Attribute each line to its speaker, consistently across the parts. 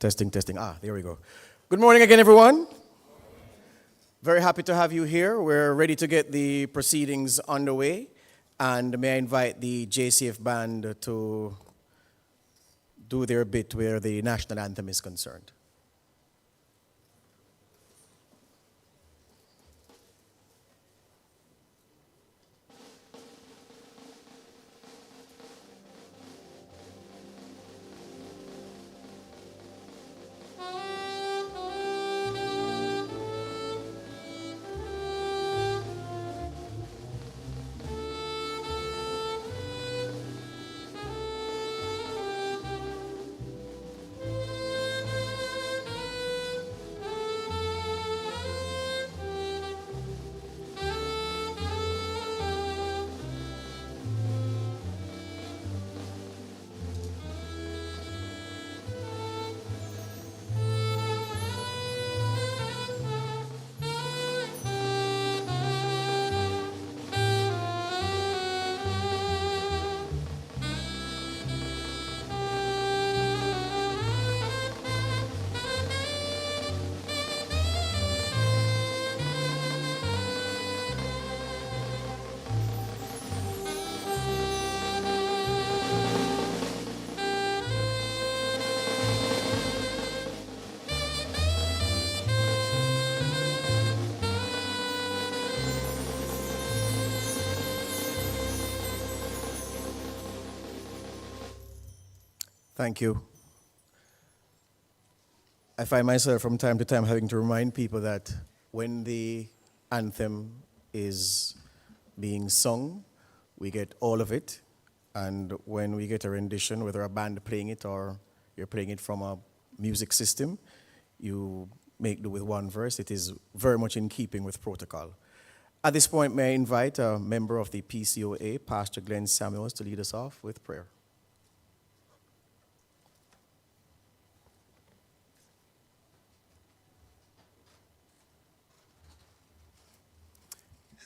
Speaker 1: Testing, testing. There we go. Good morning again, everyone. Very happy to have you here. We're ready to get the proceedings underway. And may I invite the JCF band to do their bit where the national anthem is concerned. Thank you. I find myself from time to time having to remind people that when the anthem is being sung, we get all of it. And when we get a rendition, whether a band playing it or you're playing it from a music system, you make do with one verse. It is very much in keeping with protocol. At this point, may I invite a member of the PCOA, Pastor Glenn Samuels, to lead us off with prayer.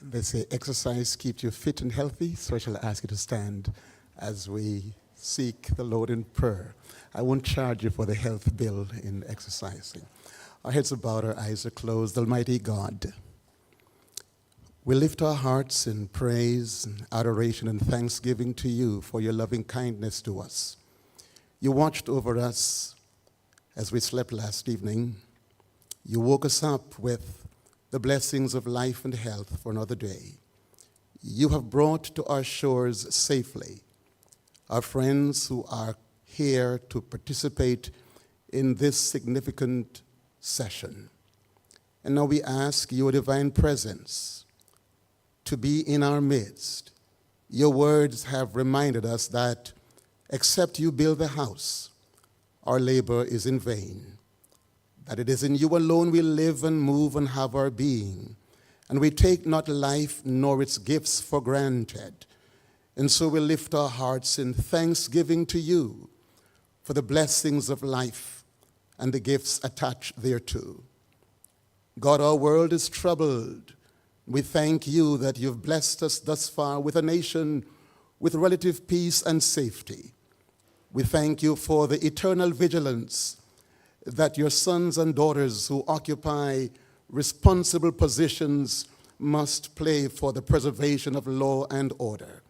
Speaker 2: They say exercise keeps you fit and healthy, so I shall ask you to stand as we seek the Lord in prayer. I won't charge you for the health bill in exercising. Our heads are bowed, our eyes are closed. Almighty God, we lift our hearts in praise and adoration and thanksgiving to you for your loving kindness to us. You watched over us as we slept last evening. You woke us up with the blessings of life and health for another day. You have brought to our shores safely our friends who are here to participate in this significant session. And now we ask your divine presence to be in our midst. Your words have reminded us that except you build the house, our labor is in vain. That it is in you alone we live and move and have our being. And we take not life nor its gifts for granted. And so we lift our hearts in thanksgiving to you for the blessings of life and the gifts attached thereto. God, our world is troubled. We thank you that you've blessed us thus far with a nation with relative peace and safety. We thank you for the eternal vigilance that your sons and daughters who occupy responsible positions must play for the preservation of law and order.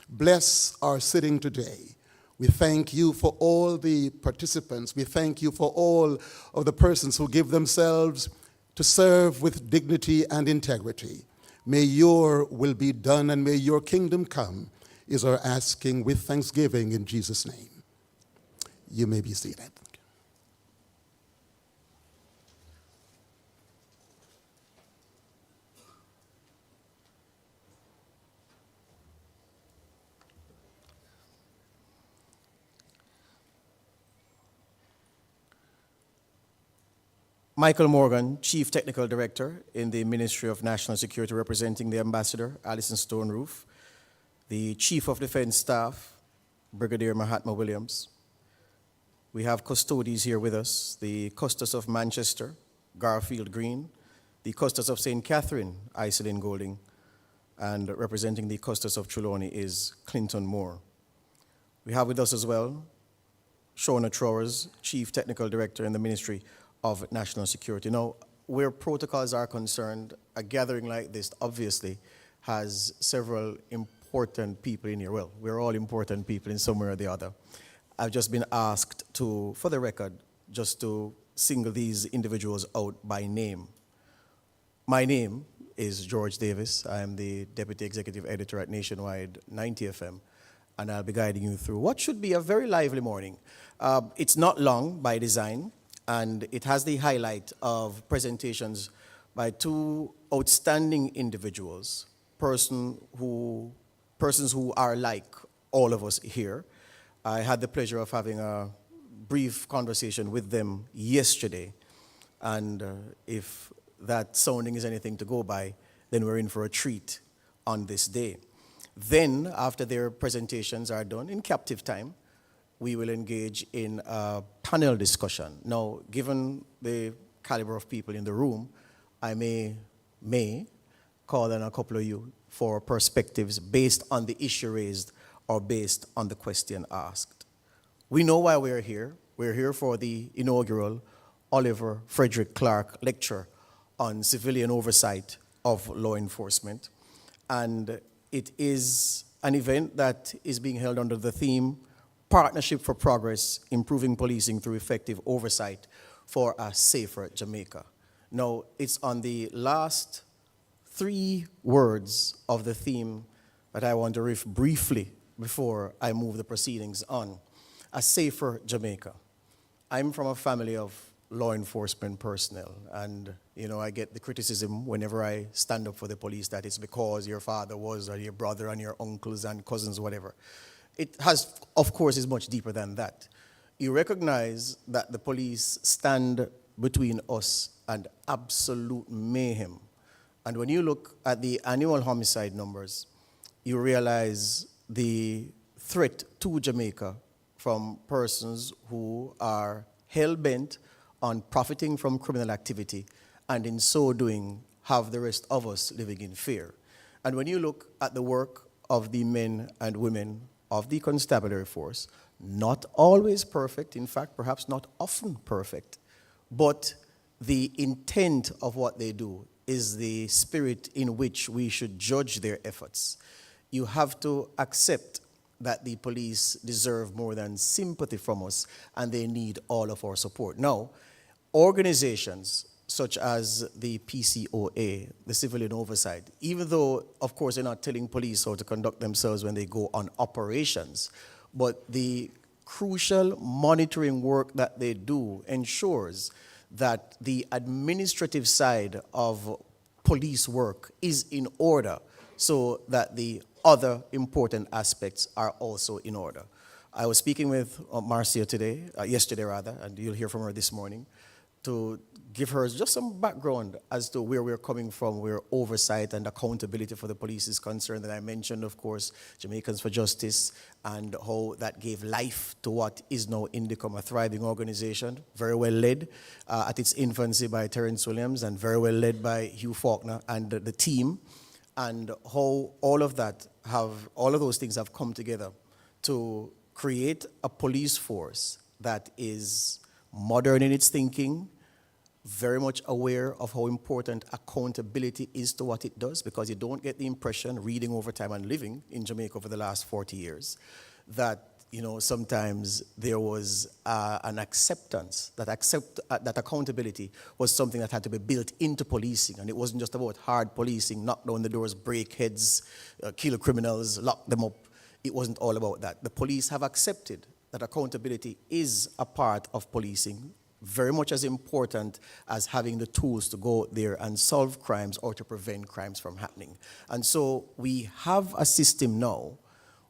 Speaker 2: Bless our sitting today. We thank you for all the participants. We thank you for all of the persons who give themselves to serve with dignity and integrity. May your will be done and may your kingdom come, is our asking with thanksgiving in Jesus' name. You may be seated.
Speaker 1: Michael Morgan, Chief Technical Director in the Ministry of National Security, representing the Ambassador, Alison Stone-Roof, the Chief of Defense Staff, Brigadier Mahatma Williams. We have custodies here with us, the Custos of Manchester, Garfield Green, the Custos of St. Catherine, Iselin Golding, and representing the Custos of Trelawney is Clinton Moore. We have with us as well Shona Trowers, Chief Technical Director in the Ministry of National Security. Now, where protocols are concerned, a gathering like this obviously has several important people in here. Well, we're all important people in some way or the other. I've just been asked to, for the record, just to single these individuals out by name. My name is George Davis. I am the Deputy Executive Editor at Nationwide 90 FM, and I'll be guiding you through what should be a very lively morning. It's not long by design, and it has the highlight of presentations by two outstanding individuals, persons who are like all of us here. I had the pleasure of having a brief conversation with them yesterday, and if that sounding is anything to go by, then we're in for a treat on this day. Then, after their presentations are done, in captive time, we will engage in a panel discussion. Now, given the caliber of people in the room, I may call on a couple of you for perspectives based on the issue raised or based on the question asked. We know why we're here. We're here for the inaugural Oliver Frederick Clarke Lecture on Civilian Oversight of Law Enforcement. And it is an event that is being held under the theme, Partnership for Progress, Improving Policing Through Effective Oversight for a Safer Jamaica. Now, it's on the last 3 words of the theme that I want to riff briefly before I move the proceedings on. A safer Jamaica. I'm from a family of law enforcement personnel, and I get the criticism whenever I stand up for the police that it's because your father was, or your brother and your uncles and cousins, whatever. It has, of course, is much deeper than that. You recognize that the police stand between us and absolute mayhem. And when you look at the annual homicide numbers, you realize the threat to Jamaica from persons who are hell-bent on profiting from criminal activity, and in so doing have the rest of us living in fear. And when you look at the work of the men and women of the constabulary force, not always perfect, in fact, perhaps not often perfect, but the intent of what they do is the spirit in which we should judge their efforts. You have to accept that the police deserve more than sympathy from us, and they need all of our support. Now, organizations such as the PCOA, the Civilian Oversight, even though, of course, they're not telling police how to conduct themselves when they go on operations, but the crucial monitoring work that they do ensures that the administrative side of police work is in order so that the other important aspects are also in order. I was speaking with Marcia yesterday, and you'll hear from her this morning, to give her just some background as to where we're coming from, where oversight and accountability for the police is concerned. And I mentioned, of course, Jamaicans for Justice and how that gave life to what is now Indicom, a thriving organization, very well led at its infancy by Terence Williams and very well led by Hugh Faulkner and the team, and how all of those things have come together to create a police force that is modern in its thinking, very much aware of how important accountability is to what it does, because you don't get the impression, reading over time and living in Jamaica over the last 40 years, that sometimes there was an acceptance that accountability was something that had to be built into policing, and it wasn't just about hard policing, knock down the doors, break heads, kill criminals, lock them up. It wasn't all about that. The police have accepted that accountability is a part of policing, very much as important as having the tools to go there and solve crimes or to prevent crimes from happening. And so we have a system now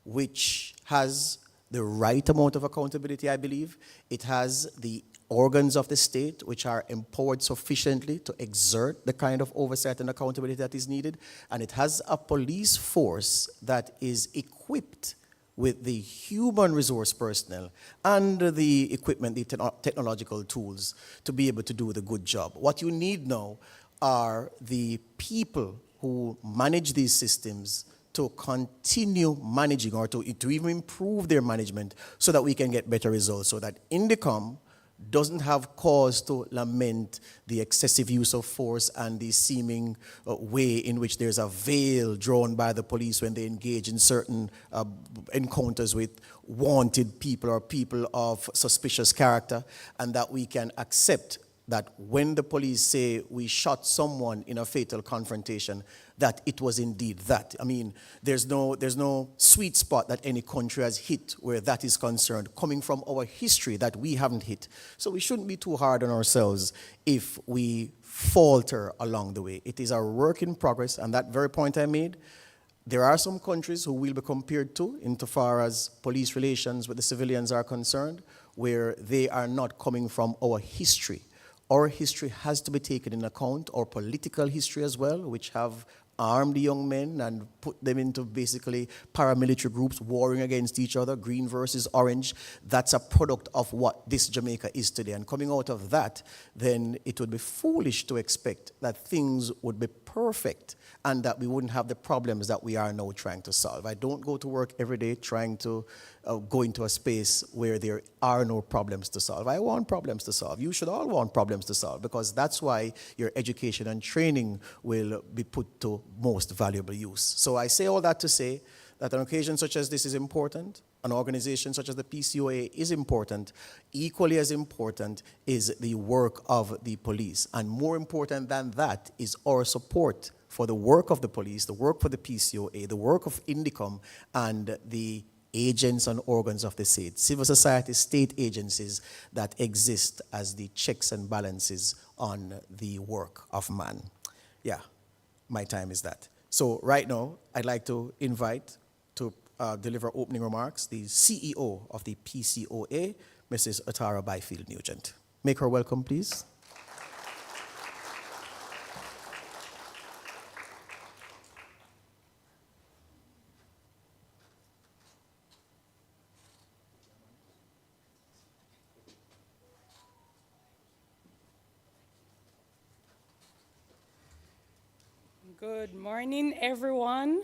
Speaker 1: which has the right amount of accountability, I believe. It has the organs of the state which are empowered sufficiently to exert the kind of oversight and accountability that is needed. And it has a police force that is equipped with the human resource personnel and the equipment, the technological tools to be able to do the good job. What you need now are the people who manage these systems to continue managing or to even improve their management so that we can get better results, so that Indicom doesn't have cause to lament the excessive use of force and the seeming way in which there's a veil drawn by the police when they engage in certain encounters with wanted people or people of suspicious character, and that we can accept that when the police say we shot someone in a fatal confrontation, that it was indeed that. I mean, there's no sweet spot that any country has hit where that is concerned, coming from our history that we haven't hit. So we shouldn't be too hard on ourselves if we falter along the way. It is a work in progress, and that very point I made, there are some countries who will be compared to, insofar as police relations with the civilians are concerned, where they are not coming from our history. Our history has to be taken in account, our political history as well, which have armed the young men and put them into basically paramilitary groups warring against each other, green versus orange. That's a product of what this Jamaica is today. And coming out of that, then it would be foolish to expect that things would be perfect and that we wouldn't have the problems that we are now trying to solve. I don't go to work every day trying to go into a space where there are no problems to solve. I want problems to solve. You should all want problems to solve, because that's why your education and training will be put to most valuable use. So I say all that to say that an occasion such as this is important. An organization such as the PCOA is important. Equally as important is the work of the police. And more important than that is our support for the work of the police, the work for the PCOA, the work of Indicom, and the agents and organs of the state, civil society, state agencies that exist as the checks and balances on the work of man. Yeah, my time is that. So right now, I'd like to invite to deliver opening remarks the CEO of the PCOA, Mrs. Atara Byfield-Nugent. Make her welcome, please.
Speaker 3: Good morning, everyone.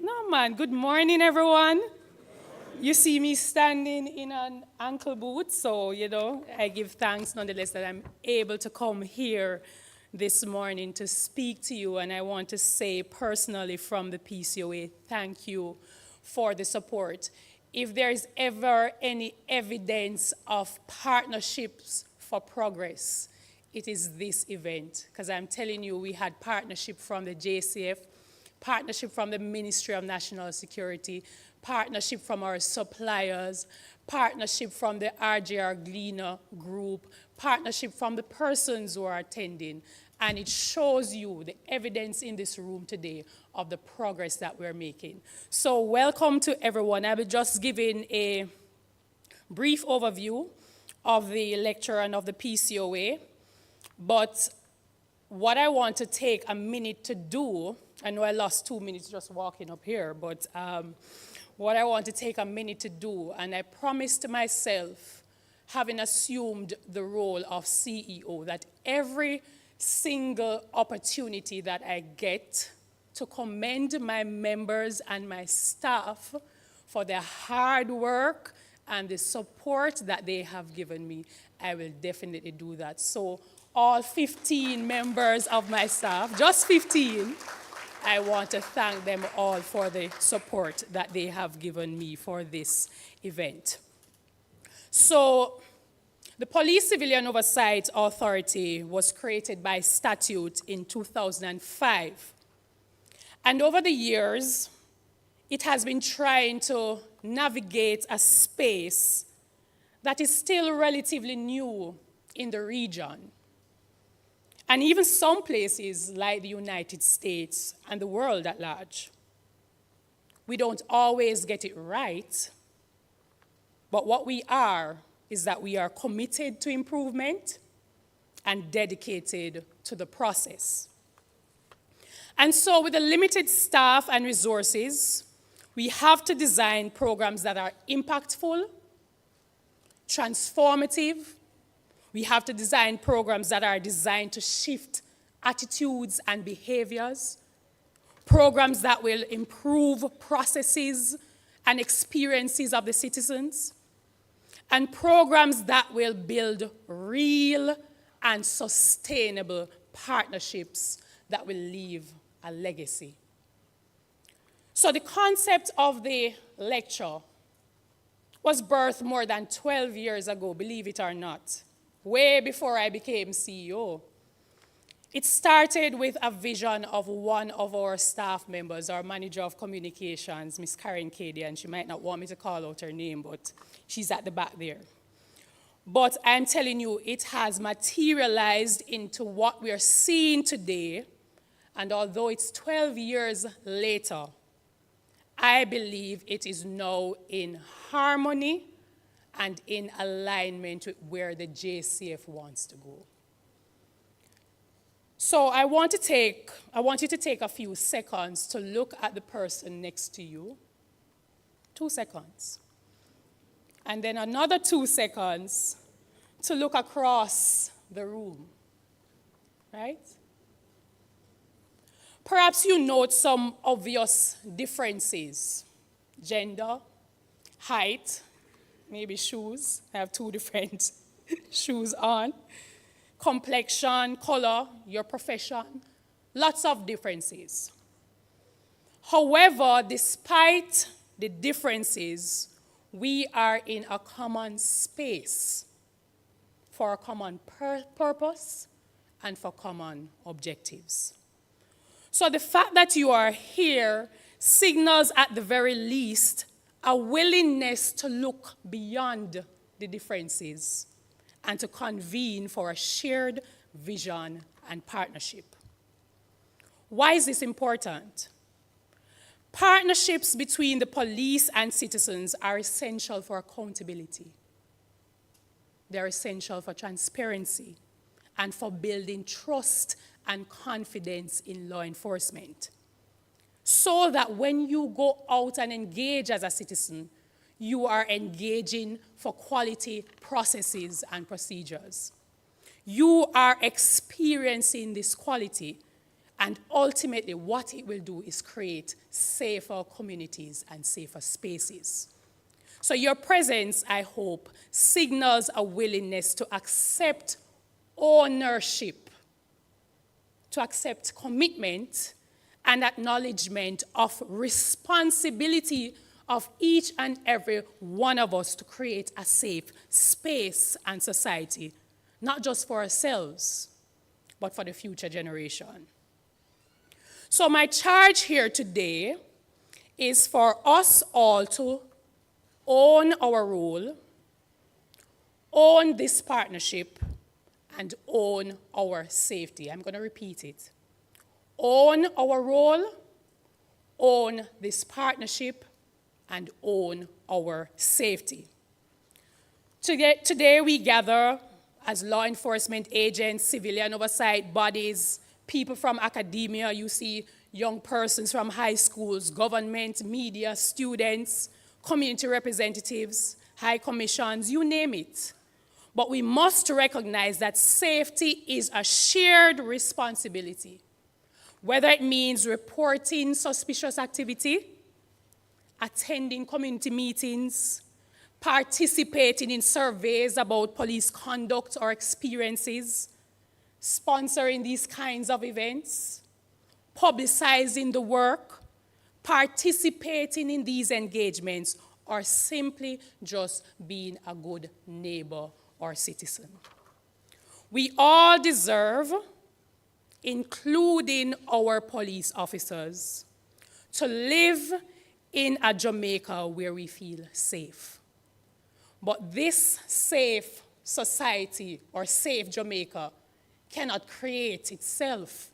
Speaker 3: No, man, good morning, everyone. You see me standing in an ankle boot, so, I give thanks nonetheless that I'm able to come here this morning to speak to you, and I want to say personally from the PCOA, thank you for the support. If there is ever any evidence of partnerships for progress, it is this event, because I'm telling you, we had partnership from the JCF, partnership from the Ministry of National Security, partnership from our suppliers, partnership from the RJR Gleaner group, partnership from the persons who are attending, and it shows you the evidence in this room today of the progress that we're making. So welcome to everyone. I will just give a brief overview of the lecture and of the PCOA. But what I want to take a minute to do, I know I lost 2 minutes just walking up here, but what I want to take a minute to do, and I promised myself, having assumed the role of CEO, that every single opportunity that I get to commend my members and my staff for their hard work and the support that they have given me, I will definitely do that. So all 15 members of my staff, just 15, I want to thank them all for the support that they have given me for this event. So the Police Civilian Oversight Authority was created by statute in 2005. And over the years, it has been trying to navigate a space that is still relatively new in the region. And even some places like the United States and the world at large. We don't always get it right, but what we are is that we are committed to improvement and dedicated to the process. And so with the limited staff and resources, we have to design programs that are impactful, transformative. We have to design programs that are designed to shift attitudes and behaviors, programs that will improve processes and experiences of the citizens, and programs that will build real and sustainable partnerships that will leave a legacy. So the concept of the lecture was birthed more than 12 years ago, believe it or not, way before I became CEO. It started with a vision of one of our staff members, our manager of communications, Miss Karen Cady, and she might not want me to call out her name, but she's at the back there. But I'm telling you, it has materialized into what we are seeing today, and although it's 12 years later, I believe it is now in harmony and in alignment with where the JCF wants to go. So I want you to take a few seconds to look at the person next to you. 2 seconds. And then another 2 seconds to look across the room. Right? Perhaps you note some obvious differences. Gender, height, maybe shoes. I have 2 different shoes on. Complexion, color, your profession, lots of differences. However, despite the differences, we are in a common space for a common purpose and for common objectives. So the fact that you are here signals at the very least a willingness to look beyond the differences and to convene for a shared vision and partnership. Why is this important? Partnerships between the police and citizens are essential for accountability. They're essential for transparency and for building trust and confidence in law enforcement, so that when you go out and engage as a citizen, you are engaging for quality processes and procedures. You are experiencing this quality, and ultimately what it will do is create safer communities and safer spaces. So your presence, I hope, signals a willingness to accept ownership, to accept commitment and acknowledgement of responsibility of each and every one of us to create a safe space and society, not just for ourselves, but for the future generation. So my charge here today is for us all to own our role, own this partnership, and own our safety. I'm going to repeat it. Own our role, own this partnership, and own our safety. Today we gather as law enforcement agents, civilian oversight bodies, people from academia. You see young persons from high schools, government, media, students, community representatives, high commissions, you name it. But we must recognize that safety is a shared responsibility, whether it means reporting suspicious activity, attending community meetings, participating in surveys about police conduct or experiences, sponsoring these kinds of events, publicizing the work, participating in these engagements, or simply just being a good neighbor or citizen. We all deserve, including our police officers, to live in a Jamaica where we feel safe. But this safe society or safe Jamaica cannot create itself.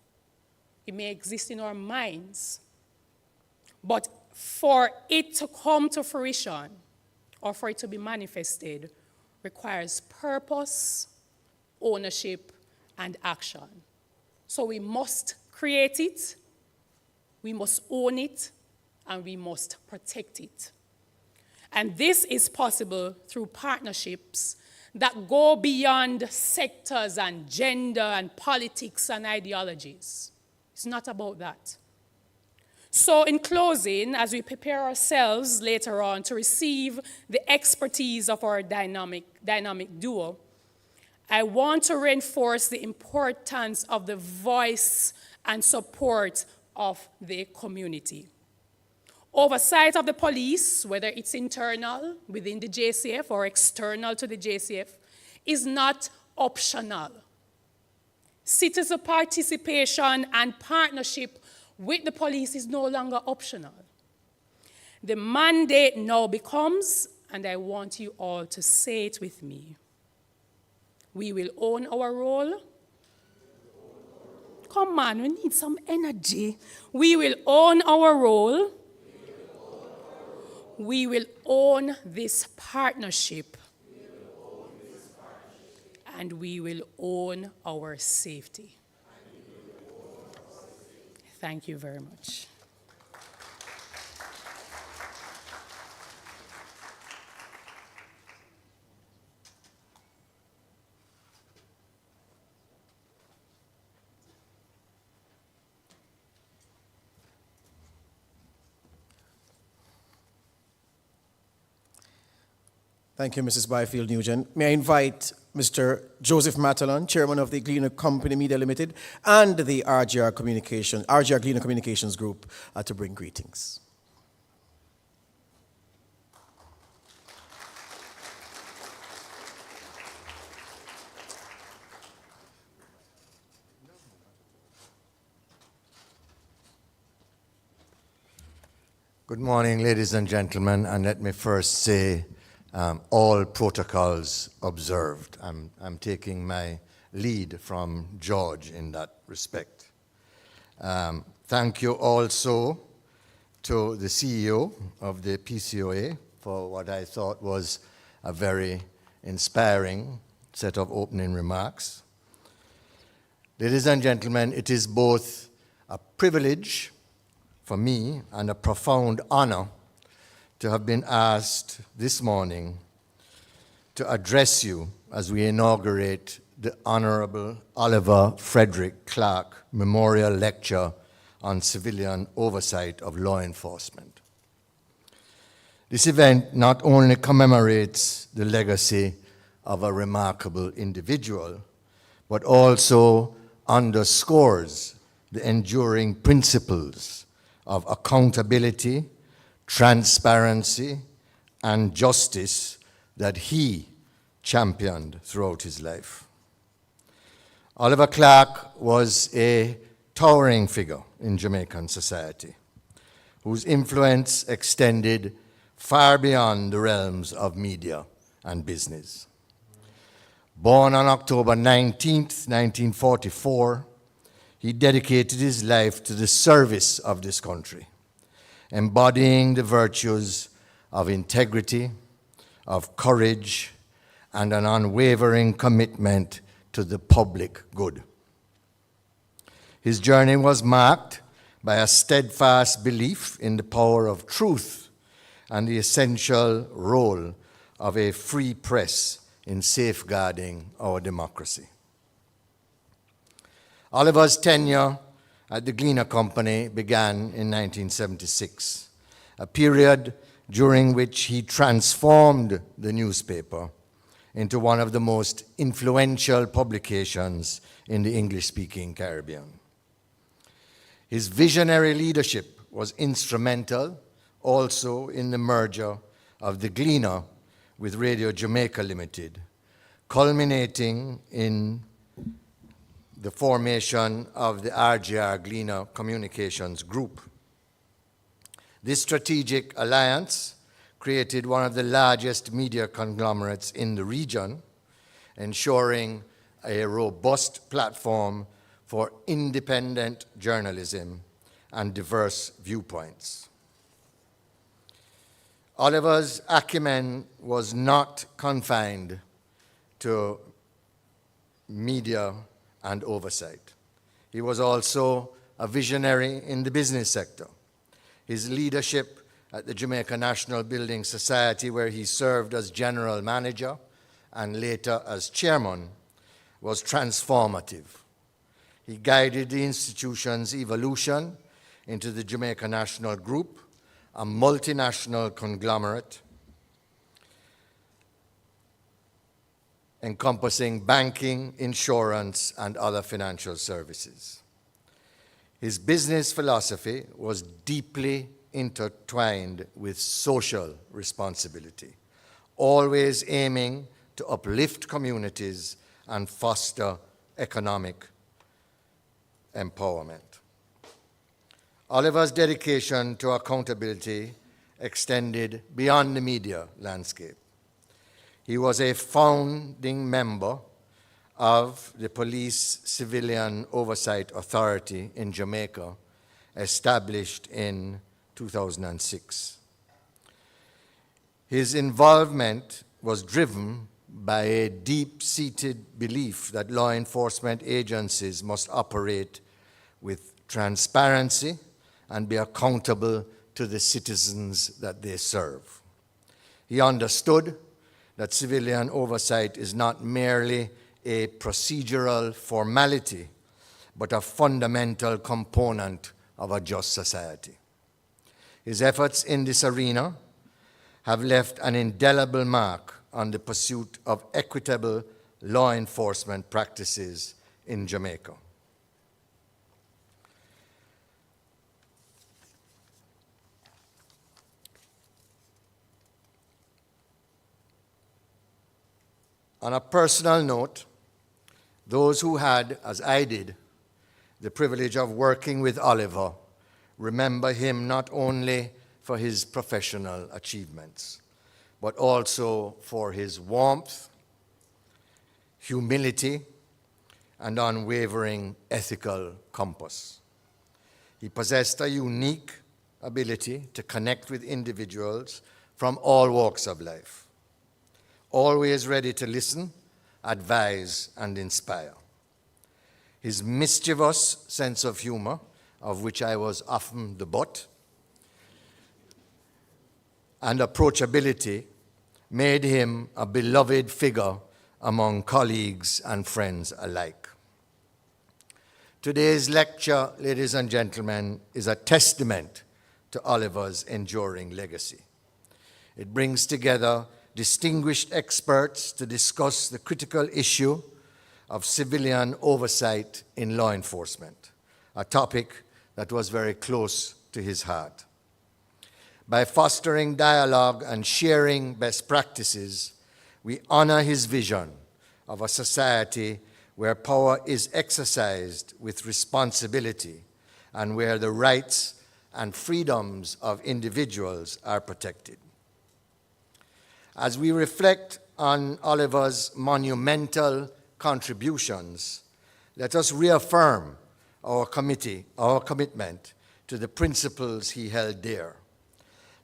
Speaker 3: It may exist in our minds. But for it to come to fruition or for it to be manifested requires purpose, ownership, and action. So we must create it, we must own it, and we must protect it. And this is possible through partnerships that go beyond sectors and gender and politics and ideologies. It's not about that. So in closing, as we prepare ourselves later on to receive the expertise of our dynamic duo, I want to reinforce the importance of the voice and support of the community. Oversight of the police, whether it's internal within the JCF or external to the JCF, is not optional. Citizen participation and partnership with the police is no longer optional. The mandate now becomes, and I want you all to say it with me, we will own our role. Come on, we need some energy. We will own our role. We will own this partnership. And we will own our safety. Thank you very much.
Speaker 1: Thank you, Mrs. Byfield Nugent. May I invite Mr. Joseph Matalon, Chairman of the Gleaner Company Media Limited and the RGR Gleaner Communications Group to bring greetings.
Speaker 4: Good morning, ladies and gentlemen, and let me first say all protocols observed. I'm taking my lead from George in that respect. Thank you also to the CEO of the PCOA for what I thought was a very inspiring set of opening remarks. Ladies and gentlemen, it is both a privilege for me and a profound honor to have been asked this morning to address you as we inaugurate the Honorable Oliver Frederick Clarke Memorial Lecture on Civilian Oversight of Law Enforcement. This event not only commemorates the legacy of a remarkable individual, but also underscores the enduring principles of accountability, transparency, and justice that he championed throughout his life. Oliver Clarke was a towering figure in Jamaican society, whose influence extended far beyond the realms of media and business. Born on October 19th, 1944, he dedicated his life to the service of this country, embodying the virtues of integrity, of courage, and an unwavering commitment to the public good. His journey was marked by a steadfast belief in the power of truth and the essential role of a free press in safeguarding our democracy. Oliver's tenure at the Gleaner Company began in 1976, a period during which he transformed the newspaper into one of the most influential publications in the English-speaking Caribbean. His visionary leadership was instrumental also in the merger of the Gleaner with Radio Jamaica Limited, culminating in the formation of the RGR Gleaner Communications Group. This strategic alliance created one of the largest media conglomerates in the region, ensuring a robust platform for independent journalism and diverse viewpoints. Oliver's acumen was not confined to media and oversight. He was also a visionary in the business sector. His leadership at the Jamaica National Building Society, where he served as general manager and later as chairman, was transformative. He guided the institution's evolution, into the Jamaica National Group, a multinational conglomerate encompassing banking, insurance, and other financial services. His business philosophy was deeply intertwined with social responsibility, always aiming to uplift communities and foster economic empowerment. Oliver's dedication to accountability extended beyond the media landscape. He was a founding member of the Police Civilian Oversight Authority in Jamaica, established in 2006. His involvement was driven by a deep-seated belief that law enforcement agencies must operate with transparency and be accountable to the citizens that they serve. He understood that civilian oversight is not merely a procedural formality, but a fundamental component of a just society. His efforts in this arena have left an indelible mark on the pursuit of equitable law enforcement practices in Jamaica. On a personal note, those who had, as I did, the privilege of working with Oliver remember him not only for his professional achievements, but also for his warmth, humility, and unwavering ethical compass. He possessed a unique ability to connect with individuals from all walks of life, always ready to listen, advise, and inspire. His mischievous sense of humor, of which I was often the butt, and approachability made him a beloved figure among colleagues and friends alike. Today's lecture, ladies and gentlemen, is a testament to Oliver's enduring legacy. It brings together distinguished experts to discuss the critical issue of civilian oversight in law enforcement, a topic that was very close to his heart. By fostering dialogue and sharing best practices, we honor his vision of a society where power is exercised with responsibility and where the rights and freedoms of individuals are protected. As we reflect on Oliver's monumental contributions, let us reaffirm our commitment to the principles he held dear.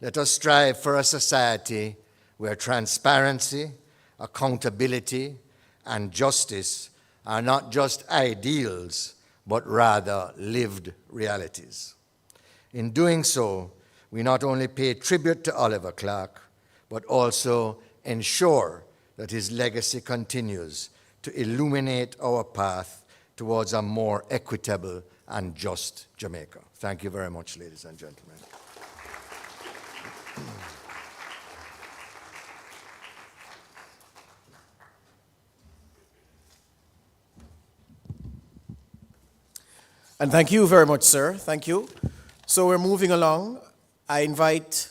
Speaker 4: Let us strive for a society where transparency, accountability, and justice are not just ideals, but rather lived realities. In doing so, we not only pay tribute to Oliver Clarke, but also ensure that his legacy continues to illuminate our path towards a more equitable and just Jamaica. Thank you very much, ladies and gentlemen.
Speaker 1: And thank you very much, sir. Thank you. So we're moving along. I invite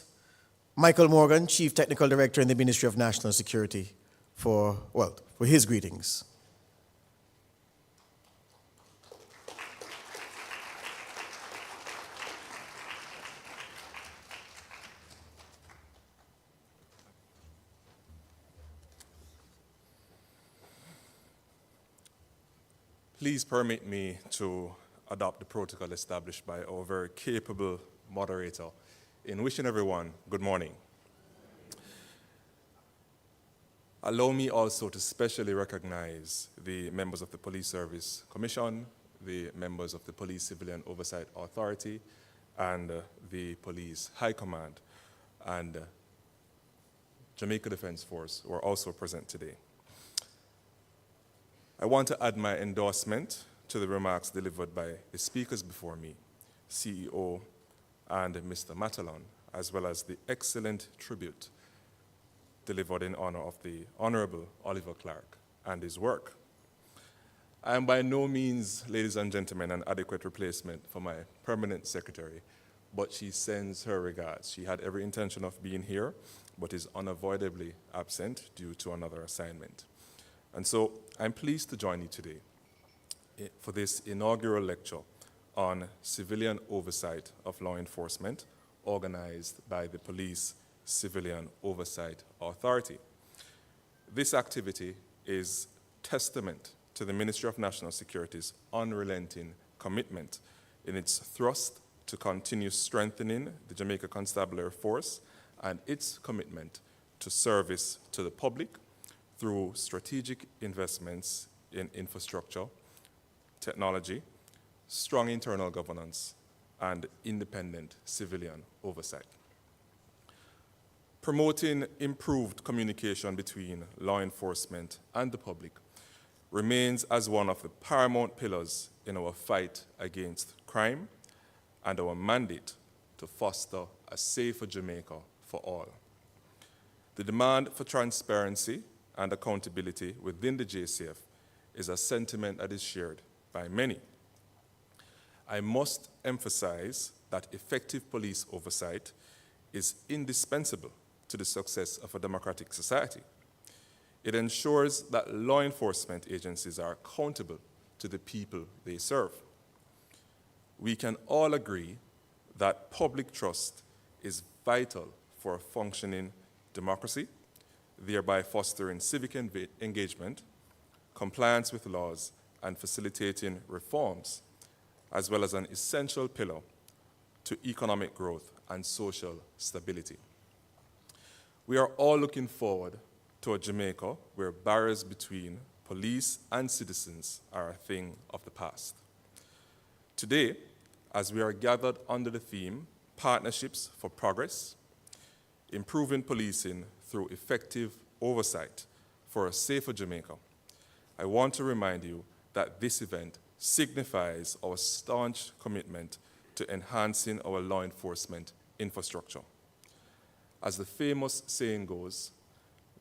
Speaker 1: Michael Morgan, Chief Technical Director in the Ministry of National Security, for his greetings.
Speaker 5: Please permit me to adopt the protocol established by our very capable moderator in wishing everyone good morning. Allow me also to specially recognize the members of the Police Service Commission, the members of the Police Civilian Oversight Authority, and the Police High Command, and Jamaica Defense Force, who are also present today. I want to add my endorsement to the remarks delivered by the speakers before me. CEO, and Mr. Matalon, as well as the excellent tribute delivered in honor of the Honorable Oliver Clarke and his work. I am by no means, ladies and gentlemen, an adequate replacement for my permanent secretary, but she sends her regards. She had every intention of being here, but is unavoidably absent due to another assignment. And so I'm pleased to join you today for this inaugural lecture on civilian oversight of law enforcement, organized by the Police Civilian Oversight Authority. This activity is testament to the Ministry of National Security's unrelenting commitment in its thrust to continue strengthening the Jamaica Constabulary Force and its commitment to service to the public through strategic investments in infrastructure, technology, strong internal governance, and independent civilian oversight. Promoting improved communication between law enforcement and the public remains as one of the paramount pillars in our fight against crime and our mandate to foster a safer Jamaica for all. The demand for transparency and accountability within the JCF is a sentiment that is shared by many. I must emphasize that effective police oversight is indispensable to the success of a democratic society. It ensures that law enforcement agencies are accountable to the people they serve. We can all agree that public trust is vital for a functioning democracy, thereby fostering civic engagement, compliance with laws, and facilitating reforms, as well as an essential pillar to economic growth and social stability. We are all looking forward to a Jamaica where barriers between police and citizens are a thing of the past. Today, as we are gathered under the theme, Partnerships for Progress, improving policing through effective oversight for a safer Jamaica, I want to remind you that this event signifies our staunch commitment to enhancing our law enforcement infrastructure. As the famous saying goes,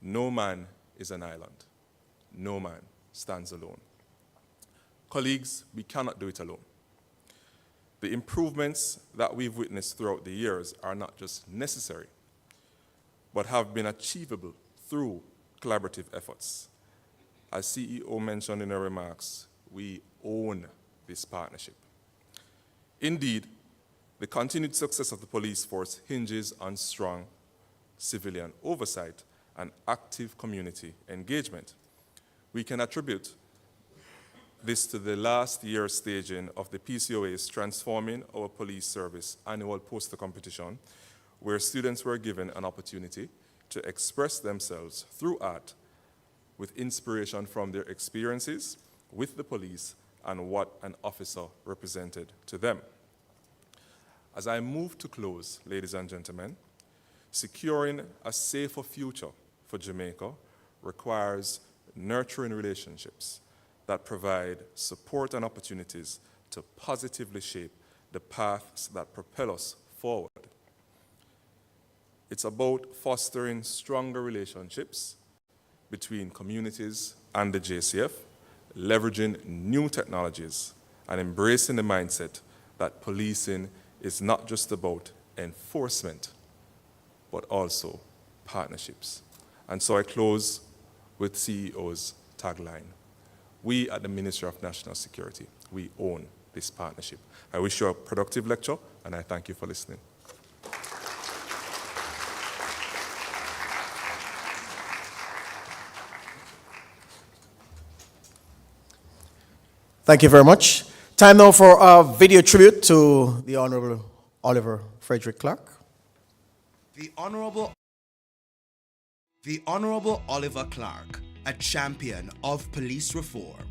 Speaker 5: no man is an island. No man stands alone. Colleagues, we cannot do it alone. The improvements that we've witnessed throughout the years are not just necessary, but have been achievable through collaborative efforts. As CEO mentioned in her remarks, we own this partnership. Indeed, the continued success of the police force hinges on strong civilian oversight and active community engagement. We can attribute this to the last year's staging of the PCOA's Transforming Our Police Service annual poster competition, where students were given an opportunity to express themselves through art with inspiration from their experiences with the police and what an officer represented to them. As I move to close, ladies and gentlemen, securing a safer future for Jamaica requires nurturing relationships that provide support and opportunities to positively shape the paths that propel us forward. It's about fostering stronger relationships between communities and the JCF, leveraging new technologies, and embracing the mindset that policing is not just about enforcement, but also partnerships. And so I close with CEO's tagline. We at the Ministry of National Security, we own this partnership. I wish you a productive lecture, and I thank you for listening.
Speaker 1: Thank you very much. Time now for a video tribute to the Honorable Oliver Frederick Clarke.
Speaker 6: The Honorable Oliver Clarke, a champion of police reform.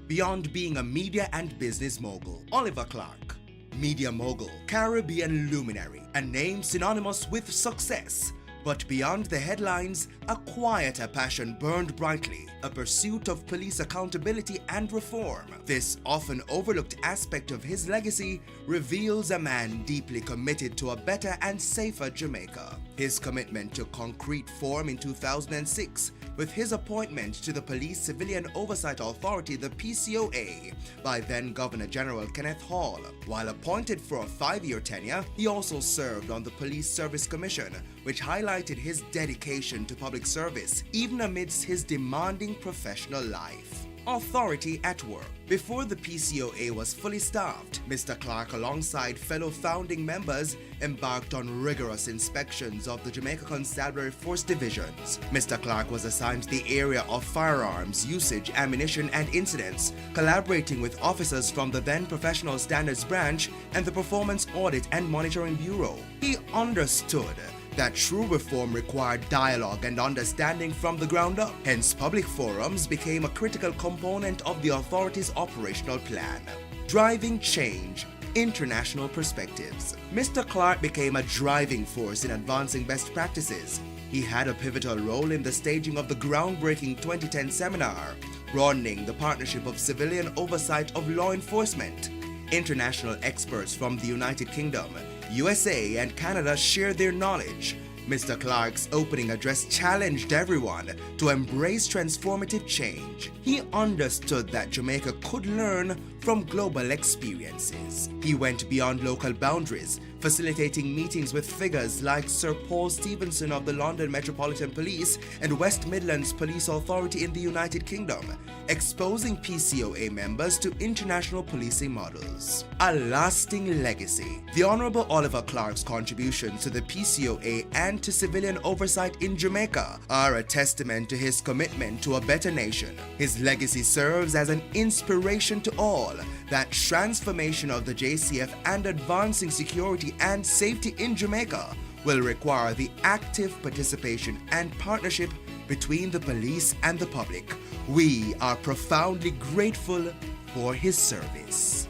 Speaker 6: Beyond being a media and business mogul, Oliver Clarke, media mogul, Caribbean luminary, a name synonymous with success, But beyond the headlines, a quieter passion burned brightly, a pursuit of police accountability and reform. This often overlooked aspect of his legacy reveals a man deeply committed to a better and safer Jamaica. His commitment took concrete form in 2006 with his appointment to the Police Civilian Oversight Authority, the PCOA, by then Governor General Kenneth Hall. While appointed for a 5-year tenure, he also served on the Police Service Commission, which highlighted his dedication to public service, even amidst his demanding professional life. Authority at work. Before the PCOA was fully staffed, Mr. Clarke, alongside fellow founding members, embarked on rigorous inspections of the Jamaica Constabulary Force divisions. Mr. Clarke was assigned the area of firearms, usage, ammunition, and incidents, collaborating with officers from the then Professional Standards Branch and the Performance Audit and Monitoring Bureau. He understood that true reform required dialogue and understanding from the ground up. Hence, public forums became a critical component of the authority's operational plan. Driving change, international perspectives. Mr. Clarke became a driving force in advancing best practices. He had a pivotal role in the staging of the groundbreaking 2010 seminar, broadening the partnership of civilian oversight of law enforcement. International experts from the United Kingdom, USA, and Canada shared their knowledge. Mr. Clarke's opening address challenged everyone to embrace transformative change. He understood that Jamaica could learn from global experiences. He went beyond local boundaries, facilitating meetings with figures like Sir Paul Stevenson of the London Metropolitan Police and West Midlands Police Authority in the United Kingdom, exposing PCOA members to international policing models. A lasting legacy. The Honorable Oliver Clarke's contributions to the PCOA and to civilian oversight in Jamaica are a testament to his commitment to a better nation. His legacy serves as an inspiration to all that transformation of the JCF and advancing security and safety in Jamaica will require the active participation and partnership between the police and the public. We are profoundly grateful for his service.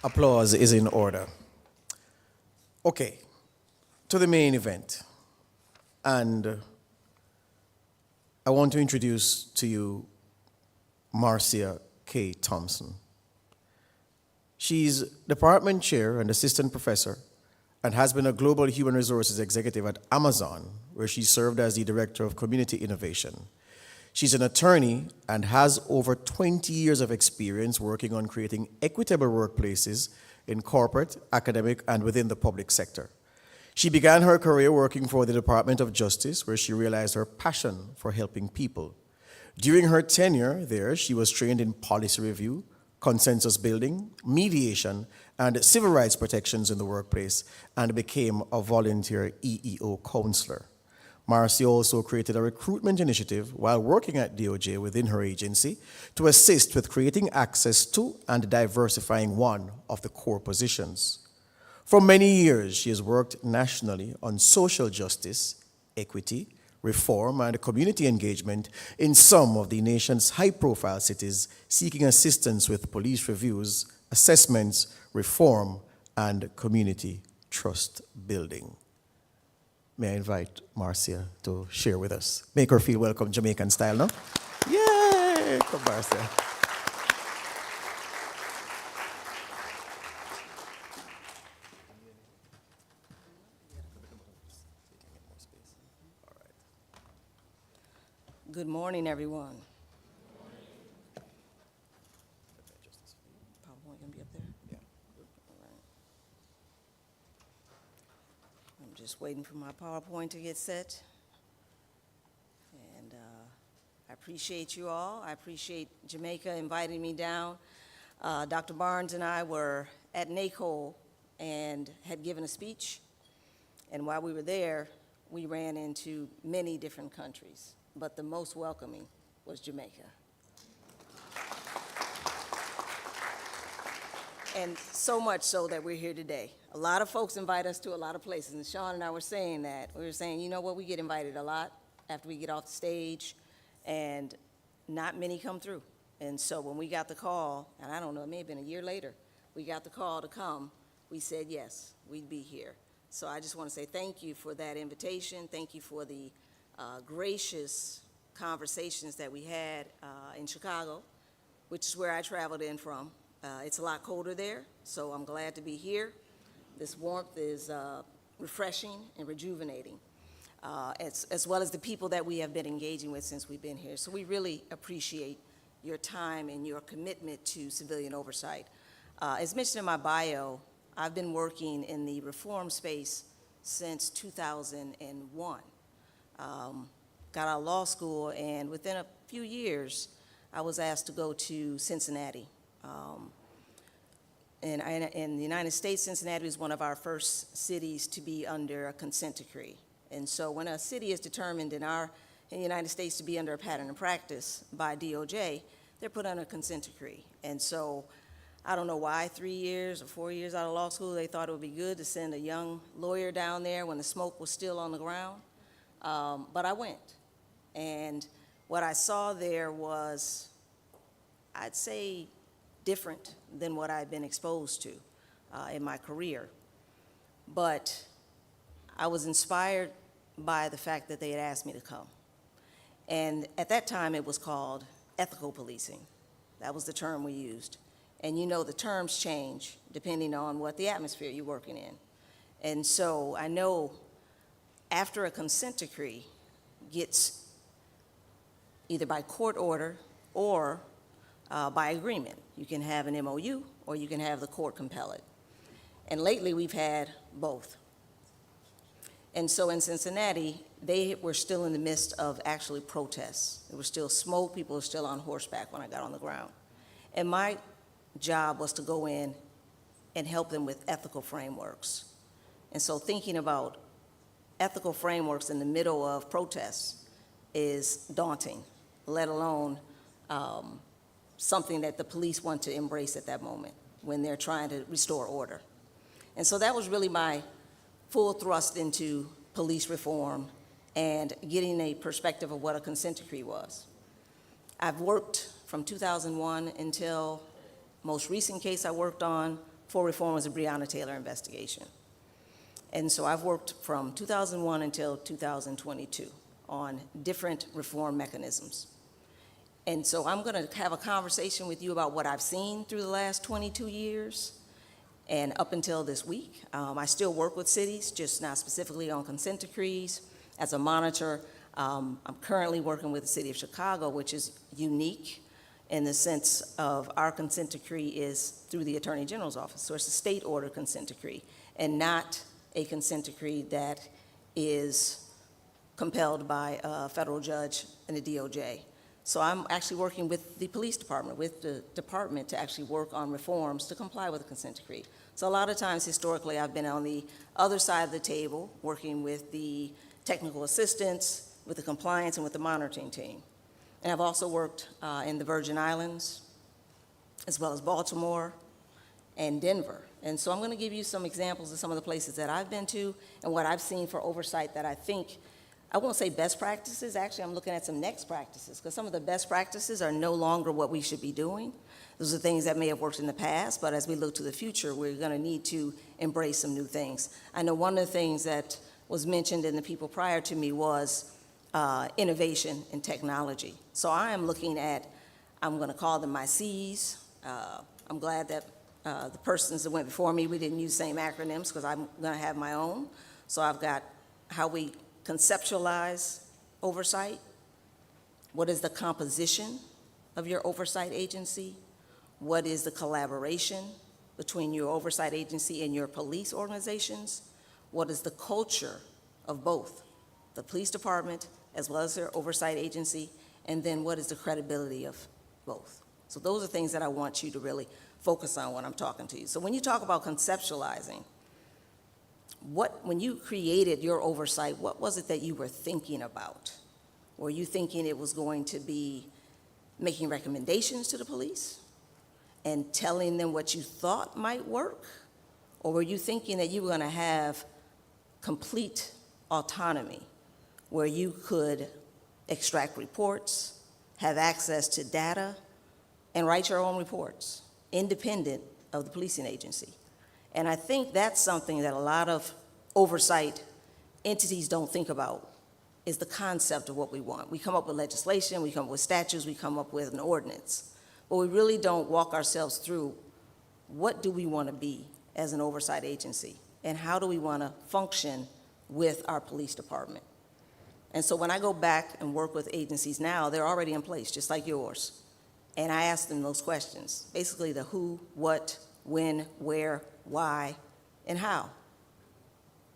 Speaker 1: Applause is in order. Okay, to the main event. And I want to introduce to you Marcia K. Thompson. She's department chair and assistant professor and has been a global human resources executive at Amazon, where she served as the director of community innovation. She's an attorney and has over 20 years of experience working on creating equitable workplaces in corporate, academic, and within the public sector. She began her career working for the Department of Justice, where she realized her passion for helping people. During her tenure there, she was trained in policy review, consensus building, mediation, and civil rights protections in the workplace, and became a volunteer EEO counselor. Marcy also created a recruitment initiative while working at DOJ within her agency to assist with creating access to and diversifying one of the core positions. For many years, she has worked nationally on social justice, equity, reform, and community engagement in some of the nation's high-profile cities, seeking assistance with police reviews, assessments, reform, and community trust building. May I invite Marcia to share with us. Make her feel welcome, Jamaican style, no? Yay! Come, Marcia.
Speaker 7: Good morning, everyone. PowerPoint gonna be up there?
Speaker 1: Yeah.
Speaker 7: All right. I'm just waiting for my PowerPoint to get set. And I appreciate you all. I appreciate Jamaica inviting me down. Dr. Barnes and I were at NACO and had given a speech. And while we were there, we ran into many different countries, but the most welcoming was Jamaica. And so much so that we're here today. A lot of folks invite us to a lot of places, and Sean and I were saying that. We were saying, you know what, we get invited a lot after we get off the stage, and not many come through. And so when we got the call, and I don't know, it may have been a year later, we got the call to come, we said yes, we'd be here. So I just want to say thank you for that invitation. Thank you for the gracious conversations that we had in Chicago, which is where I traveled in from. It's a lot colder there, so I'm glad to be here. This warmth is refreshing and rejuvenating, as well as the people that we have been engaging with since we've been here. So we really appreciate your time and your commitment to civilian oversight. As mentioned in my bio, I've been working in the reform space since 2001. Got out of law school, and within a few years, I was asked to go to Cincinnati. In the United States, Cincinnati was one of our first cities to be under a consent decree. And so when a city is determined in the United States to be under a pattern and practice by DOJ, they're put under a consent decree. And so I don't know why 3 years or 4 years out of law school, they thought it would be good to send a young lawyer down there when the smoke was still on the ground. But I went. And what I saw there was, I'd say, different than what I'd been exposed to in my career. But I was inspired by the fact that they had asked me to come. And at that time, it was called ethical policing. That was the term we used. And you know the terms change depending on what the atmosphere you're working in. And so I know after a consent decree gets either by court order or by agreement. You can have an MOU or you can have the court compel it. And lately we've had both. And so in Cincinnati, they were still in the midst of actually protests. There was still smoke, people were still on horseback when I got on the ground. And my job was to go in and help them with ethical frameworks. And so thinking about ethical frameworks in the middle of protests is daunting, let alone something that the police want to embrace at that moment when they're trying to restore order. And so that was really my full thrust into police reform and getting a perspective of what a consent decree was. I've worked from 2001 until most recent case I worked on for reform was the Breonna Taylor investigation. And so I've worked from 2001 until 2022 on different reform mechanisms. And so I'm going to have a conversation with you about what I've seen through the last 22 years and up until this week. I still work with cities, just not specifically on consent decrees. As a monitor, I'm currently working with the city of Chicago, which is unique in the sense of our consent decree is through the Attorney General's office. So it's a state order consent decree and not a consent decree that is compelled by a federal judge and the DOJ. So I'm actually working with the police department, with the department to actually work on reforms to comply with the consent decree. So a lot of times historically I've been on the other side of the table working with the technical assistants, with the compliance and with the monitoring team. And I've also worked in the Virgin Islands, as well as Baltimore and Denver. And so I'm going to give you some examples of some of the places that I've been to and what I've seen for oversight that I think, I won't say best practices, actually I'm looking at some next practices, because some of the best practices are no longer what we should be doing. Those are things that may have worked in the past, but as we look to the future, we're going to need to embrace some new things. I know one of the things that was mentioned in the people prior to me was innovation and technology. So I am looking at, I'm going to call them my C's. I'm glad that the persons that went before me, we didn't use the same acronyms because I'm going to have my own. So I've got how we conceptualize oversight. What is the composition of your oversight agency? What is the collaboration between your oversight agency and your police organizations? What is the culture of both the police department as well as their oversight agency? And then what is the credibility of both? So those are things that I want you to really focus on when I'm talking to you. So when you talk about conceptualizing, when you created your oversight, what was it that you were thinking about? Were you thinking it was going to be making recommendations to the police and telling them what you thought might work? Or were you thinking that you were going to have complete autonomy where you could extract reports, have access to data, and write your own reports, independent of the policing agency. And I think that's something that a lot of oversight entities don't think about, is the concept of what we want. We come up with legislation, we come up with statutes, we come up with an ordinance, but we really don't walk ourselves through what do we want to be as an oversight agency, and how do we want to function with our police department. And so when I go back and work with agencies now, they're already in place, just like yours. And I ask them those questions, basically the who, what, when, where, why, and how.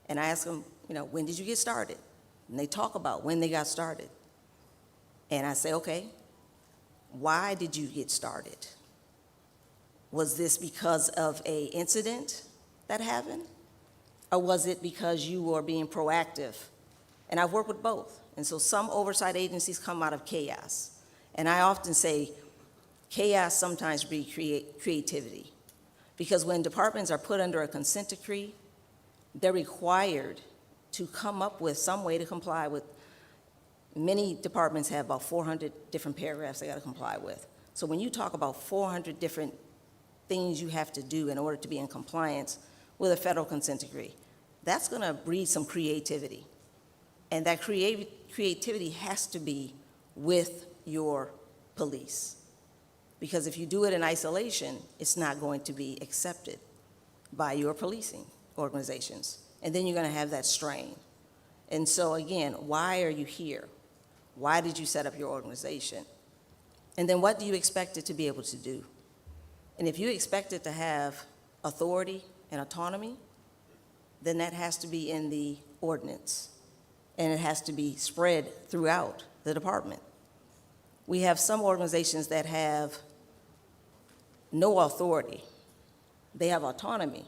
Speaker 7: And I ask them, when did you get started? And they talk about when they got started. And I say, okay, why did you get started? Was this because of an incident that happened? Or was it because you were being proactive? And I've worked with both. And so some oversight agencies come out of chaos. And I often say chaos sometimes breeds creativity. Because when departments are put under a consent decree, they're required to come up with some way to comply with. Many departments have about 400 different paragraphs they got to comply with. So when you talk about 400 different things you have to do in order to be in compliance with a federal consent decree, that's going to breed some creativity. And that creativity has to be with your police. Because if you do it in isolation, it's not going to be accepted by your policing organizations. And then you're going to have that strain. And so again, why are you here? Why did you set up your organization? And then what do you expect it to be able to do? And if you expect it to have authority and autonomy, then that has to be in the ordinance. And it has to be spread throughout the department. We have some organizations that have no authority. They have autonomy,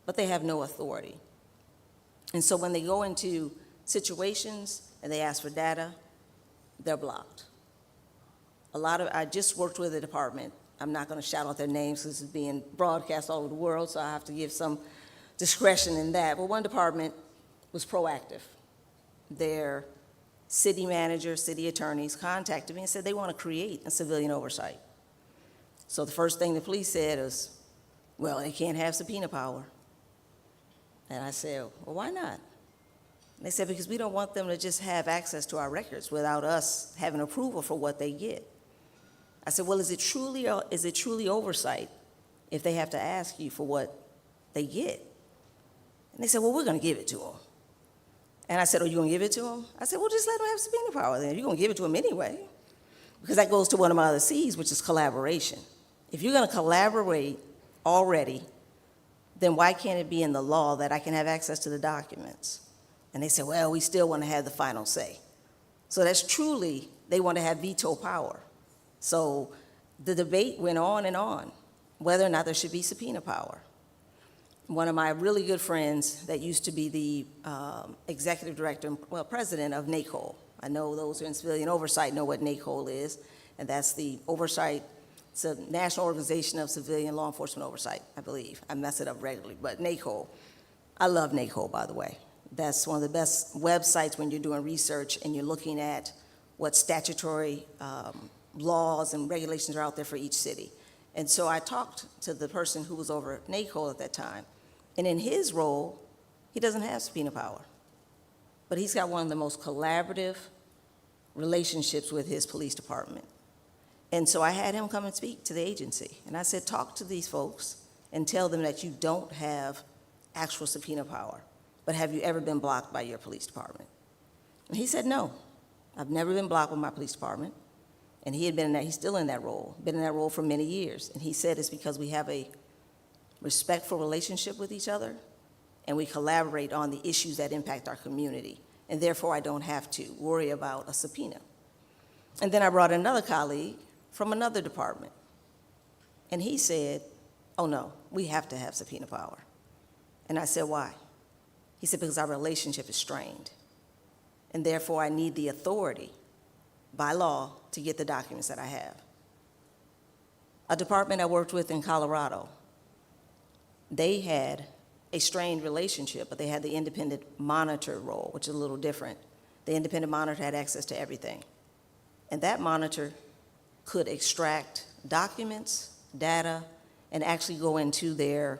Speaker 7: but they have no authority. And so when they go into situations and they ask for data, they're blocked. I just worked with a department. I'm not going to shout out their names because this is being broadcast all over the world, so I have to give some discretion in that. But one department was proactive. Their city manager, city attorneys contacted me and said they want to create a civilian oversight. So the first thing the police said is, well, they can't have subpoena power. And I said, well, why not? And they said, because we don't want them to just have access to our records without us having approval for what they get. I said, well, is it truly oversight if they have to ask you for what they get? And they said, well, we're going to give it to them. And I said, oh, you're going to give it to them? I said, well, just let them have subpoena power then. You're going to give it to them anyway. Because that goes to one of my other C's, which is collaboration. If you're going to collaborate already, then why can't it be in the law that I can have access to the documents? And they said, well, we still want to have the final say. So that's truly, they want to have veto power. So the debate went on, whether or not there should be subpoena power. One of my really good friends that used to be the executive director, well, president of NACOL. I know those who are in civilian oversight know what NACOL is, and that's the oversight. It's a National Organization of Civilian Law Enforcement Oversight, I believe. I mess it up regularly, but NACOL. I love NACOL, by the way. That's one of the best websites when you're doing research and you're looking at what statutory laws and regulations are out there for each city. And so I talked to the person who was over at NACOL at that time, and in his role, he doesn't have subpoena power, but he's got one of the most collaborative relationships with his police department. And so I had him come and speak to the agency. And I said, talk to these folks and tell them that you don't have actual subpoena power, but have you ever been blocked by your police department? And he said, no, I've never been blocked by my police department. And he had been in that, he's still in that role, been in that role for many years. And he said it's because we have a respectful relationship with each other and we collaborate on the issues that impact our community. And therefore I don't have to worry about a subpoena. And then I brought another colleague from another department. And he said, oh no, we have to have subpoena power. And I said, why? He said, because our relationship is strained. And therefore I need the authority by law to get the documents that I have. A department I worked with in Colorado, they had a strained relationship, but they had the independent monitor role, which is a little different. The independent monitor had access to everything. And that monitor could extract documents, data, and actually go into their,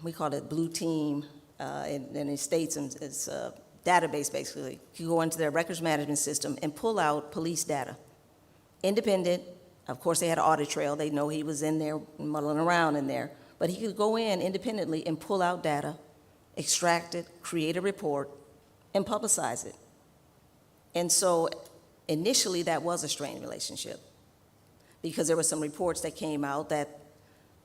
Speaker 7: we call it blue team, and it states it's a database basically. You go into their records management system and pull out police data. Independent, of course they had an audit trail, they know he was in there muddling around in there, but he could go in independently and pull out data, extract it, create a report, and publicize it. And so initially that was a strained relationship because there were some reports that came out that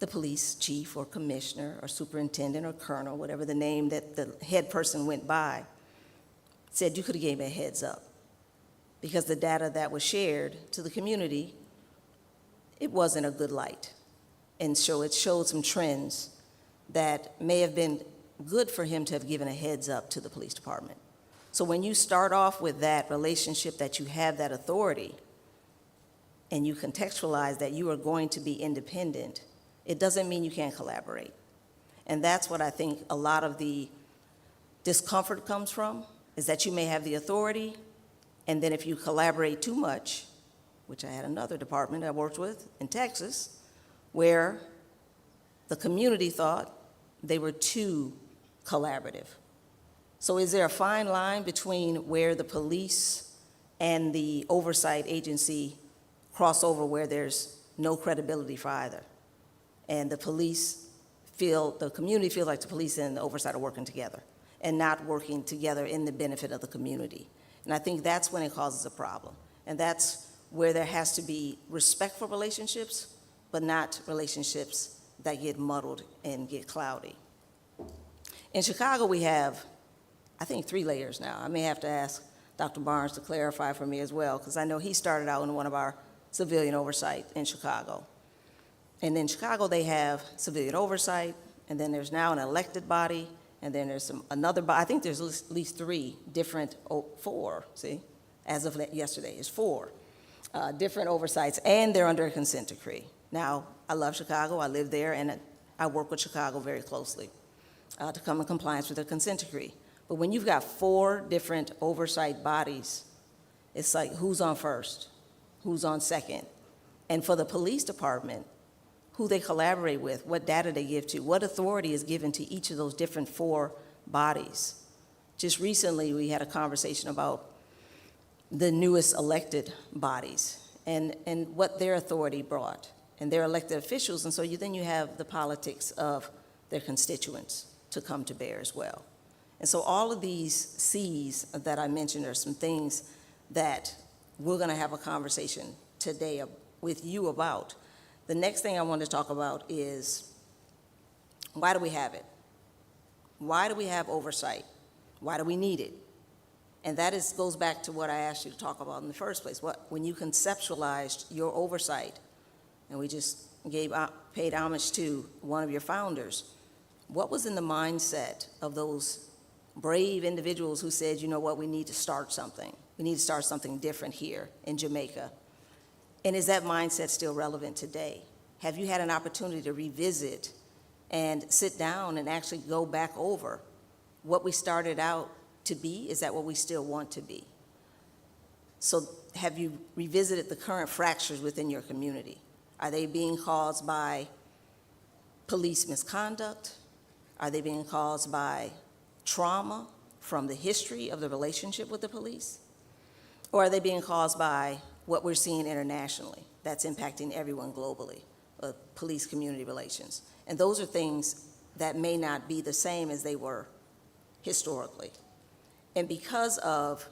Speaker 7: the police chief or commissioner or superintendent or colonel, whatever the name that the head person went by, said you could have gave me a heads up because the data that was shared to the community, it wasn't a good light. And so it showed some trends that may have been good for him to have given a heads up to the police department. So when you start off with that relationship that you have that authority and you contextualize that you are going to be independent, it doesn't mean you can't collaborate. And that's what I think a lot of the discomfort comes from, is that you may have the authority, and then if you collaborate too much, which I had another department I worked with in Texas, where the community thought they were too collaborative. So is there a fine line between where the police and the oversight agency cross over where there's no credibility for either? And the community feels like the police and the oversight are working together and not working together in the benefit of the community. And I think that's when it causes a problem. And that's where there has to be respectful relationships, but not relationships that get muddled and get cloudy. In Chicago, we have, I think, 3 layers now. I may have to ask Dr. Barnes to clarify for me as well, because I know he started out in one of our civilian oversight in Chicago. And in Chicago, they have civilian oversight, and then there's now an elected body, and then there's another body. I think there's at least 3 different, 4, see? As of yesterday, it's 4 different oversights, and they're under a consent decree. Now, I love Chicago, I live there, and I work with Chicago very closely to come in compliance with the consent decree. But when you've got 4 different oversight bodies, it's like who's on first, who's on second? And for the police department, who they collaborate with, what data they give to, what authority is given to each of those different 4 bodies. Just recently, we had a conversation about the newest elected bodies and what their authority brought, and their elected officials, and so then you have the politics of their constituents to come to bear as well. And so all of these C's that I mentioned are some things that we're gonna have a conversation today with you about. The next thing I want to talk about is, why do we have it? Why do we have oversight? Why do we need it? And that goes back to what I asked you to talk about in the first place. When you conceptualized your oversight, and we just paid homage to one of your founders, what was in the mindset of those brave individuals who said, you know what, we need to start something. We need to start something different here in Jamaica. And is that mindset still relevant today? Have you had an opportunity to revisit and sit down and actually go back over what we started out to be? Is that what we still want to be? So have you revisited the current fractures within your community? Are they being caused by police misconduct? Are they being caused by trauma from the history of the relationship with the police? Or are they being caused by what we're seeing internationally that's impacting everyone globally, police-community relations? And those are things that may not be the same as they were historically. And because of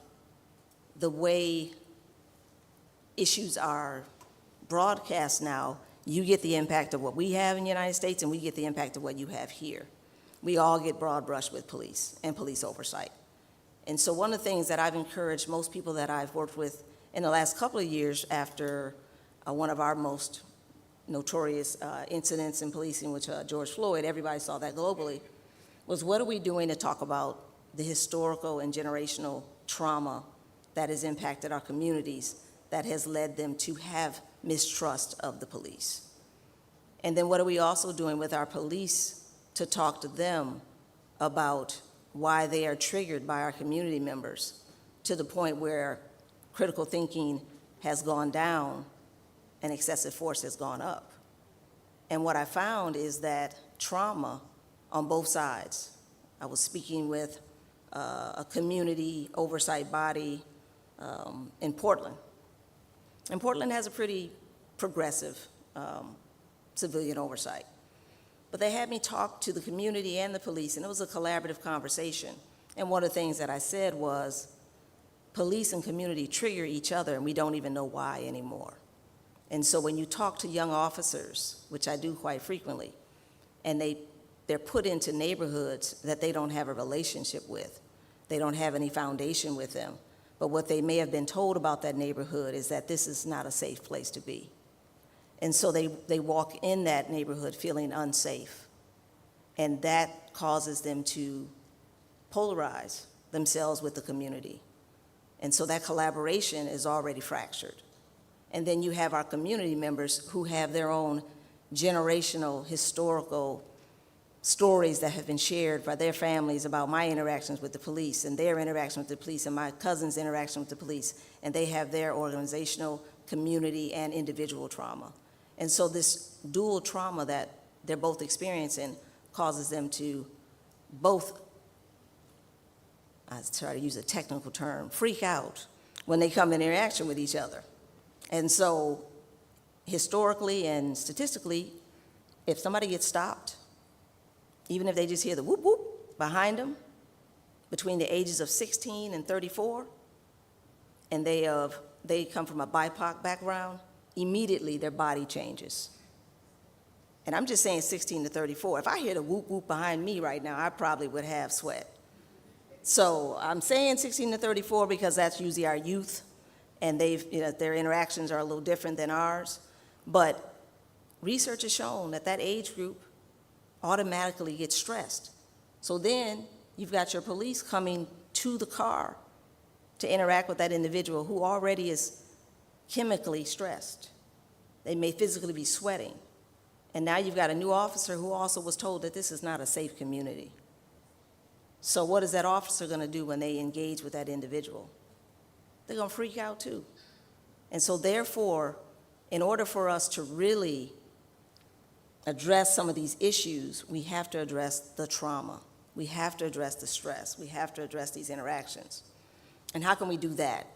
Speaker 7: the way issues are broadcast now, you get the impact of what we have in the United States, and we get the impact of what you have here. We all get broad brushed with police and police oversight. And so one of the things that I've encouraged most people that I've worked with in the last couple of years after one of our most notorious incidents in policing, which George Floyd, everybody saw that globally, was what are we doing to talk about the historical and generational trauma that has impacted our communities that has led them to have mistrust of the police? And then what are we also doing with our police to talk to them about why they are triggered by our community members to the point where critical thinking has gone down and excessive force has gone up. And what I found is that trauma on both sides. I was speaking with a community oversight body in Portland. And Portland has a pretty progressive civilian oversight. But they had me talk to the community and the police, and it was a collaborative conversation. And one of the things that I said was, police and community trigger each other, and we don't even know why anymore. And so when you talk to young officers, which I do quite frequently, and they're put into neighborhoods that they don't have a relationship with, they don't have any foundation with them, but what they may have been told about that neighborhood is that this is not a safe place to be. And so they walk in that neighborhood feeling unsafe, and that causes them to polarize themselves with the community. And so that collaboration is already fractured. And then you have our community members who have their own generational, historical stories that have been shared by their families about my interactions with the police and their interaction with the police and my cousin's interaction with the police. And they have their organizational, community, and individual trauma. And so this dual trauma that they're both experiencing causes them to both, I try to use a technical term, freak out when they come in interaction with each other. And so historically and statistically, if somebody gets stopped, even if they just hear the whoop whoop behind them, between the ages of 16 and 34, and they come from a BIPOC background, immediately their body changes. And I'm just saying 16 to 34. If I hear the whoop whoop behind me right now, I probably would have sweat. So I'm saying 16 to 34 because that's usually our youth, and their interactions are a little different than ours. But research has shown that that age group automatically gets stressed. So then you've got your police coming to the car to interact with that individual who already is chemically stressed. They may physically be sweating. And now you've got a new officer who also was told that this is not a safe community. So what is that officer going to do when they engage with that individual? They're going to freak out too. And so therefore, in order for us to really address some of these issues, we have to address the trauma. We have to address the stress. We have to address these interactions. And how can we do that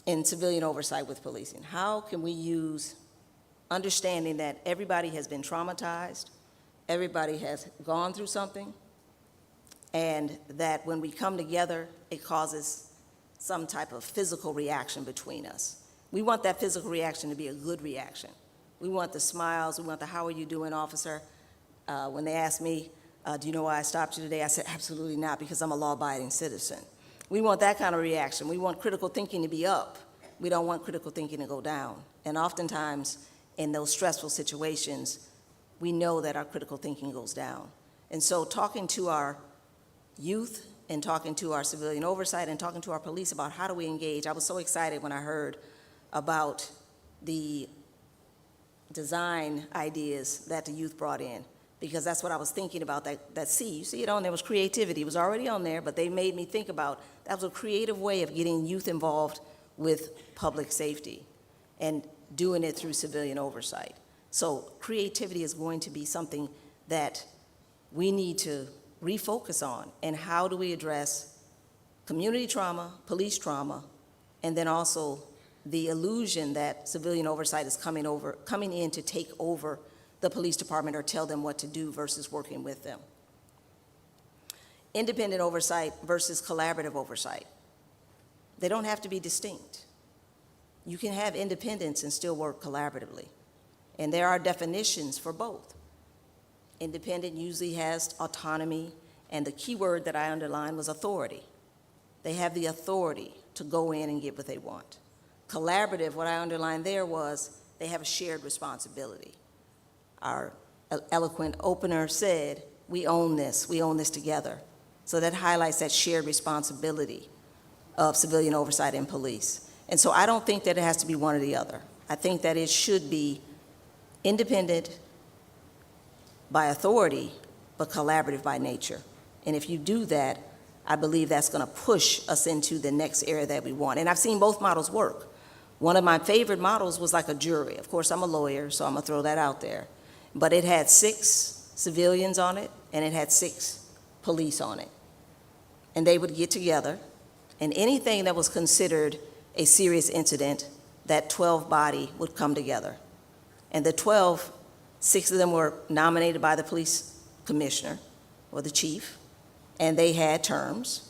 Speaker 7: in civilian oversight with policing? How can we use understanding that everybody has been traumatized, everybody has gone through something, and that when we come together, it causes some type of physical reaction between us. We want that physical reaction to be a good reaction. We want the smiles, we want the "how are you doing, officer?" When they ask me, do you know why I stopped you today? I said, absolutely not, because I'm a law-abiding citizen. We want that kind of reaction. We want critical thinking to be up. We don't want critical thinking to go down. And oftentimes, in those stressful situations, we know that our critical thinking goes down. And so talking to our youth and talking to our civilian oversight and talking to our police about how do we engage. I was so excited when I heard about the design ideas that the youth brought in, because that's what I was thinking about, that C. You see it on there was creativity. It was already on there, but they made me think about that was a creative way of getting youth involved with public safety and doing it through civilian oversight. So creativity is going to be something that we need to refocus on. And how do we address community trauma, police trauma, and then also the illusion that civilian oversight is coming in to take over the police department or tell them what to do versus working with them. Independent oversight versus collaborative oversight. They don't have to be distinct. You can have independence and still work collaboratively. And there are definitions for both. Independent usually has autonomy, and the key word that I underlined was authority. They have the authority to go in and get what they want. Collaborative, what I underlined there was they have a shared responsibility. Our eloquent opener said, we own this together. So that highlights that shared responsibility of civilian oversight and police. And so I don't think that it has to be one or the other. I think that it should be independent by authority, but collaborative by nature. And if you do that, I believe that's going to push us into the next area that we want. And I've seen both models work. One of my favorite models was like a jury. Of course, I'm a lawyer, so I'm gonna throw that out there. But it had 6 civilians on it, and it had 6 police on it. And they would get together, and anything that was considered a serious incident, that 12 body would come together. And the 12, 6 of them were nominated by the police commissioner or the chief, and they had terms.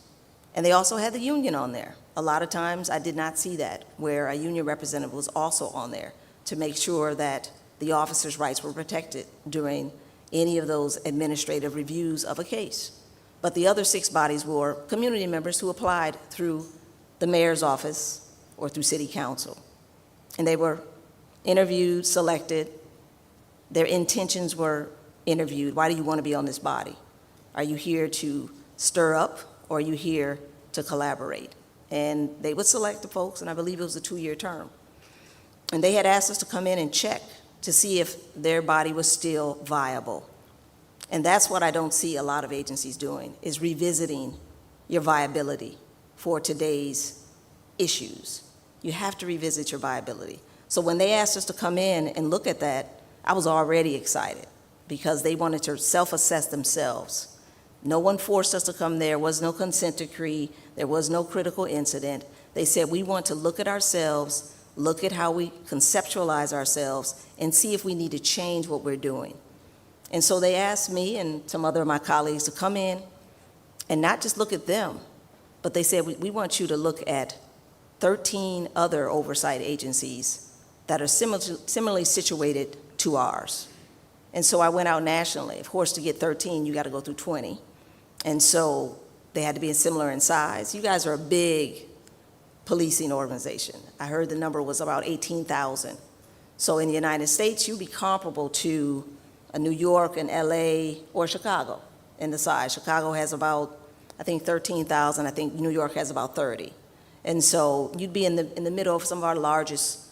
Speaker 7: And they also had the union on there. A lot of times I did not see that, where a union representative was also on there to make sure that the officers' rights were protected during any of those administrative reviews of a case. But the other 6 bodies were community members who applied through the mayor's office or through city council. And they were interviewed, selected. Their intentions were interviewed. Why do you want to be on this body? Are you here to stir up, or are you here to collaborate? And they would select the folks, and I believe it was a 2-year term. And they had asked us to come in and check to see if their body was still viable. And that's what I don't see a lot of agencies doing, is revisiting your viability for today's issues. You have to revisit your viability. So when they asked us to come in and look at that, I was already excited because they wanted to self-assess themselves. No one forced us to come there. There was no consent decree. There was no critical incident. They said, we want to look at ourselves, look at how we conceptualize ourselves, and see if we need to change what we're doing. And so they asked me and some other of my colleagues to come in and not just look at them, but they said, we want you to look at 13 other oversight agencies that are similarly situated to ours. And so I went out nationally. Of course, to get 13, you got to go through 20. And so they had to be similar in size. You guys are a big policing organization. I heard the number was about 18,000. So in the United States, you'd be comparable to a New York and LA or Chicago in the size. Chicago has about, I think, 13,000. I think New York has about 30. And so you'd be in the middle of some of our largest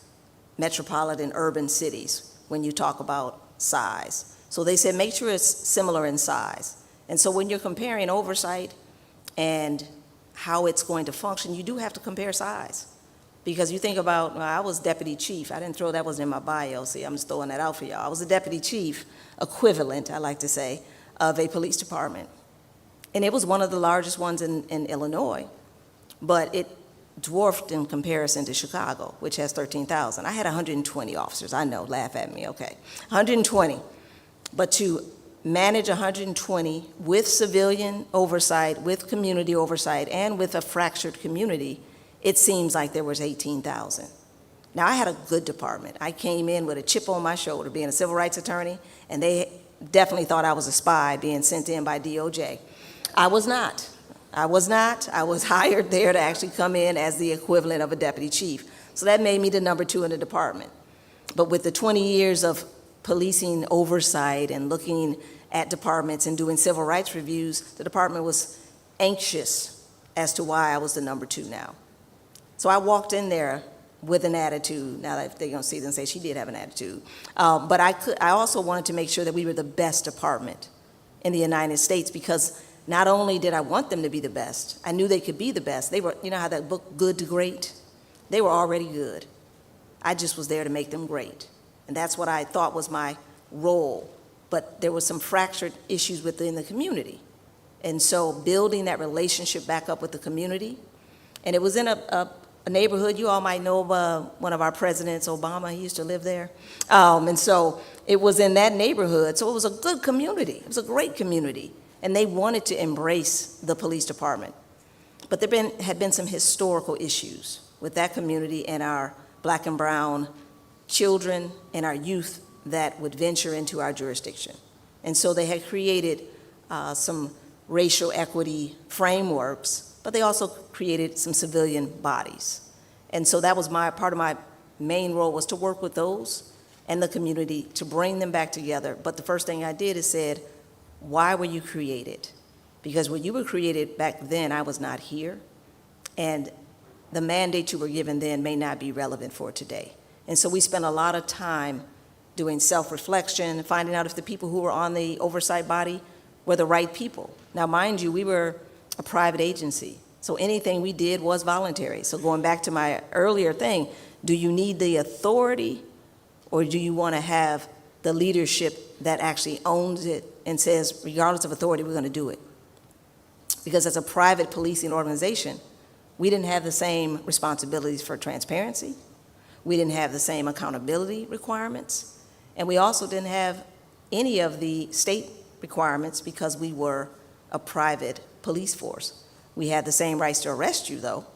Speaker 7: metropolitan urban cities when you talk about size. So they said, make sure it's similar in size. And so when you're comparing oversight and how it's going to function, you do have to compare size. Because you think about, well, I was deputy chief. I didn't throw, that wasn't in my bio. See, I'm just throwing that out for y'all. I was a deputy chief equivalent, I like to say, of a police department. And it was one of the largest ones in Illinois, but it dwarfed in comparison to Chicago, which has 13,000. I had 120 officers. I know, laugh at me, okay. 120. But to manage 120 with civilian oversight, with community oversight, and with a fractured community, it seems like there was 18,000. Now, I had a good department. I came in with a chip on my shoulder, being a civil rights attorney, and they definitely thought I was a spy being sent in by DOJ. I was not. I was not. I was hired there to actually come in as the equivalent of a deputy chief. So that made me the number 2 in the department. But with the 20 years of policing oversight and looking at departments and doing civil rights reviews, the department was anxious as to why I was the number 2 now. So I walked in there with an attitude. Now that they're gonna see it and say she did have an attitude. But I also wanted to make sure that we were the best department in the United States, because not only did I want them to be the best, I knew they could be the best. They were, you know how that book, Good to Great? They were already good. I just was there to make them great. And that's what I thought was my role. But there were some fractured issues within the community. And so building that relationship back up with the community, and it was in a neighborhood, you all might know one of our presidents, Obama, he used to live there. And so it was in that neighborhood. So it was a good community. It was a great community. And they wanted to embrace the police department. But there had been some historical issues with that community and our black and brown children and our youth that would venture into our jurisdiction. And so they had created some racial equity frameworks, but they also created some civilian bodies. And so that was part of my main role, was to work with those and the community to bring them back together. But the first thing I did is said, why were you created? Because when you were created back then, I was not here, and the mandate you were given then may not be relevant for today. And so we spent a lot of time doing self-reflection, finding out if the people who were on the oversight body were the right people. Now, mind you, we were a private agency, so anything we did was voluntary. So going back to my earlier thing, Do you need the authority, or do you want to have the leadership that actually owns it and says, regardless of authority, we're going to do it? Because as a private policing organization, we didn't have the same responsibilities for transparency. We didn't have the same accountability requirements. And we also didn't have any of the state requirements because we were a private police force. We had the same rights to arrest you, though,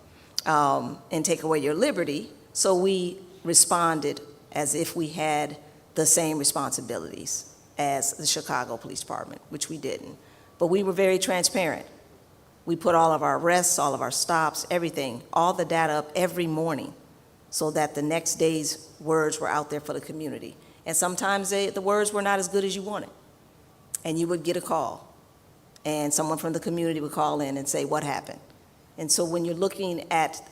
Speaker 7: and take away your liberty. So we responded as if we had the same responsibilities as the Chicago Police Department, which we didn't. But we were very transparent. We put all of our arrests, all of our stops, everything, all the data up every morning so that the next day's words were out there for the community. And sometimes the words were not as good as you wanted. And you would get a call, and someone from the community would call in and say, what happened? And so when you're looking at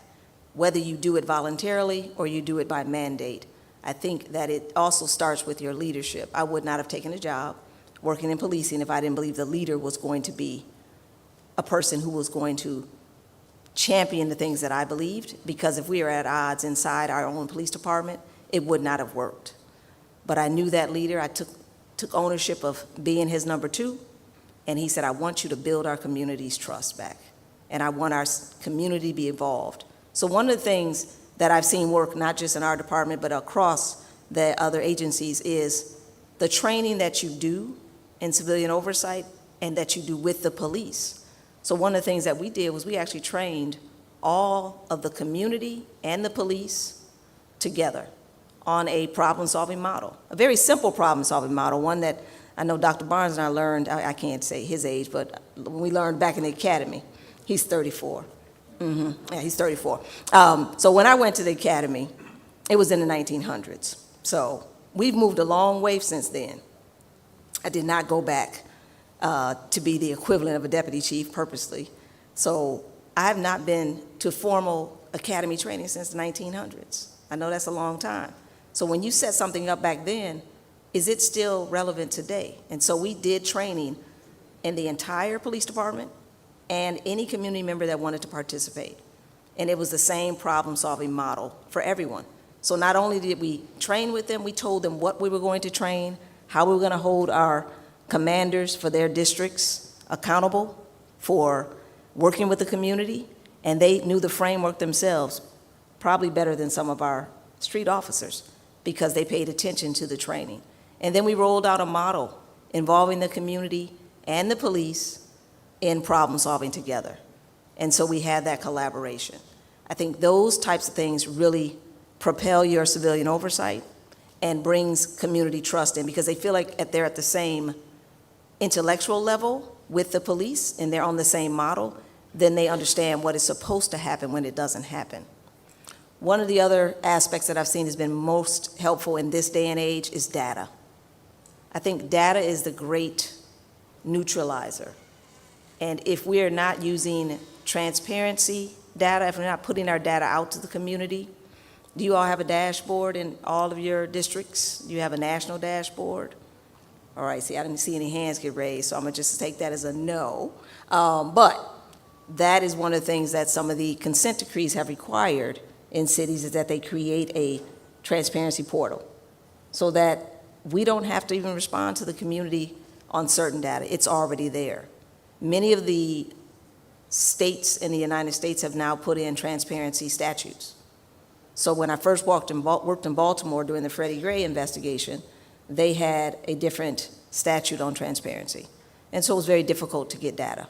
Speaker 7: whether you do it voluntarily or you do it by mandate, I think that it also starts with your leadership. I would not have taken a job working in policing if I didn't believe the leader was going to be a person who was going to champion the things that I believed, because if we are at odds inside our own police department, it would not have worked. But I knew that leader. I took ownership of being his number two, and he said, I want you to build our community's trust back, and I want our community to be involved. So one of the things that I've seen work, not just in our department, but across the other agencies, is the training that you do in civilian oversight and that you do with the police. So one of the things that we did was we actually trained all of the community and the police together on a problem-solving model, a very simple problem-solving model, one that I know Dr. Barnes and I learned, I can't say his age, but when we learned back in the academy. He's 34. Yeah, he's 34. So when I went to the academy, it was in the 1900s. So we've moved a long way since then. I did not go back to be the equivalent of a deputy chief purposely. So I have not been to formal academy training since the 1900s. I know that's a long time. So when you set something up back then, is it still relevant today? And so we did training in the entire police department and any community member that wanted to participate. And it was the same problem-solving model for everyone. So not only did we train with them, we told them what we were going to train, how we were going to hold our commanders for their districts accountable for working with the community, and they knew the framework themselves probably better than some of our street officers because they paid attention to the training. And then we rolled out a model involving the community and the police in problem solving together. And so we had that collaboration. I think those types of things really propel your civilian oversight and brings community trust in, because they feel like they're at the same intellectual level with the police and they're on the same model, then they understand what is supposed to happen when it doesn't happen. One of the other aspects that I've seen has been most helpful in this day and age is data. I think data is the great neutralizer. And if we are not using transparency data, if we're not putting our data out to the community, do you all have a dashboard in all of your districts? Do you have a national dashboard? All right, see, I didn't see any hands get raised, so I'm gonna just take that as a no. But that is one of the things that some of the consent decrees have required in cities, is that they create a transparency portal so that we don't have to even respond to the community on certain data. It's already there. Many of the states in the United States have now put in transparency statutes. So when I first worked in Baltimore during the Freddie Gray investigation, they had a different statute on transparency. And so it was very difficult to get data.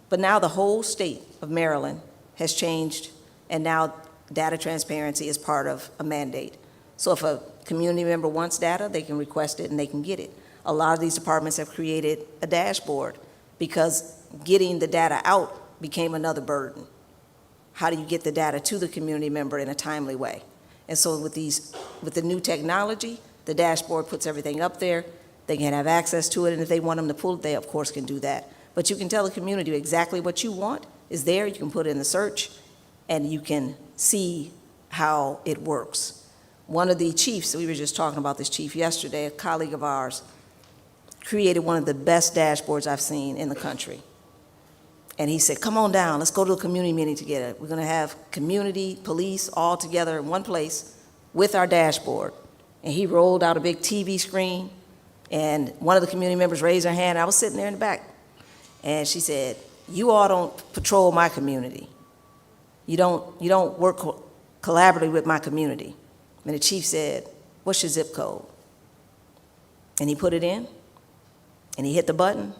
Speaker 7: But now the whole state of Maryland has changed, and now data transparency is part of a mandate. So if a community member wants data, they can request it and they can get it. A lot of these departments have created a dashboard because getting the data out became another burden. How do you get the data to the community member in a timely way? And so with the new technology, the dashboard puts everything up there. They can have access to it, and if they want them to pull it, they of course can do that. But you can tell the community exactly what you want is there. You can put it in the search, and you can see how it works. One of the chiefs, we were just talking about this chief yesterday, a colleague of ours, created one of the best dashboards I've seen in the country. And he said, come on down, let's go to a community meeting together. We're gonna have community, police, all together in one place with our dashboard. And he rolled out a big TV screen, and one of the community members raised her hand. I was sitting there in the back. And she said, you all don't patrol my community. You don't work collaboratively with my community. And the chief said, what's your zip code? And he put it in, and he hit the button,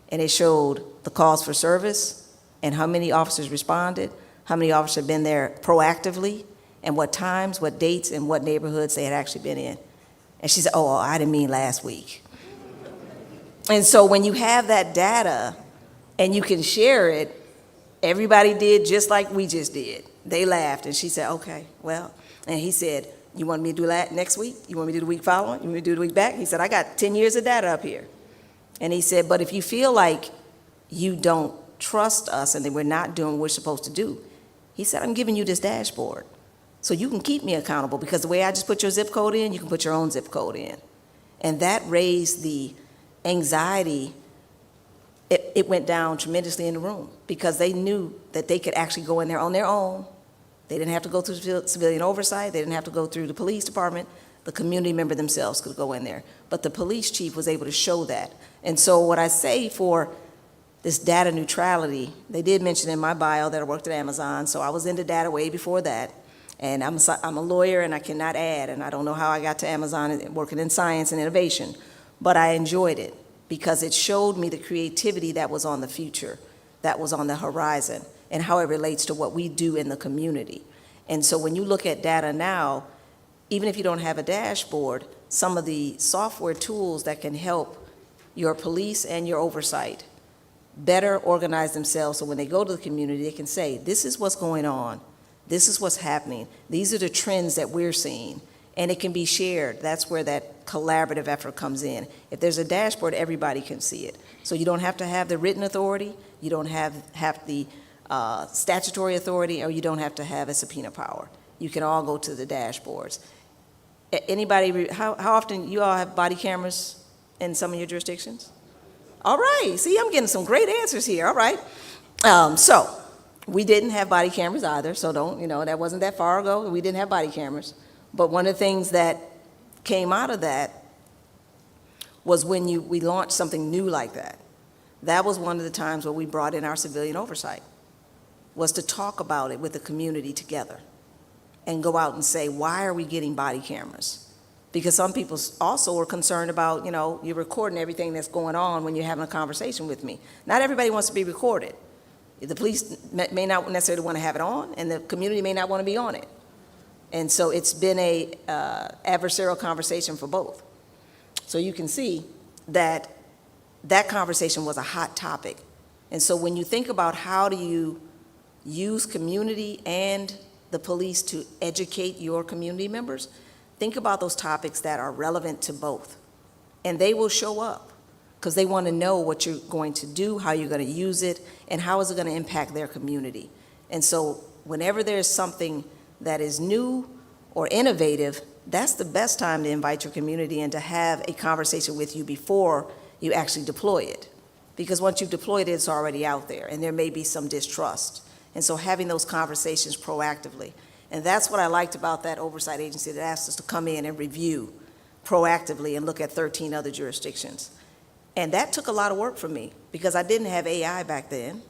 Speaker 7: and it showed the calls for service and how many officers responded, how many officers had been there proactively, and what times, what dates, and what neighborhoods they had actually been in. And she said, oh, I didn't mean last week. And so when you have that data and you can share it, everybody did just like we just did. They laughed, and she said, okay, well, and he said, you want me to do that next week? You want me to do the week following? You want me to do the week back? He said, I got 10 years of data up here. And he said, but if you feel like you don't trust us and that we're not doing what we're supposed to do, he said, I'm giving you this dashboard so you can keep me accountable, because the way I just put your zip code in, you can put your own zip code in. And that raised the anxiety. It went down tremendously in the room, because they knew that they could actually go in there on their own. They didn't have to go through civilian oversight. They didn't have to go through the police department. The community member themselves could go in there. But the police chief was able to show that. And so what I say for this data neutrality, they did mention in my bio that I worked at Amazon, so I was into data way before that. And I'm a lawyer, and I cannot add, and I don't know how I got to Amazon working in science and innovation, but I enjoyed it because it showed me the creativity that was on the future, that was on the horizon, and how it relates to what we do in the community. And so when you look at data now, even if you don't have a dashboard, some of the software tools that can help your police and your oversight better organize themselves, so when they go to the community, they can say, this is what's going on, this is what's happening, these are the trends that we're seeing, and it can be shared. That's where that collaborative effort comes in. If there's a dashboard, everybody can see it. So you don't have to have the written authority, you don't have the statutory authority, or you don't have to have a subpoena power. You can all go to the dashboards. Anybody, how often you all have body cameras in some of your jurisdictions? All right, see, I'm getting some great answers here, all right. So we didn't have body cameras either, so that wasn't that far ago. We didn't have body cameras. But one of the things that came out of that was when we launched something new like that. That was one of the times where we brought in our civilian oversight, was to talk about it with the community together and go out and say, why are we getting body cameras? Because some people also were concerned about, you're recording everything that's going on when you're having a conversation with me. Not everybody wants to be recorded. The police may not necessarily want to have it on, and the community may not want to be on it. And so it's been a adversarial conversation for both. So you can see that that conversation was a hot topic. And so when you think about how do you use community and the police to educate your community members, think about those topics that are relevant to both. And they will show up because they want to know what you're going to do, how you're going to use it, and how is it going to impact their community. And so whenever there's something that is new or innovative, that's the best time to invite your community and to have a conversation with you before you actually deploy it. Because once you've deployed it, it's already out there, and there may be some distrust. And so having those conversations proactively. And that's what I liked about that oversight agency that asked us to come in and review proactively and look at 13 other jurisdictions. And that took a lot of work for me because I didn't have AI back then.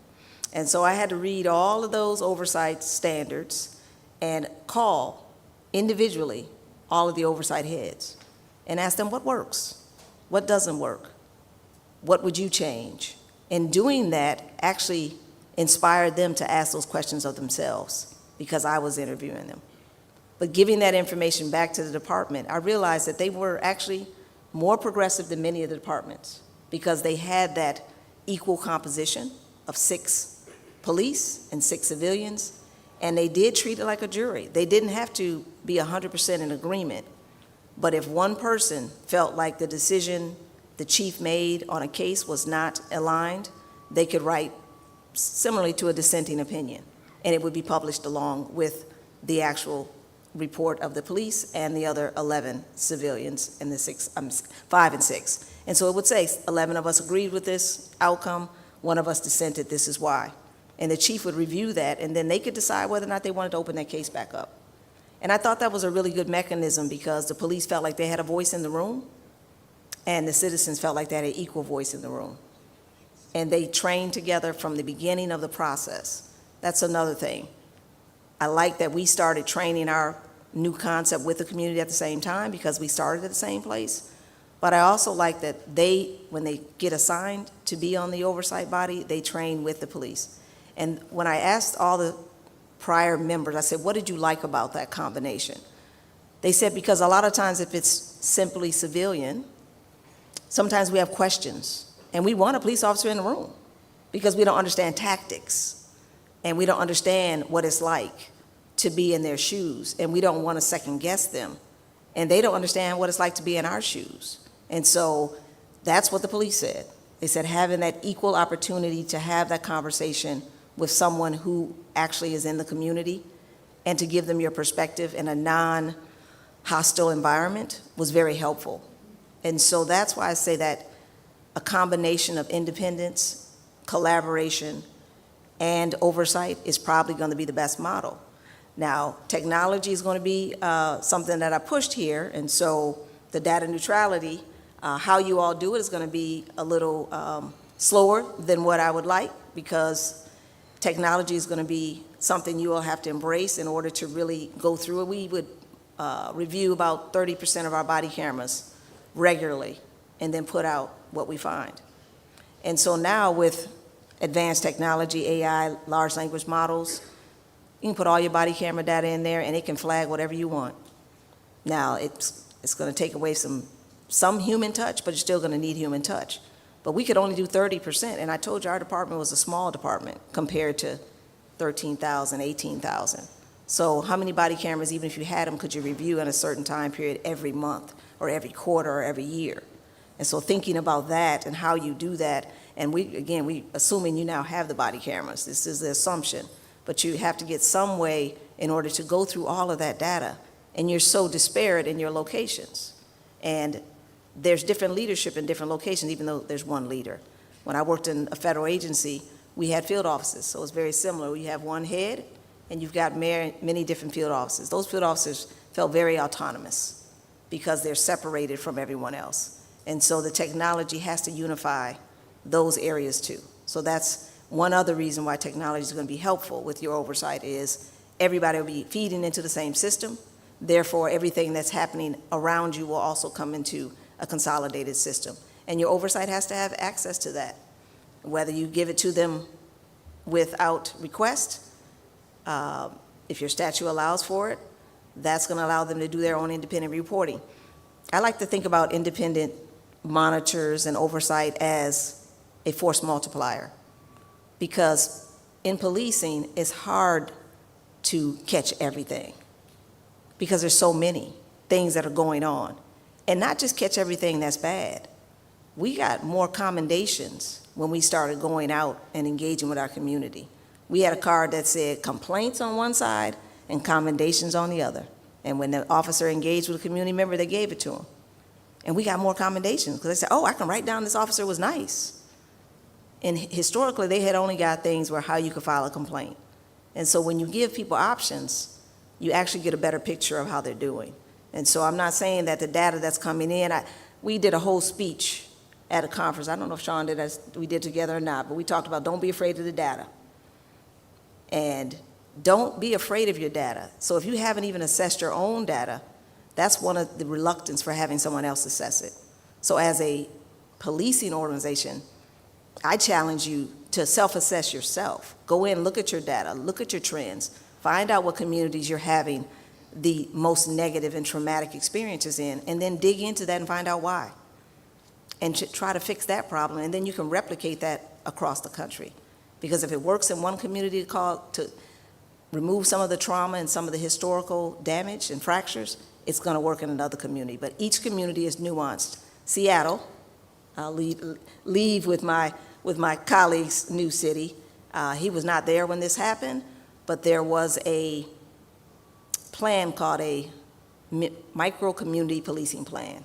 Speaker 7: And so I had to read all of those oversight standards and call individually all of the oversight heads and ask them what works, what doesn't work, what would you change? And doing that actually inspired them to ask those questions of themselves because I was interviewing them. But giving that information back to the department, I realized that they were actually more progressive than many of the departments because they had that equal composition of 6 police and 6 civilians, and they did treat it like a jury. They didn't have to be 100% in agreement, but if one person felt like the decision the chief made on a case was not aligned, they could write similarly to a dissenting opinion, and it would be published along with the actual report of the police and the other 11 civilians and the 5 and 6. And so it would say 11 of us agreed with this outcome, 1 of us dissented, this is why. And the chief would review that, and then they could decide whether or not they wanted to open that case back up. And I thought that was a really good mechanism because the police felt like they had a voice in the room, and the citizens felt like they had an equal voice in the room. And they trained together from the beginning of the process. That's another thing. I like that we started training our new concept with the community at the same time because we started at the same place. But I also like that they, when they get assigned to be on the oversight body, they train with the police. And when I asked all the prior members, I said, what did you like about that combination? They said, because a lot of times if it's simply civilian, sometimes we have questions. And we want a police officer in the room because we don't understand tactics and we don't understand what it's like to be in their shoes, and we don't want to second guess them. And they don't understand what it's like to be in our shoes. And so that's what the police said. They said having that equal opportunity to have that conversation with someone who actually is in the community and to give them your perspective in a non-hostile environment was very helpful. And so that's why I say that a combination of independence, collaboration, and oversight is probably going to be the best model. Now, technology is going to be something that I pushed here, and so the data neutrality, how you all do it is going to be a little slower than what I would like because technology is going to be something you all have to embrace in order to really go through it. We would review about 30% of our body cameras regularly and then put out what we find. And so now with advanced technology, AI, large language models, you can put all your body camera data in there and it can flag whatever you want. Now, it's going to take away some human touch, but you're still going to need human touch. But we could only do 30%, and I told you our department was a small department compared to 13,000, 18,000. So how many body cameras, even if you had them, could you review in a certain time period every month or every quarter or every year? And so thinking about that and how you do that, and we assuming you now have the body cameras, this is the assumption, but you have to get some way in order to go through all of that data, and you're so disparate in your locations. And there's different leadership in different locations, even though there's one leader. When I worked in a federal agency, we had field offices, so it's very similar. You have one head, and you've got many different field offices. Those field officers felt very autonomous because they're separated from everyone else. And so the technology has to unify those areas too. So that's one other reason why technology is going to be helpful with your oversight is everybody will be feeding into the same system. Therefore, everything that's happening around you will also come into a consolidated system. And your oversight has to have access to that, whether you give it to them without request. If your statute allows for it, that's going to allow them to do their own independent reporting. I like to think about independent monitors and oversight as a force multiplier, because in policing, it's hard to catch everything because there's so many things that are going on. And not just catch everything that's bad. We got more commendations when we started going out and engaging with our community. We had a card that said complaints on one side and commendations on the other. And when the officer engaged with a community member, they gave it to him. And we got more commendations because they said, oh, I can write down this officer was nice. And historically, they had only got things where how you could file a complaint. And so when you give people options, you actually get a better picture of how they're doing. And so I'm not saying that the data that's coming in, we did a whole speech at a conference. I don't know if Sean did as we did together or not, but we talked about don't be afraid of the data. And don't be afraid of your data. So if you haven't even assessed your own data, that's one of the reluctance for having someone else assess it. So as a policing organization, I challenge you to self-assess yourself. Go in, look at your data, look at your trends, find out what communities you're having the most negative and traumatic experiences in, and then dig into that and find out why. And try to fix that problem, and then you can replicate that across the country. Because if it works in one community to remove some of the trauma and some of the historical damage and fractures, it's going to work in another community. But each community is nuanced. Seattle, I'll leave with my colleague's new city. He was not there when this happened, but there was a plan called a micro-community policing plan.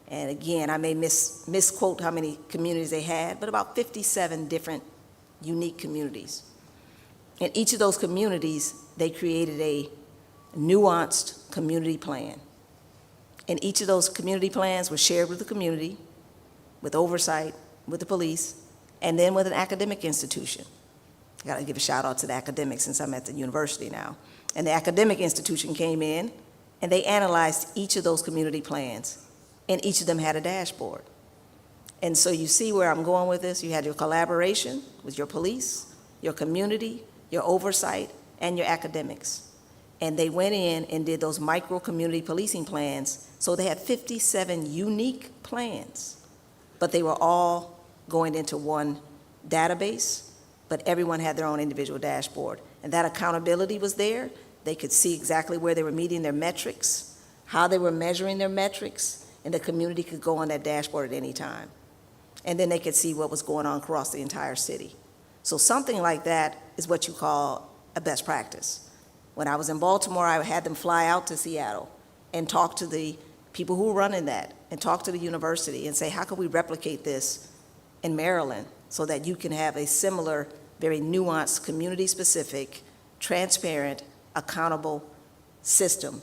Speaker 7: And again, I may misquote how many communities they had, but about 57 different unique communities. In each of those communities, they created a nuanced community plan. And each of those community plans was shared with the community, with oversight, with the police, and then with an academic institution. I gotta give a shout out to the academics since I'm at the university now. And the academic institution came in and they analyzed each of those community plans, and each of them had a dashboard. And so you see where I'm going with this. You had your collaboration with your police, your community, your oversight, and your academics. And they went in and did those micro community policing plans. So they had 57 unique plans, but they were all going into one database, but everyone had their own individual dashboard. And that accountability was there. They could see exactly where they were meeting their metrics, how they were measuring their metrics, and the community could go on that dashboard at any time. And then they could see what was going on across the entire city. So something like that is what you call a best practice. When I was in Baltimore, I had them fly out to Seattle and talk to the people who were running that, and talk to the university and say, how can we replicate this in Maryland so that you can have a similar, very nuanced, community-specific, transparent, accountable system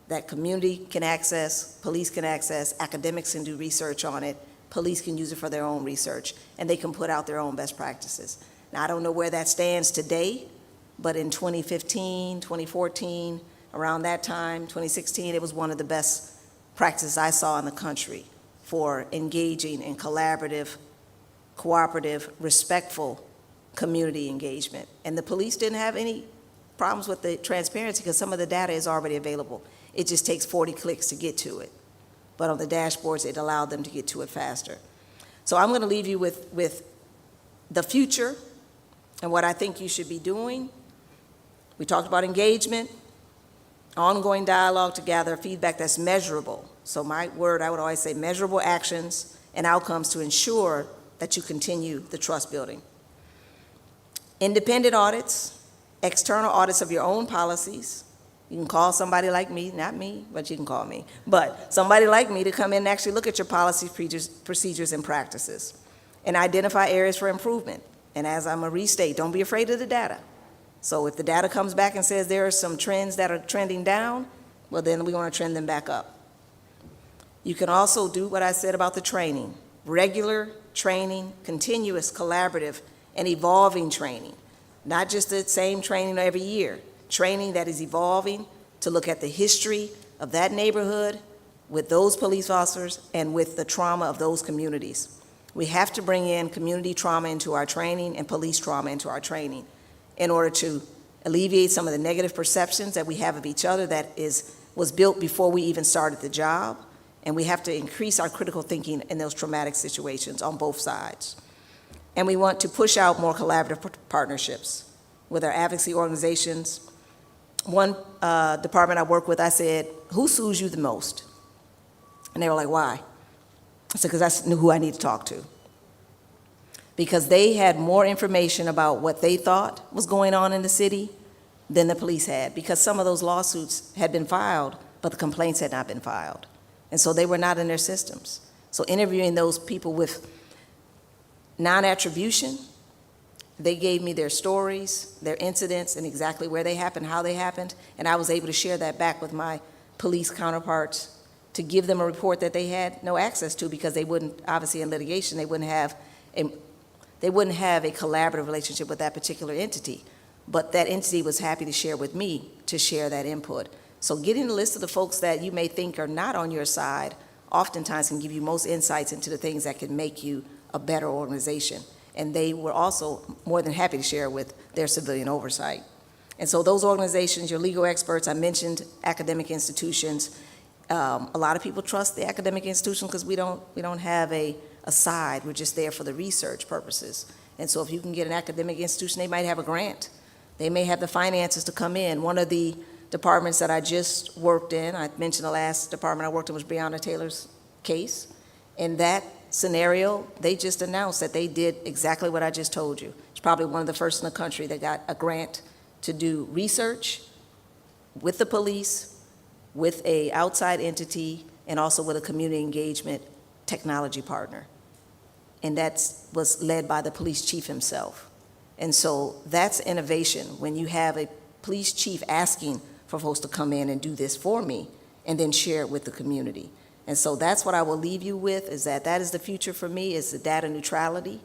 Speaker 7: that community can access, police can access, academics can do research on it, police can use it for their own research, and they can put out their own best practices. Now, I don't know where that stands today, but in 2015, 2014, around that time, 2016, it was one of the best practices I saw in the country for engaging in collaborative, cooperative, respectful community engagement. And the police didn't have any problems with the transparency because some of the data is already available. It just takes 40 clicks to get to it. But on the dashboards, it allowed them to get to it faster. So I'm going to leave you with the future and what I think you should be doing. We talked about engagement, ongoing dialogue to gather feedback that's measurable. So my word, I would always say measurable actions and outcomes to ensure that you continue the trust building. Independent audits, external audits of your own policies. You can call somebody like me, not me, but you can call me, but somebody like me to come in and actually look at your policies, procedures, and practices and identify areas for improvement. And as I'm going to restate, don't be afraid of the data. So if the data comes back and says there are some trends that are trending down, well, then we want to trend them back up. You can also do what I said about the training, regular training, continuous, collaborative, and evolving training. Not just the same training every year, training that is evolving to look at the history of that neighborhood with those police officers and with the trauma of those communities. We have to bring in community trauma into our training and police trauma into our training in order to alleviate some of the negative perceptions that we have of each other that was built before we even started the job. And we have to increase our critical thinking in those traumatic situations on both sides. And we want to push out more collaborative partnerships with our advocacy organizations. One department I work with, I said, who sues you the most? And they were like, why? I said, because I knew who I need to talk to. Because they had more information about what they thought was going on in the city than the police had, because some of those lawsuits had been filed, but the complaints had not been filed. And so they were not in their systems. So interviewing those people with non-attribution, they gave me their stories, their incidents, and exactly where they happened, how they happened, and I was able to share that back with my police counterparts to give them a report that they had no access to, because they wouldn't, obviously in litigation, they wouldn't have a collaborative relationship with that particular entity. But that entity was happy to share with me to share that input. So getting a list of the folks that you may think are not on your side oftentimes can give you most insights into the things that can make you a better organization. And they were also more than happy to share with their civilian oversight. And so those organizations, your legal experts, I mentioned academic institutions. A lot of people trust the academic institution because we don't have a side. We're just there for the research purposes. And so if you can get an academic institution, they might have a grant. They may have the finances to come in. One of the departments that I just worked in, I mentioned the last department I worked in was Breonna Taylor's case. In that scenario, they just announced that they did exactly what I just told you. It's probably one of the first in the country that got a grant to do research with the police, with an outside entity, and also with a community engagement technology partner. And that was led by the police chief himself. And so that's innovation, when you have a police chief asking for folks to come in and do this for me and then share it with the community. And so that's what I will leave you with, is that is the future for me, is the data neutrality,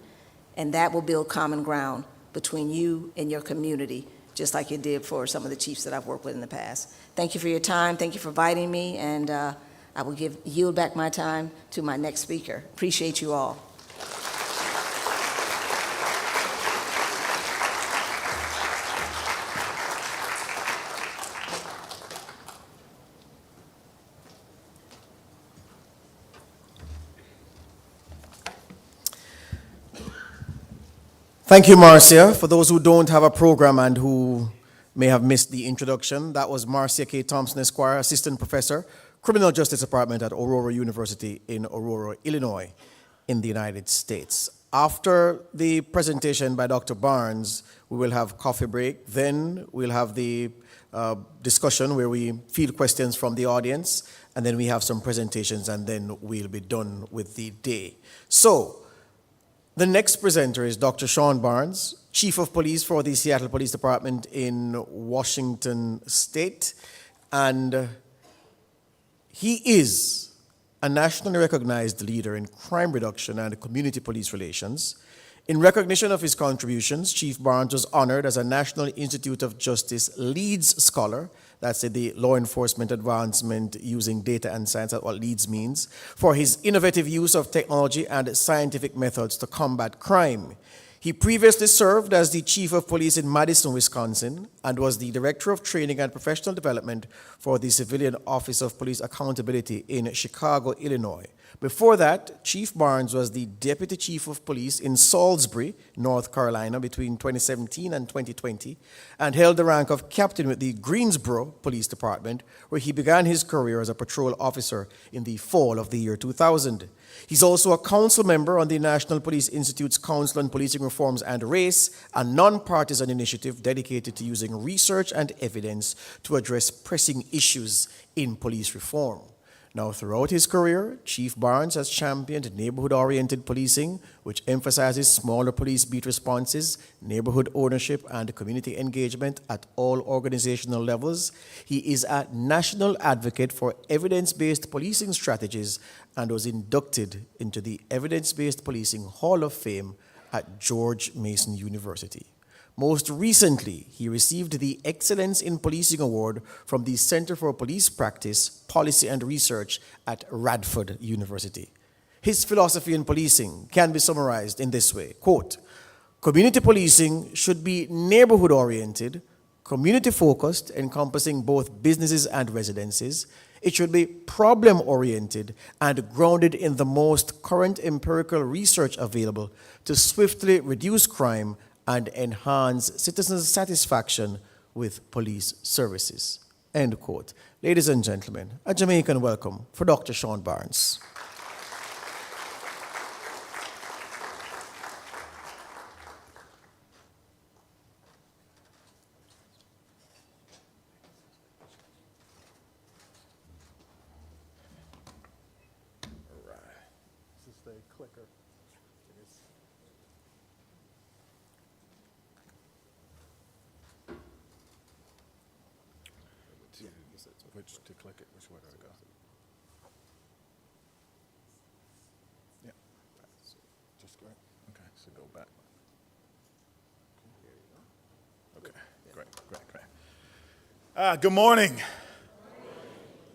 Speaker 7: and that will build common ground between you and your community, just like it did for some of the chiefs that I've worked with in the past. Thank you for your time. Thank you for inviting me, and I will yield back my time to my next speaker. Appreciate you all.
Speaker 1: Thank you, Marcia. For those who don't have a program and who may have missed the introduction, that was Marcia K. Thompson, Esquire, Assistant Professor, Criminal Justice Department at Aurora University in Aurora, Illinois, in the United States. After the presentation by Dr. Barnes, we will have coffee break. Then we'll have the discussion where we field questions from the audience, and then we have some presentations, and then we'll be done with the day. So, the next presenter is Dr. Sean Barnes, Chief of Police for the Seattle Police Department in Washington State. And he is a nationally recognized leader in crime reduction and community police relations. In recognition of his contributions, Chief Barnes was honored as a National Institute of Justice LEADS Scholar. That's the Law Enforcement Advancement Using Data and Science, that's what LEADS means, for his innovative use of technology and scientific methods to combat crime. He previously served as the Chief of Police in Madison, Wisconsin, and was the Director of Training and Professional Development for the Civilian Office of Police Accountability in Chicago, Illinois. Before that, Chief Barnes was the Deputy Chief of Police in Salisbury, North Carolina, between 2017 and 2020, and held the rank of Captain with the Greensboro Police Department, where he began his career as a patrol officer in the fall of the year 2000. He's also a council member on the National Police Institute's Council on Policing Reforms and Race, a nonpartisan initiative dedicated to using research and evidence to address pressing issues in police reform. Now, throughout his career, Chief Barnes has championed neighborhood-oriented policing, which emphasizes smaller police beat responses, neighborhood ownership, and community engagement at all organizational levels. He is a national advocate for evidence-based policing strategies and was inducted into the Evidence-Based Policing Hall of Fame at George Mason University. Most recently, he received the Excellence in Policing Award from the Center for Police Practice, Policy and Research at Radford University. His philosophy in policing can be summarized in this way, quote, "Community policing should be neighborhood-oriented, community-focused, encompassing both businesses and residences. It should be problem-oriented and grounded in the most current empirical research available to swiftly reduce crime and enhance citizens' satisfaction with police services." End quote. Ladies and gentlemen, a Jamaican welcome for Dr. Sean Barnes.
Speaker 2: This is the clicker.
Speaker 8: Which to click it, which way do I go? Yeah. So just go. Okay, so go back. Okay, great. Good morning.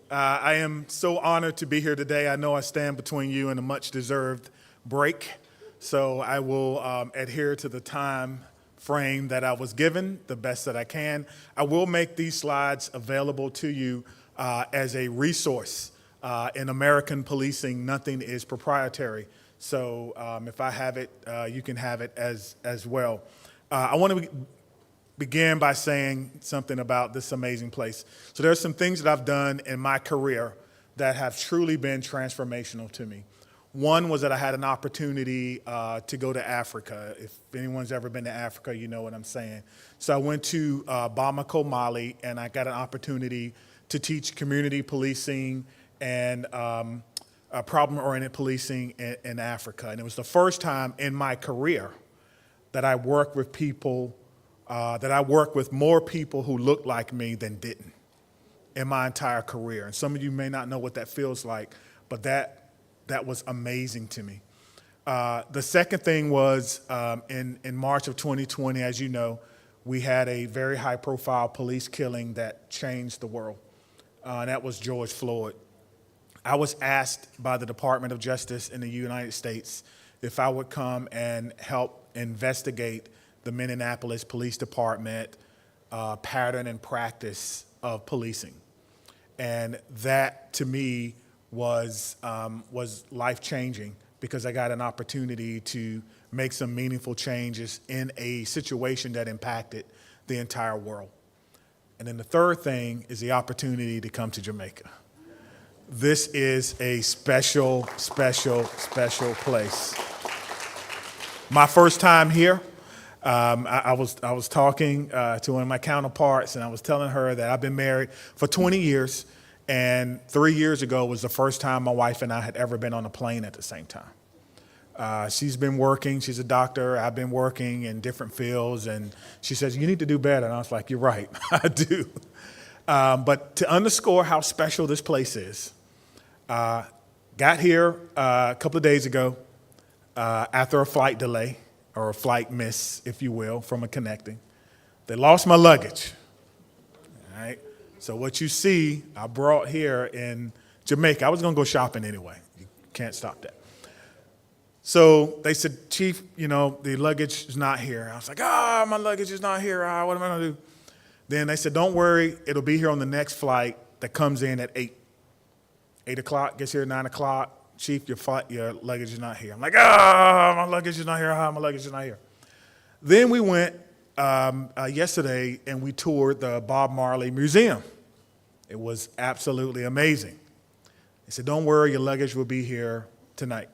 Speaker 8: I am so honored to be here today. I know I stand between you and a much-deserved break, so I will adhere to the time frame that I was given the best that I can. I will make these slides available to you as a resource. In American policing, nothing is proprietary. So if I have it, you can have it as well. I want to begin by saying something about this amazing place. So there's some things that I've done in my career that have truly been transformational to me. One was that I had an opportunity to go to Africa. If anyone's ever been to Africa, you know what I'm saying. So I went to Bamako, Mali, and I got an opportunity to teach community policing and problem-oriented policing in Africa. And it was the first time in my career that I work with people, that I work with more people who look like me than didn't in my entire career. And some of you may not know what that feels like, but that was amazing to me. The second thing was in March of 2020, as you know, we had a very high-profile police killing that changed the world, and that was George Floyd. I was asked by the Department of Justice in the United States if I would come and help investigate the Minneapolis Police Department pattern and practice of policing. And that, to me, was life-changing because I got an opportunity to make some meaningful changes in a situation that impacted the entire world. And then the third thing is the opportunity to come to Jamaica. This is a special, special, special place. My first time here, I was talking to one of my counterparts, and I was telling her that I've been married for 20 years, and 3 years ago was the first time my wife and I had ever been on a plane at the same time. She's been working, she's a doctor, I've been working in different fields, and she says, you need to do better. And I was like, you're right, I do. But to underscore how special this place is, got here a couple of days ago after a flight delay, or a flight miss, if you will, from a connecting. They lost my luggage, all right? So what you see, I brought here in Jamaica. I was gonna go shopping anyway. You can't stop that. So they said, Chief, you know, the luggage is not here. I was like, my luggage is not here. What am I gonna do? Then they said, don't worry, it'll be here on the next flight that comes in at 8. 8 o'clock, gets here at 9 o'clock. Chief, your luggage is not here. I'm like, my luggage is not here. My luggage is not here. Then we went yesterday and we toured the Bob Marley Museum. It was absolutely amazing. They said, don't worry, your luggage will be here tonight.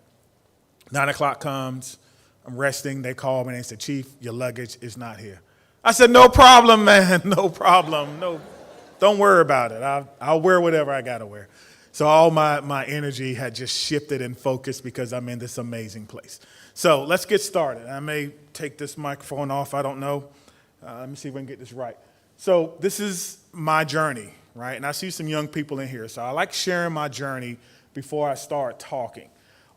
Speaker 8: 9 o'clock comes, I'm resting. They called me and they said, Chief, your luggage is not here. I said, no problem, man, no problem. No, don't worry about it. I'll wear whatever I gotta wear. So all my energy had just shifted and focused because I'm in this amazing place. So let's get started. I may take this microphone off, I don't know. Let me see if we can get this right. So this is my journey, right? And I see some young people in here. So I like sharing my journey before I start talking.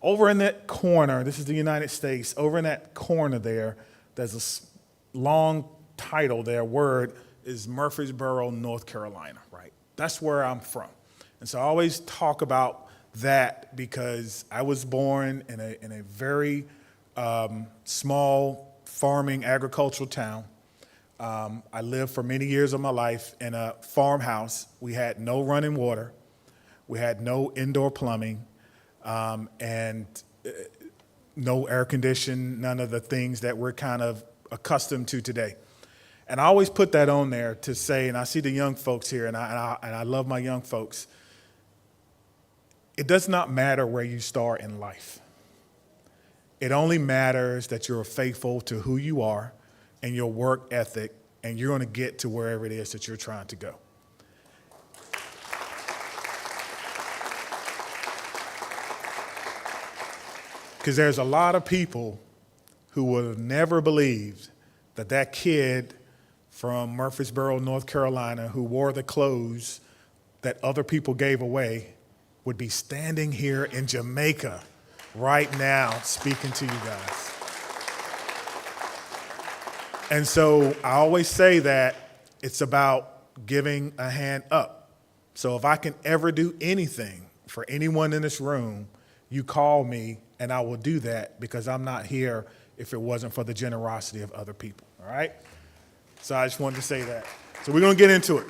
Speaker 8: Over in that corner, this is the United States, over in that corner there, there's a long title there, word is Murfreesboro, North Carolina, right? That's where I'm from. And so I always talk about that because I was born in a very small farming agricultural town. I lived for many years of my life in a farmhouse. We had no running water. We had no indoor plumbing and no air conditioning, none of the things that we're kind of accustomed to today. And I always put that on there to say, and I see the young folks here, and I love my young folks, it does not matter where you start in life. It only matters that you're faithful to who you are and your work ethic, and you're going to get to wherever it is that you're trying to go. Because there's a lot of people who would have never believed that that kid from Murfreesboro, North Carolina, who wore the clothes that other people gave away, would be standing here in Jamaica right now speaking to you guys. And so I always say that it's about giving a hand up. So if I can ever do anything for anyone in this room, you call me and I will do that because I'm not here if it wasn't for the generosity of other people, all right? So I just wanted to say that. So we're gonna get into it.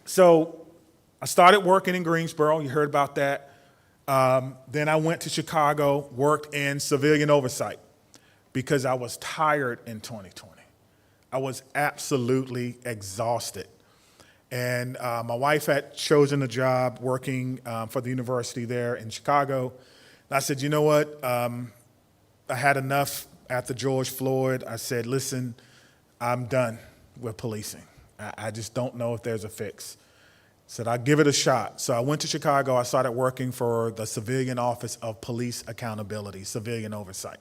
Speaker 8: So I started working in Greensboro, you heard about that. Then I went to Chicago, worked in civilian oversight because I was tired in 2020. I was absolutely exhausted. And my wife had chosen a job working for the university there in Chicago. And I said, you know what? I had enough after George Floyd. I said, listen, I'm done with policing. I just don't know if there's a fix. Said, I'll give it a shot. So I went to Chicago. I started working for the Civilian Office of Police Accountability, Civilian Oversight.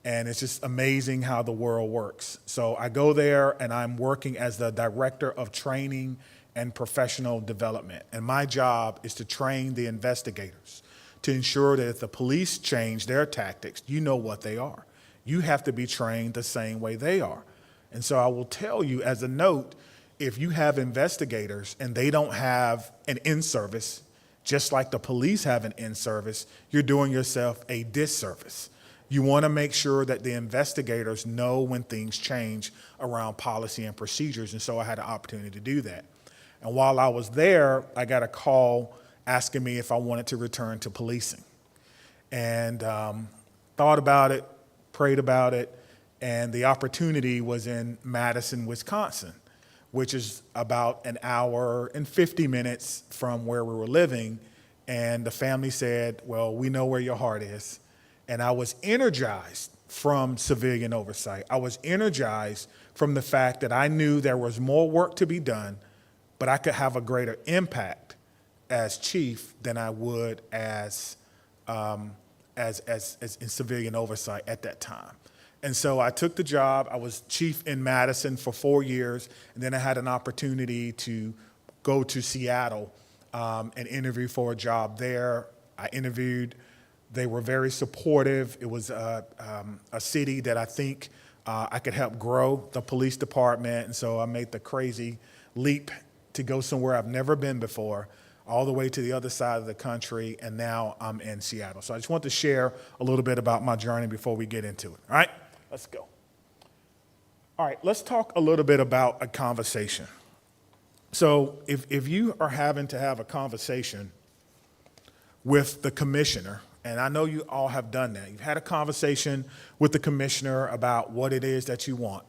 Speaker 8: And it's just amazing how the world works. So I go there and I'm working as the director of training and professional development. And my job is to train the investigators to ensure that if the police change their tactics, you know what they are. You have to be trained the same way they are. And so I will tell you as a note, if you have investigators and they don't have an in-service, just like the police have an in-service, you're doing yourself a disservice. You want to make sure that the investigators know when things change around policy and procedures, and so I had an opportunity to do that. And while I was there, I got a call asking me if I wanted to return to policing. And thought about it, prayed about it, and the opportunity was in Madison, Wisconsin, which is about an hour and 50 minutes from where we were living. And the family said, well, we know where your heart is. And I was energized from civilian oversight. I was energized from the fact that I knew there was more work to be done, but I could have a greater impact as chief than I would as in civilian oversight at that time. And so I took the job. I was chief in Madison for 4 years, and then I had an opportunity to go to Seattle and interview for a job there. I interviewed. They were very supportive. It was a city that I think I could help grow the police department, and so I made the crazy leap to go somewhere I've never been before, all the way to the other side of the country, and now I'm in Seattle. So I just want to share a little bit about my journey before we get into it. All right, let's go. All right, let's talk a little bit about a conversation. So if you are having to have a conversation with the commissioner, and I know you all have done that. You've had a conversation with the commissioner about what it is that you want.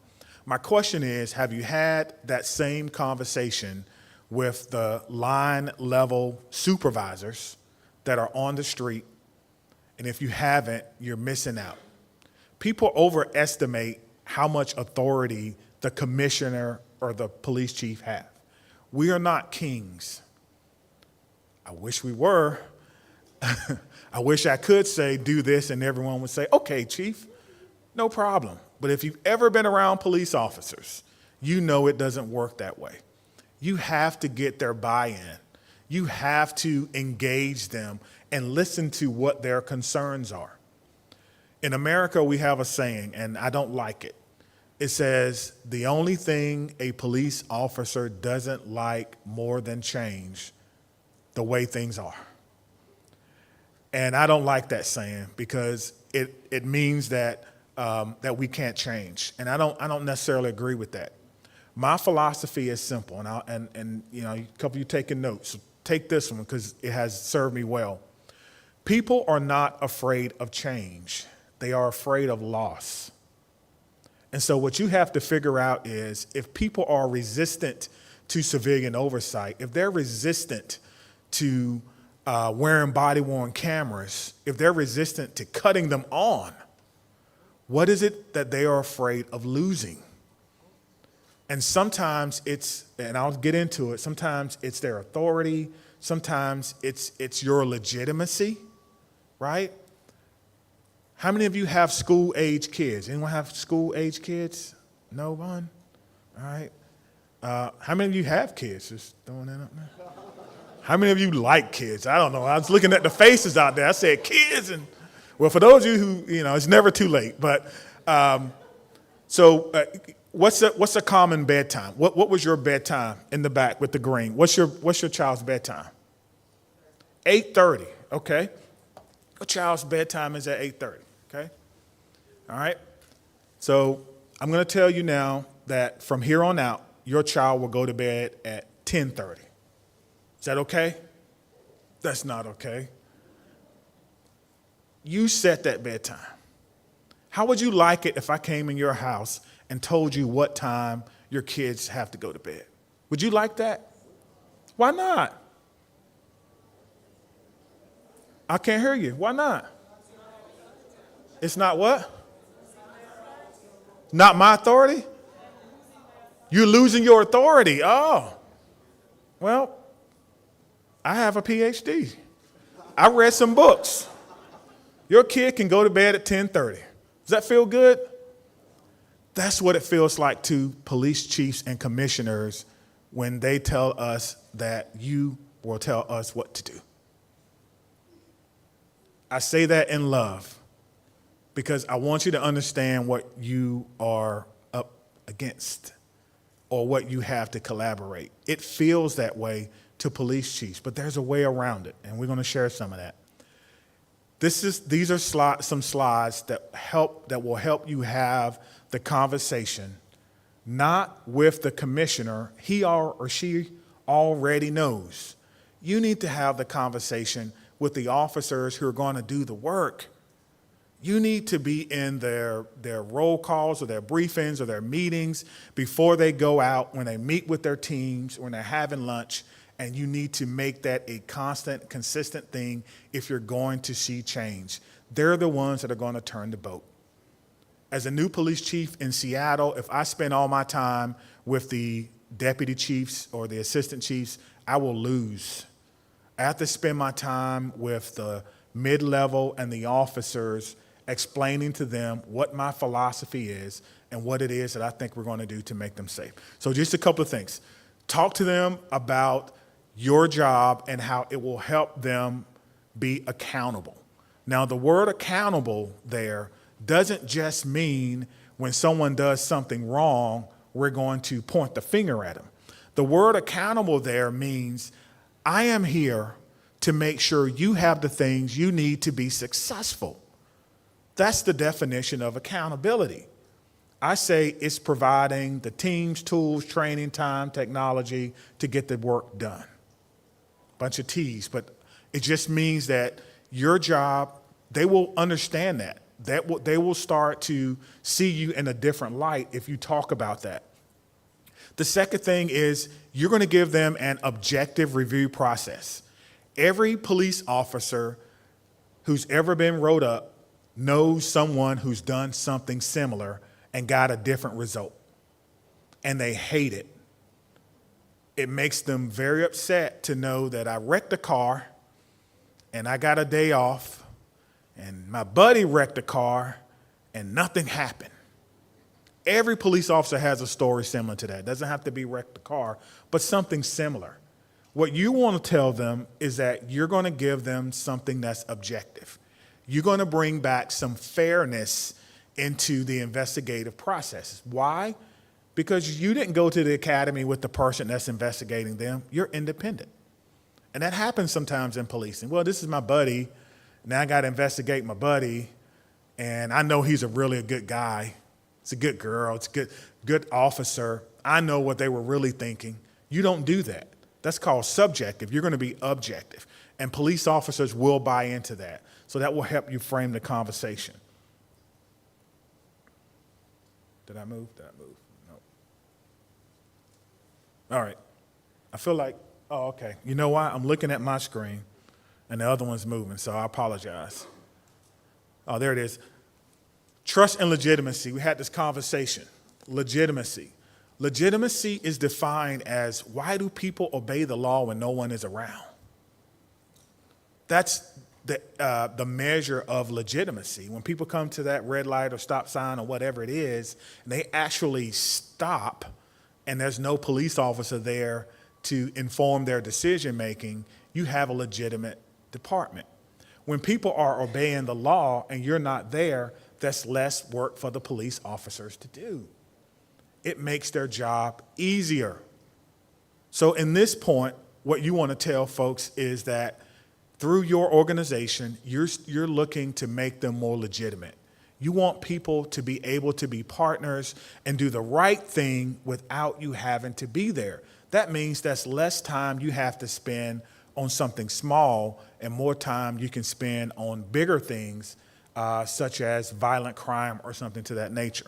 Speaker 8: My question is, have you had that same conversation with the line level supervisors that are on the street? And if you haven't, you're missing out. People overestimate how much authority the commissioner or the police chief have. We are not kings. I wish we were. I wish I could say, do this, and everyone would say, okay, chief, no problem. But if you've ever been around police officers, you know it doesn't work that way. You have to get their buy-in. You have to engage them and listen to what their concerns are. In America, we have a saying, and I don't like it. It says, the only thing a police officer doesn't like more than change, the way things are. And I don't like that saying because it means that that we can't change, and I don't necessarily agree with that. My philosophy is simple, and you know, a couple of you taking notes. So take this one because it has served me well. People are not afraid of change; they are afraid of loss. And so, what you have to figure out is if people are resistant to civilian oversight, if they're resistant to wearing body-worn cameras, if they're resistant to cutting them on, what is it that they are afraid of losing? And sometimes it's, and I'll get into it, sometimes it's their authority, sometimes it's your legitimacy, right? How many of you have school-age kids? Anyone have school-age kids? No one? All right. How many of you have kids? Just throwing that up there. How many of you like kids? I don't know. I was looking at the faces out there. I said kids, and well, for those of you who, you know, it's never too late. But what's a common bedtime? What was your bedtime in the back with the green? What's your child's bedtime? 8:30. Okay. Your child's bedtime is at 8:30. Okay. All right. So I'm going to tell you now that from here on out, your child will go to bed at 10:30. Is that okay? That's not okay. You set that bedtime. How would you like it if I came in your house and told you what time your kids have to go to bed? Would you like that? Why not? I can't hear you. Why not? It's not what? Not my authority? You're losing your authority. Oh. Well, I have a PhD. I read some books. Your kid can go to bed at 10:30. Does that feel good? That's what it feels like to police chiefs and commissioners when they tell us that you will tell us what to do. I say that in love because I want you to understand what you are up against or what you have to collaborate. It feels that way to police chiefs, but there's a way around it, and we're going to share some of that. These are some slides that will help you have the conversation, not with the commissioner. He or she already knows. You need to have the conversation with the officers who are going to do the work. You need to be in their roll calls or their briefings or their meetings before they go out, when they meet with their teams, when they're having lunch, and you need to make that a constant, consistent thing if you're going to see change. They're the ones that are going to turn the boat. As a new police chief in Seattle, if I spend all my time with the deputy chiefs or the assistant chiefs, I will lose. I have to spend my time with the mid-level and the officers, explaining to them what my philosophy is and what it is that I think we're going to do to make them safe. So just a couple of things. Talk to them about your job and how it will help them be accountable. Now, the word accountable there doesn't just mean when someone does something wrong, we're going to point the finger at them. The word accountable there means I am here to make sure you have the things you need to be successful. That's the definition of accountability. I say it's providing the teams, tools, training, time, technology to get the work done. Bunch of T's, but it just means that your job, they will understand that. They will start to see you in a different light if you talk about that. The second thing is you're going to give them an objective review process. Every police officer who's ever been wrote up knows someone who's done something similar and got a different result, and they hate it. It makes them very upset to know that I wrecked a car and I got a day off, and my buddy wrecked a car and nothing happened. Every police officer has a story similar to that. It doesn't have to be wrecked a car, but something similar. What you want to tell them is that you're going to give them something that's objective. You're going to bring back some fairness into the investigative process. Why? Because you didn't go to the academy with the person that's investigating them. You're independent. And that happens sometimes in policing. Well, this is my buddy. Now I got to investigate my buddy. And I know he's really a good guy. It's a good girl. It's a good officer. I know what they were really thinking. You don't do that. That's called subjective. You're going to be objective. And police officers will buy into that. So that will help you frame the conversation. Did I move? No. All right. I feel like, oh, okay. You know why? I'm looking at my screen, and the other one's moving, so I apologize. Oh, there it is. Trust and legitimacy. We had this conversation. Legitimacy. Legitimacy is defined as, why do people obey the law when no one is around? That's the measure of legitimacy. When people come to that red light or stop sign or whatever it is, and they actually stop, and there's no police officer there to inform their decision making, you have a legitimate department. When people are obeying the law and you're not there, that's less work for the police officers to do. It makes their job easier. So in this point, what you want to tell folks is that through your organization, you're looking to make them more legitimate. You want people to be able to be partners and do the right thing without you having to be there. That means that's less time you have to spend on something small and more time you can spend on bigger things, such as violent crime or something to that nature.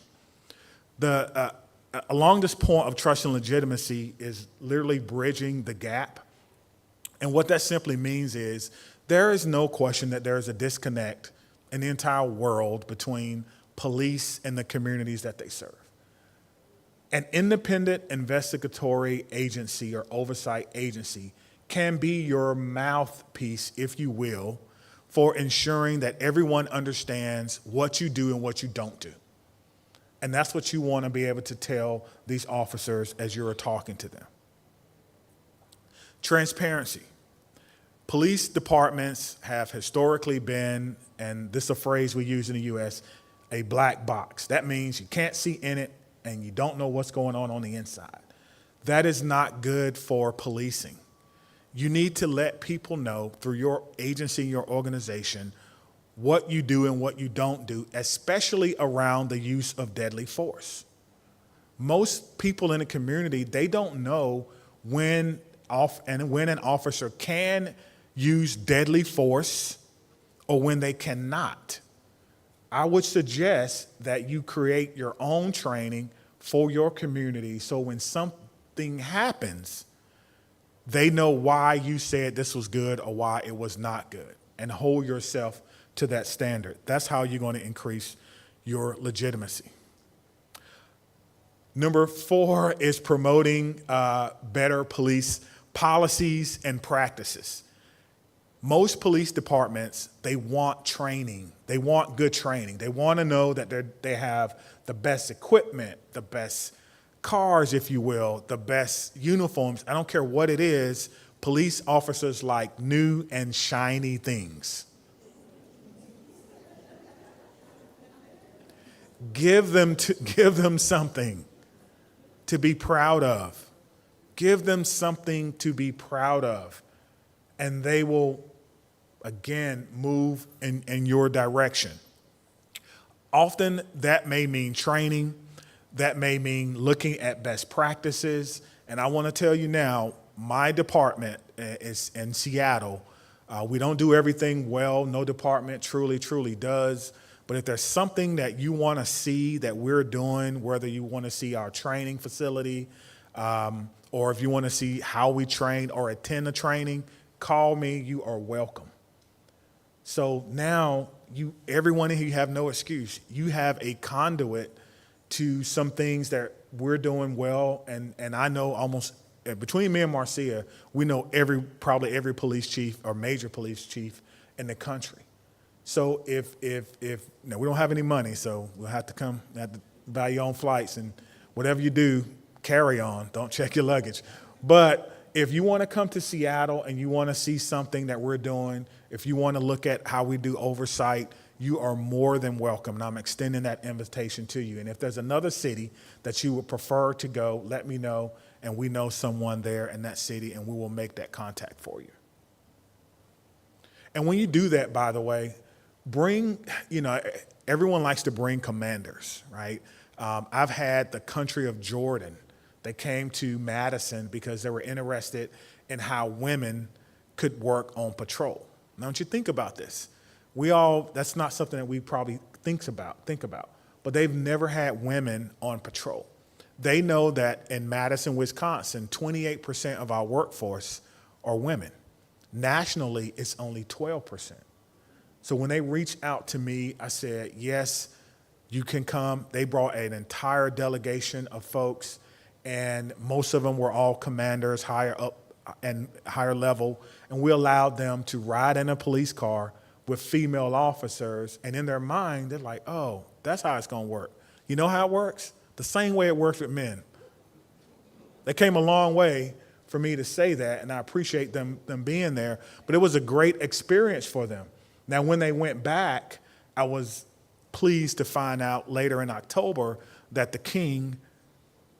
Speaker 8: Along this point of trust and legitimacy is literally bridging the gap. And what that simply means is there is no question that there is a disconnect in the entire world between police and the communities that they serve. An independent investigatory agency or oversight agency can be your mouthpiece, if you will, for ensuring that everyone understands what you do and what you don't do. And that's what you want to be able to tell these officers as you're talking to them. Transparency. Police departments have historically been, and this is a phrase we use in the U.S., a black box. That means you can't see in it and you don't know what's going on the inside. That is not good for policing. You need to let people know through your agency, your organization, what you do and what you don't do, especially around the use of deadly force. Most people in the community, they don't know when an officer can use deadly force or when they cannot. I would suggest that you create your own training for your community so when something happens, they know why you said this was good or why it was not good, and hold yourself to that standard. That's how you're going to increase your legitimacy. Number 4 is promoting better police policies and practices. Most police departments, they want training. They want good training. They want to know that they have the best equipment, the best cars, if you will, the best uniforms. I don't care what it is. Police officers like new and shiny things. Give them something to be proud of. Give them something to be proud of. And they will, again, move in your direction. Often that may mean training. That may mean looking at best practices. And I want to tell you now, my department is in Seattle. We don't do everything well. No department truly does. But if there's something that you want to see that we're doing, whether you want to see our training facility, or if you want to see how we train or attend a training, call me. You are welcome. So now everyone in here, you have no excuse. You have a conduit to some things that we're doing well, and I know almost between me and Marcia, we know probably every police chief or major police chief in the country. So if now we don't have any money, so we'll have to buy your own flights, and whatever you do, carry on. Don't check your luggage. But if you want to come to Seattle and you want to see something that we're doing, if you want to look at how we do oversight, you are more than welcome, and I'm extending that invitation to you. And if there's another city that you would prefer to go, let me know, and we know someone there in that city, and we will make that contact for you. And when you do that, by the way, everyone likes to bring commanders, right? I've had the country of Jordan. They came to Madison because they were interested in how women could work on patrol. Now, don't you think about this? That's not something that we probably think about, but they've never had women on patrol. They know that in Madison, Wisconsin, 28% of our workforce are women. Nationally, it's only 12%. So when they reached out to me, I said, yes, you can come. They brought an entire delegation of folks, and most of them were all commanders, higher up and higher level, and we allowed them to ride in a police car with female officers, and in their mind, they're like, oh, that's how it's going to work. You know how it works? The same way it works with men. They came a long way for me to say that, and I appreciate them being there, but it was a great experience for them. Now, when they went back, I was pleased to find out later in October that the king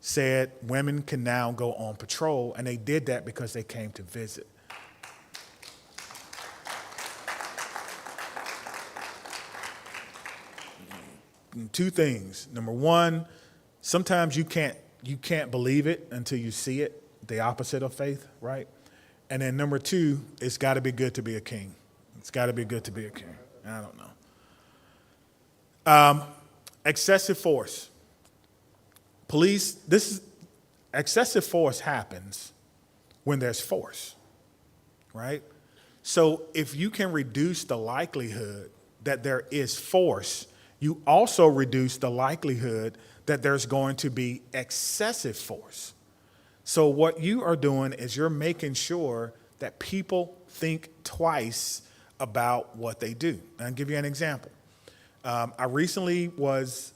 Speaker 8: said women can now go on patrol, and they did that because they came to visit. Two things. Number one, sometimes you can't believe it until you see it, the opposite of faith, right? And then number two, it's got to be good to be a king. It's got to be good to be a king. I don't know. Excessive force. Excessive force happens when there's force, right? So if you can reduce the likelihood that there is force, you also reduce the likelihood that there's going to be excessive force. So what you are doing is you're making sure that people think twice about what they do. And I'll give you an example. I recently was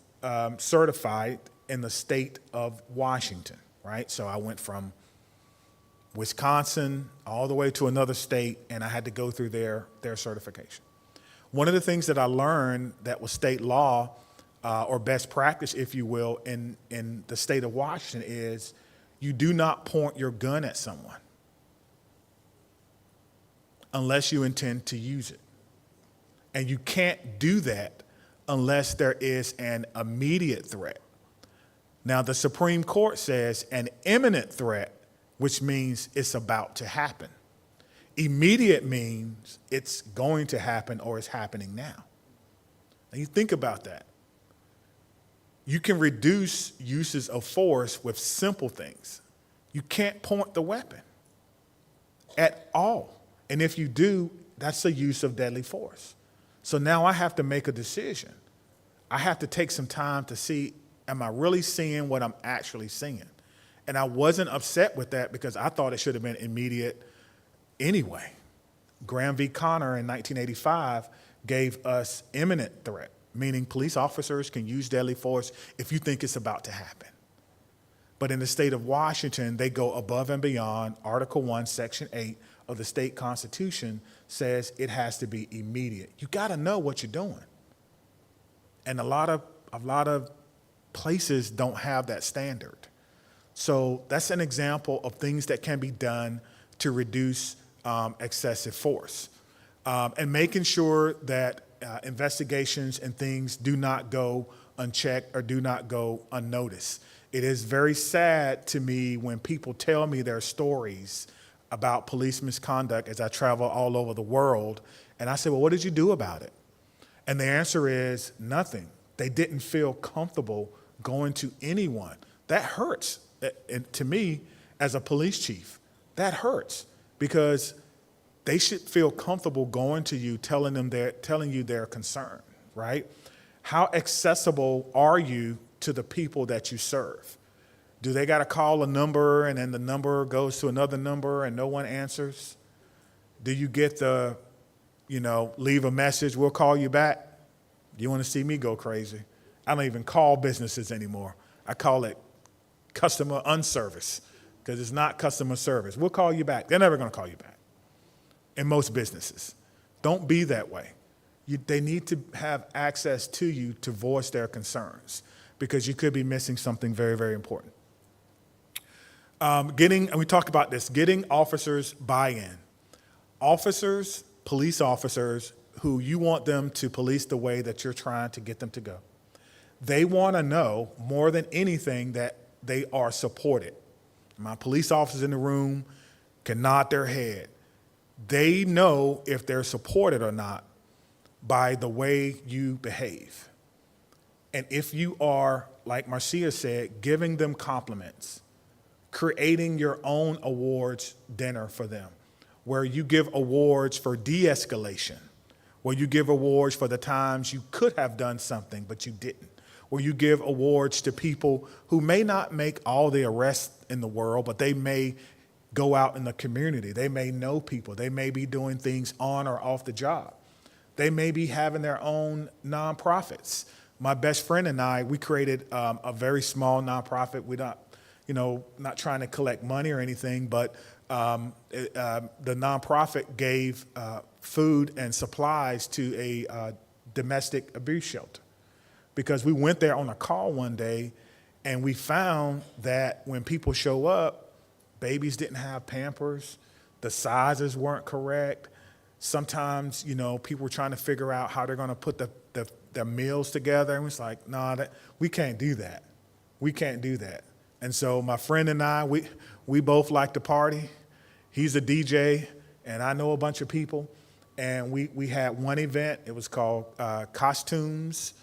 Speaker 8: certified in the state of Washington, right? So I went from Wisconsin all the way to another state, and I had to go through their certification. One of the things that I learned that was state law, or best practice, if you will, in the state of Washington is you do not point your gun at someone unless you intend to use it. And you can't do that unless there is an immediate threat. Now, the Supreme Court says an imminent threat, which means it's about to happen. Immediate means it's going to happen or it's happening now. Now, you think about that. You can reduce uses of force with simple things. You can't point the weapon at all. And if you do, that's a use of deadly force. So now I have to make a decision. I have to take some time to see, am I really seeing what I'm actually seeing? And I wasn't upset with that because I thought it should have been immediate anyway. Graham v. Connor in 1985 gave us imminent threat, meaning police officers can use deadly force if you think it's about to happen. But in the state of Washington, they go above and beyond. Article 1, Section 8 of the state constitution says it has to be immediate. You got to know what you're doing. And a lot of places don't have that standard. So that's an example of things that can be done to reduce excessive force. And making sure that investigations and things do not go unchecked or do not go unnoticed. It is very sad to me when people tell me their stories about police misconduct as I travel all over the world. And I say, well, what did you do about it? And the answer is nothing. They didn't feel comfortable going to anyone. That hurts. And to me, as a police chief, that hurts because they should feel comfortable going to you, telling you their concern, right? How accessible are you to the people that you serve? Do they got to call a number and then the number goes to another number and no one answers? Do you get the, leave a message, we'll call you back? You want to see me go crazy? I don't even call businesses anymore. I call it customer unservice because it's not customer service. We'll call you back. They're never going to call you back in most businesses. Don't be that way. They need to have access to you to voice their concerns because you could be missing something very, very important. And we talked about this, getting officers buy-in. Officers, police officers, who you want them to police the way that you're trying to get them to go. They want to know more than anything that they are supported. My police officers in the room can nod their head. They know if they're supported or not by the way you behave. And if you are, like Marcia said, giving them compliments, creating your own awards dinner for them, where you give awards for de-escalation, where you give awards for the times you could have done something but you didn't, where you give awards to people who may not make all the arrests in the world, but they may go out in the community. They may know people. They may be doing things on or off the job. They may be having their own nonprofits. My best friend and I, we created a very small nonprofit. We're not trying to collect money or anything, but the nonprofit gave food and supplies to a domestic abuse shelter. Because we went there on a call one day and we found that when people show up, babies didn't have Pampers, the sizes weren't correct. Sometimes, people were trying to figure out how they're going to put the meals together. And it's like, we can't do that. We can't do that. And so my friend and I, we both like to party. He's a DJ, and I know a bunch of people. And we had one event. It was called Costumes.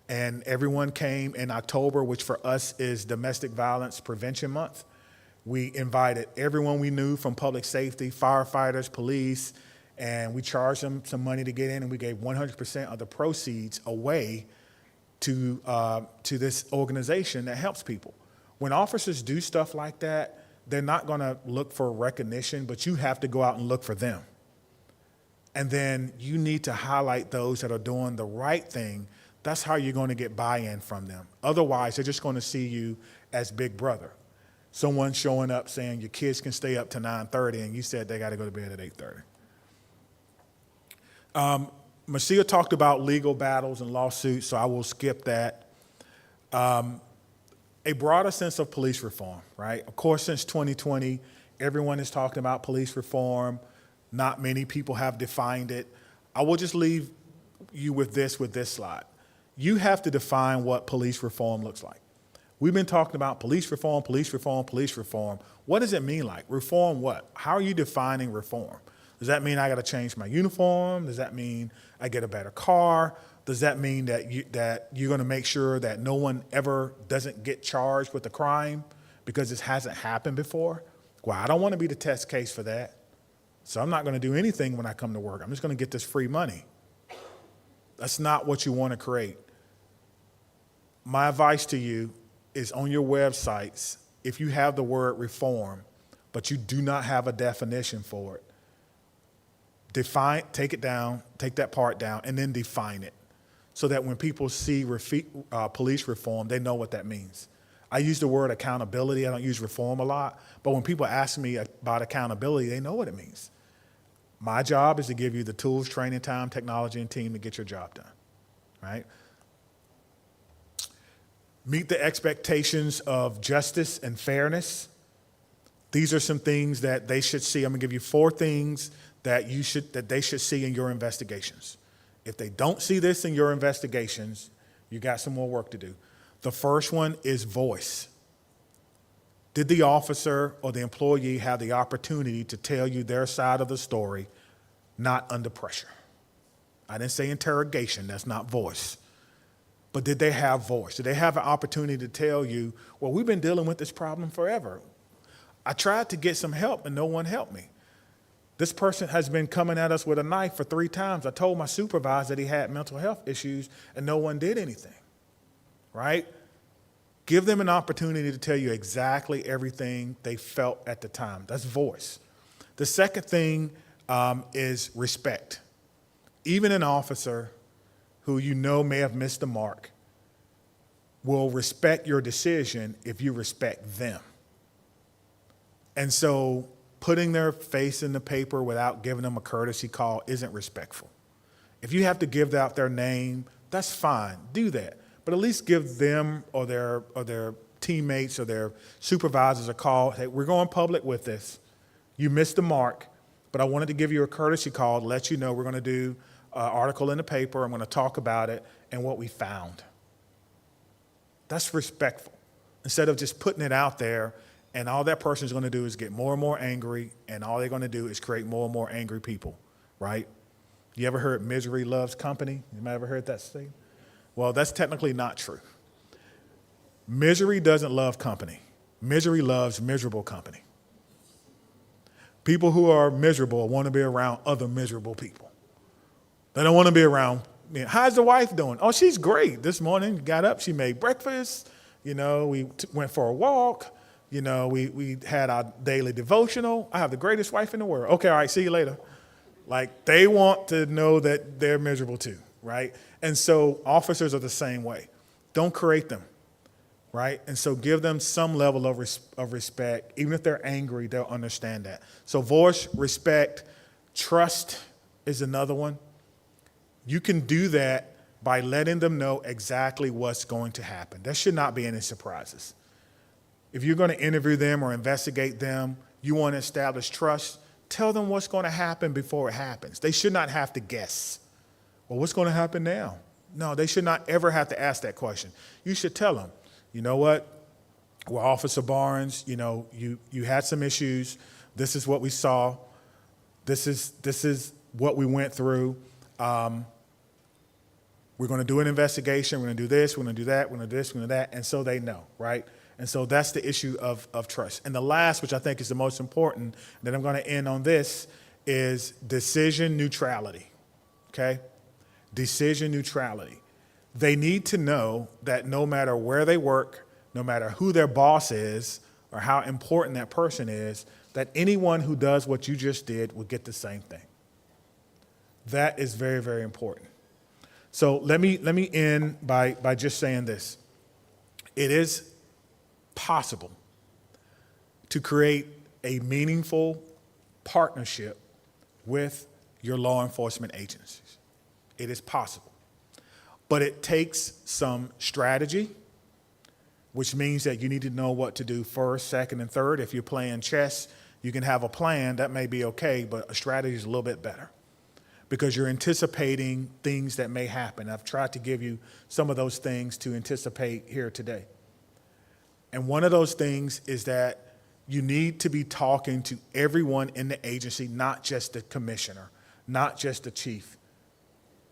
Speaker 8: And everyone came in October, which for us is Domestic Violence Prevention Month. We invited everyone we knew from public safety, firefighters, police, and we charged them some money to get in, and we gave 100% of the proceeds away to this organization that helps people. When officers do stuff like that, they're not going to look for recognition, but you have to go out and look for them. And then you need to highlight those that are doing the right thing. That's how you're going to get buy-in from them. Otherwise, they're just going to see you as big brother. Someone showing up saying your kids can stay up to 9:30 and you said they got to go to bed at 8:30. Marcia talked about legal battles and lawsuits, so I will skip that. A broader sense of police reform, right? Of course, since 2020, everyone is talking about police reform. Not many people have defined it. I will just leave you with this slide. You have to define what police reform looks like. We've been talking about police reform, police reform, police reform. What does it mean like? Reform what? How are you defining reform? Does that mean I got to change my uniform? Does that mean I get a better car? Does that mean that you're going to make sure that no one ever doesn't get charged with a crime because this hasn't happened before? Well, I don't want to be the test case for that. So I'm not going to do anything when I come to work. I'm just going to get this free money. That's not what you want to create. My advice to you is on your websites, if you have the word reform, but you do not have a definition for it, take it down, take that part down, and then define it so that when people see police reform, they know what that means. I use the word accountability. I don't use reform a lot, but when people ask me about accountability, they know what it means. My job is to give you the tools, training, time, technology, and team to get your job done, right? Meet the expectations of justice and fairness. These are some things that they should see. I'm gonna give you 4 things that they should see in your investigations. If they don't see this in your investigations, you got some more work to do. The first one is voice. Did the officer or the employee have the opportunity to tell you their side of the story, not under pressure? I didn't say interrogation, that's not voice. But did they have voice? Did they have an opportunity to tell you, well, we've been dealing with this problem forever. I tried to get some help and no one helped me. This person has been coming at us with a knife for 3 times. I told my supervisor that he had mental health issues and no one did anything, right? Give them an opportunity to tell you exactly everything they felt at the time. That's voice. The second thing is respect. Even an officer who you know may have missed the mark will respect your decision if you respect them. And so putting their face in the paper without giving them a courtesy call isn't respectful. If you have to give out their name, that's fine, do that. But at least give them or their teammates or their supervisors a call. Hey, we're going public with this. You missed the mark, but I wanted to give you a courtesy call to let you know we're going to do an article in the paper. I'm going to talk about it and what we found. That's respectful. Instead of just putting it out there and all that person's going to do is get more and more angry, and all they're going to do is create more and more angry people, right? You ever heard misery loves company? You ever heard that statement? Well, that's technically not true. Misery doesn't love company. Misery loves miserable company. People who are miserable want to be around other miserable people. They don't want to be around, how's the wife doing? Oh, she's great. This morning, got up, she made breakfast. We went for a walk. We had our daily devotional. I have the greatest wife in the world. Okay, all right, see you later. Like, they want to know that they're miserable too, right? And so officers are the same way. Don't create them, right? And so give them some level of respect. Even if they're angry, they'll understand that. So voice, respect, trust is another one. You can do that by letting them know exactly what's going to happen. There should not be any surprises. If you're going to interview them or investigate them, you want to establish trust, tell them what's going to happen before it happens. They should not have to guess. Well, what's going to happen now? No, they should not ever have to ask that question. You should tell them, you know what? Well, Officer Barnes, you had some issues. This is what we saw. This is what we went through. We're going to do an investigation. We're going to do this. We're going to do that. We're going to do this. We're going to do that. And so they know, right? And so that's the issue of trust. And the last, which I think is the most important, that I'm going to end on this, is decision neutrality, okay? Decision neutrality. They need to know that no matter where they work, no matter who their boss is or how important that person is, that anyone who does what you just did will get the same thing. That is very, very important. So let me end by just saying this. It is possible to create a meaningful partnership with your law enforcement agencies. It is possible. But it takes some strategy, which means that you need to know what to do first, second, and third. If you're playing chess, you can have a plan. That may be okay, but a strategy is a little bit better because you're anticipating things that may happen. I've tried to give you some of those things to anticipate here today. And one of those things is that you need to be talking to everyone in the agency, not just the commissioner, not just the chief.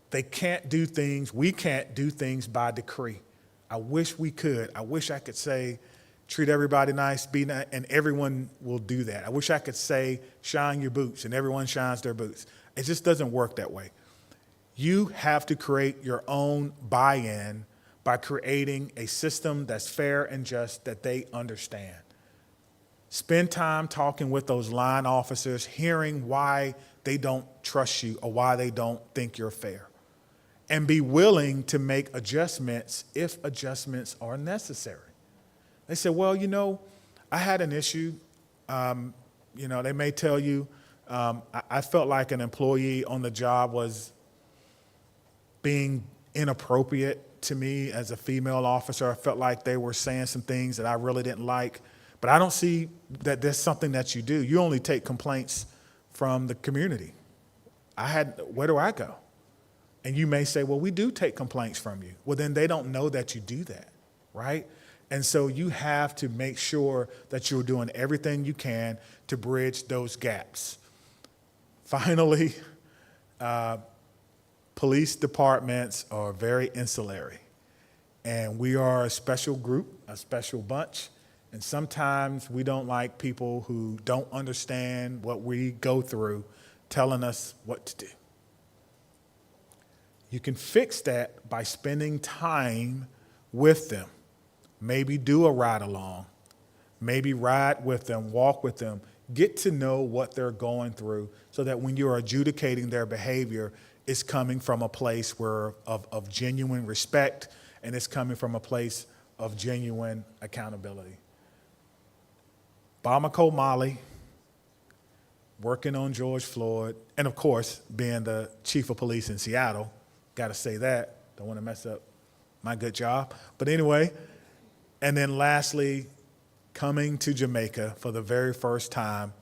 Speaker 8: They can't do things, we can't do things by decree. I wish we could. I wish I could say, treat everybody nice, be nice, and everyone will do that. I wish I could say, shine your boots, and everyone shines their boots. It just doesn't work that way. You have to create your own buy-in by creating a system that's fair and just that they understand. Spend time talking with those line officers, hearing why they don't trust you or why they don't think you're fair. And be willing to make adjustments if adjustments are necessary. They say, well, I had an issue. They may tell you, I felt like an employee on the job was being inappropriate to me as a female officer. I felt like they were saying some things that I really didn't like. But I don't see that there's something that you do. You only take complaints from the community. Where do I go? And you may say, well, we do take complaints from you. Well, then they don't know that you do that, right? And so you have to make sure that you're doing everything you can to bridge those gaps. Finally, police departments are very insular. And we are a special group, a special bunch. And sometimes we don't like people who don't understand what we go through telling us what to do. You can fix that by spending time with them. Maybe do a ride along. Maybe ride with them, walk with them. Get to know what they're going through so that when you're adjudicating their behavior, it's coming from a place of genuine respect and it's coming from a place of genuine accountability. Bamako Mali, working on George Floyd, and of course, being the chief of police in Seattle. Got to say that. Don't want to mess up my good job. But anyway, and then lastly, coming to Jamaica for the very first time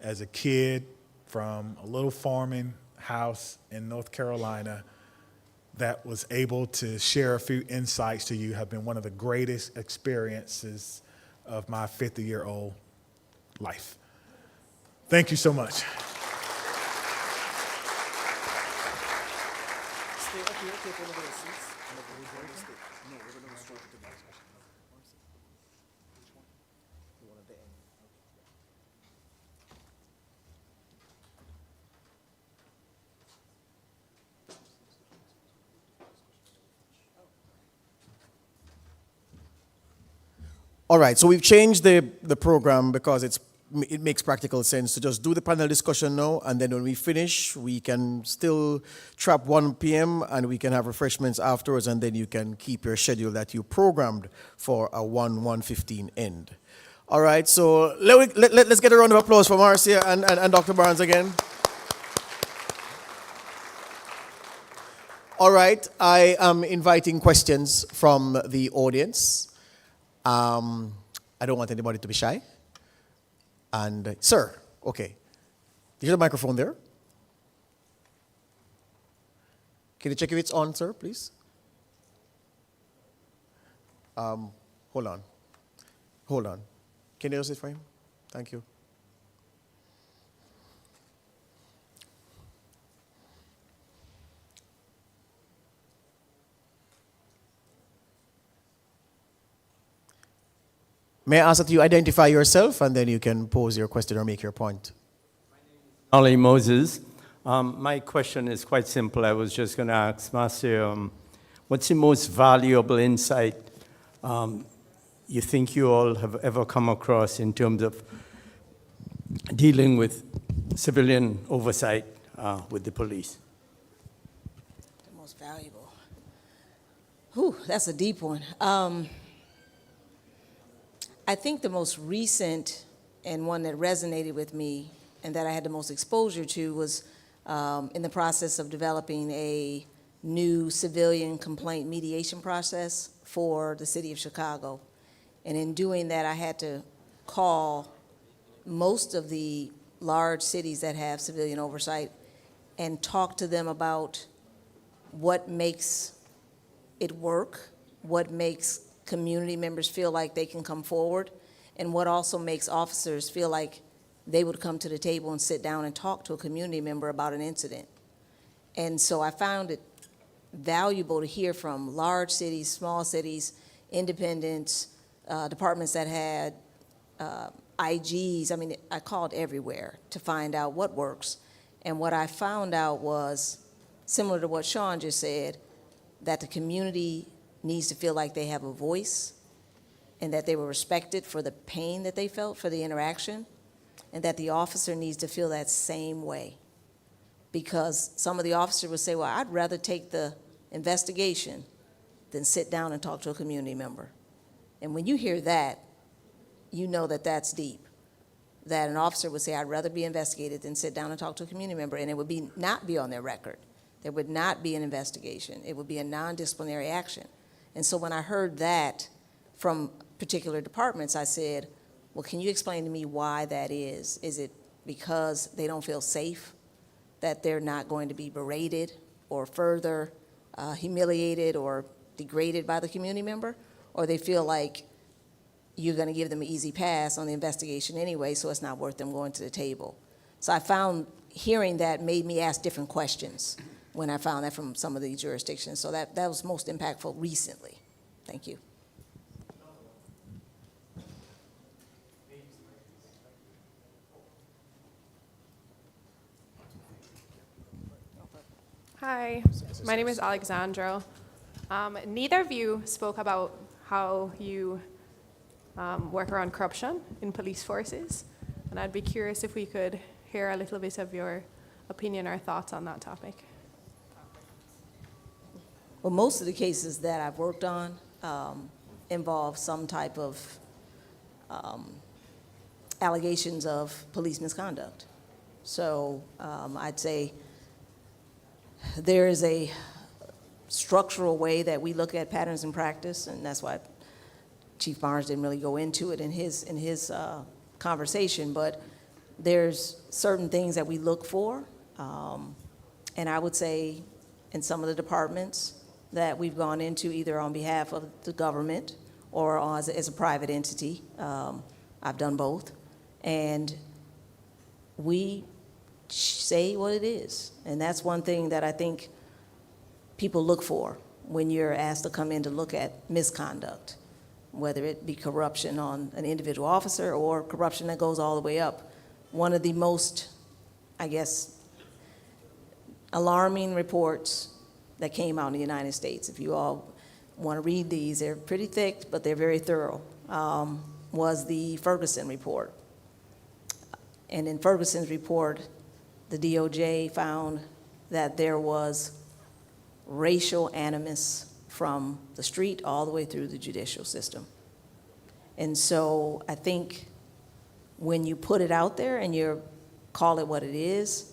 Speaker 8: as a kid from a little farming house in North Carolina that was able to share a few insights to you have been one of the greatest experiences of my 50-year-old life. Thank you so much.
Speaker 1: Stay up here, take one of those seats. No, we're going to go straight to the next question. Which one? The one at the end. All right, so we've changed the program because it makes practical sense to just do the panel discussion now, and then when we finish, we can still trap 1 p.m. and we can have refreshments afterwards, and then you can keep your schedule that you programmed for a 1:15 end. All right, so let's get a round of applause for Marcia and Dr. Barnes again. All right, I am inviting questions from the audience. I don't want anybody to be shy. And, sir, okay. There's a microphone there. Can you check if it's on, sir, please? Hold on. Can you use it for him? Thank you. May I ask that you identify yourself and then you can pose your question or make your point?
Speaker 9: Ali Moses. My question is quite simple. I was just going to ask Marcia, what's the most valuable insight you think you all have ever come across in terms of dealing with civilian oversight with the police?
Speaker 7: Valuable. Whew, that's a deep one. I think the most recent and one that resonated with me and that I had the most exposure to was in the process of developing a new civilian complaint mediation process for the city of Chicago. And in doing that, I had to call most of the large cities that have civilian oversight and talk to them about what makes it work, what makes community members feel like they can come forward, and what also makes officers feel like they would come to the table and sit down and talk to a community member about an incident. And so I found it valuable to hear from large cities, small cities, independents, departments that had IGs. I mean, I called everywhere to find out what works. And what I found out was, similar to what Sean just said, that the community needs to feel like they have a voice and that they were respected for the pain that they felt for the interaction, and that the officer needs to feel that same way. Because some of the officers would say, well, I'd rather take the investigation than sit down and talk to a community member. And when you hear that, you know that that's deep. That an officer would say, I'd rather be investigated than sit down and talk to a community member, and it would not be on their record. There would not be an investigation. It would be a non-disciplinary action. And so when I heard that from particular departments, I said, well, can you explain to me why that is? Is it because they don't feel safe, that they're not going to be berated or further humiliated or degraded by the community member? Or they feel like you're going to give them an easy pass on the investigation anyway, so it's not worth them going to the table. So I found hearing that made me ask different questions when I found that from some of these jurisdictions. So that was most impactful recently. Thank you.
Speaker 10: Hi, my name is Alexandra. Neither of you spoke about how you work around corruption in police forces, and I'd be curious if we could hear a little bit of your opinion or thoughts on that topic.
Speaker 7: Well, most of the cases that I've worked on involve some type of allegations of police misconduct. So I'd say there is a structural way that we look at patterns in practice, and that's why Chief Barnes didn't really go into it in his conversation, but there's certain things that we look for, and I would say in some of the departments that we've gone into either on behalf of the government or as a private entity. I've done both, and we say what it is, and that's one thing that I think people look for when you're asked to come in to look at misconduct, whether it be corruption on an individual officer or corruption that goes all the way up. One of the most, I guess, alarming reports that came out in the United States, if you all want to read these, they're pretty thick, but they're very thorough, was the Ferguson report. And in Ferguson's report, the DOJ found that there was racial animus from the street all the way through the judicial system. And so I think when you put it out there and you call it what it is,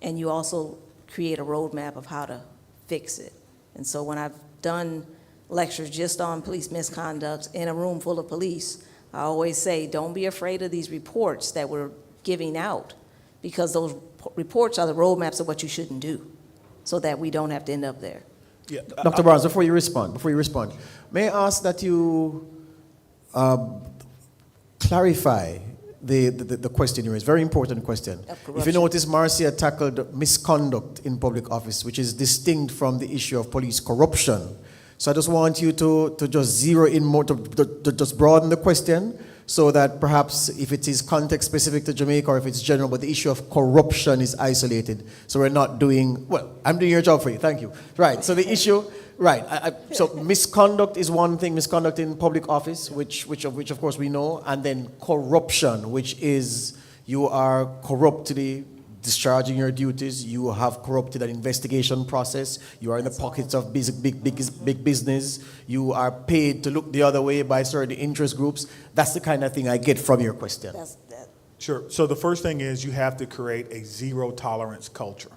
Speaker 7: and you also create a roadmap of how to fix it. And so when I've done lectures just on police misconduct in a room full of police, I always say, don't be afraid of these reports that we're giving out, because those reports are the roadmaps of what you shouldn't do, so that we don't have to end up there.
Speaker 1: Yeah. Dr. Barnes, before you respond, may I ask that you clarify the question you raised? Very important question. If you notice, Marcia tackled misconduct in public office, which is distinct from the issue of police corruption. So I just want you to just zero in more, to just broaden the question, so that perhaps if it is context specific to Jamaica or if it's general, but the issue of corruption is isolated. So we're not doing, well, I'm doing your job for you, thank you. Right, so the issue, right, so misconduct is one thing, misconduct in public office, which of course we know, and then corruption, which is you are corrupt to the discharging your duties, you have corrupted an investigation process, you are in the pockets of big business, you are paid to look the other way by certain interest groups. That's the kind of thing I get from your question.
Speaker 8: Sure. So the first thing is you have to create a zero tolerance culture.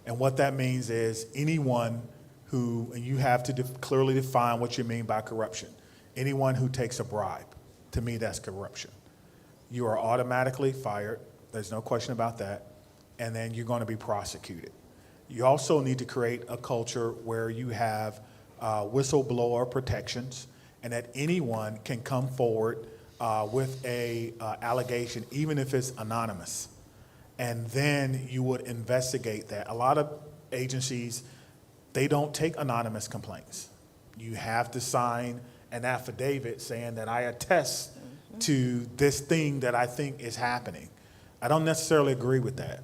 Speaker 8: And what that means is anyone who, and you have to clearly define what you mean by corruption. Anyone who takes a bribe, to me, that's corruption. You are automatically fired. There's no question about that. And then you're going to be prosecuted. You also need to create a culture where you have whistleblower protections and that anyone can come forward with a allegation, even if it's anonymous. And then you would investigate that. A lot of agencies, they don't take anonymous complaints. You have to sign an affidavit saying that I attest to this thing that I think is happening. I don't necessarily agree with that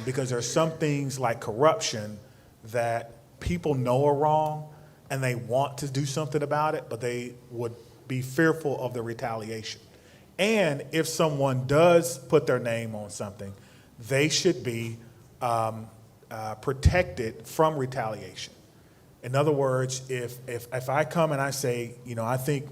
Speaker 8: because there are some things like corruption that people know are wrong and they want to do something about it, but they would be fearful of the retaliation. And if someone does put their name on something, they should be protected from retaliation. In other words, if I come and I say, you know, I think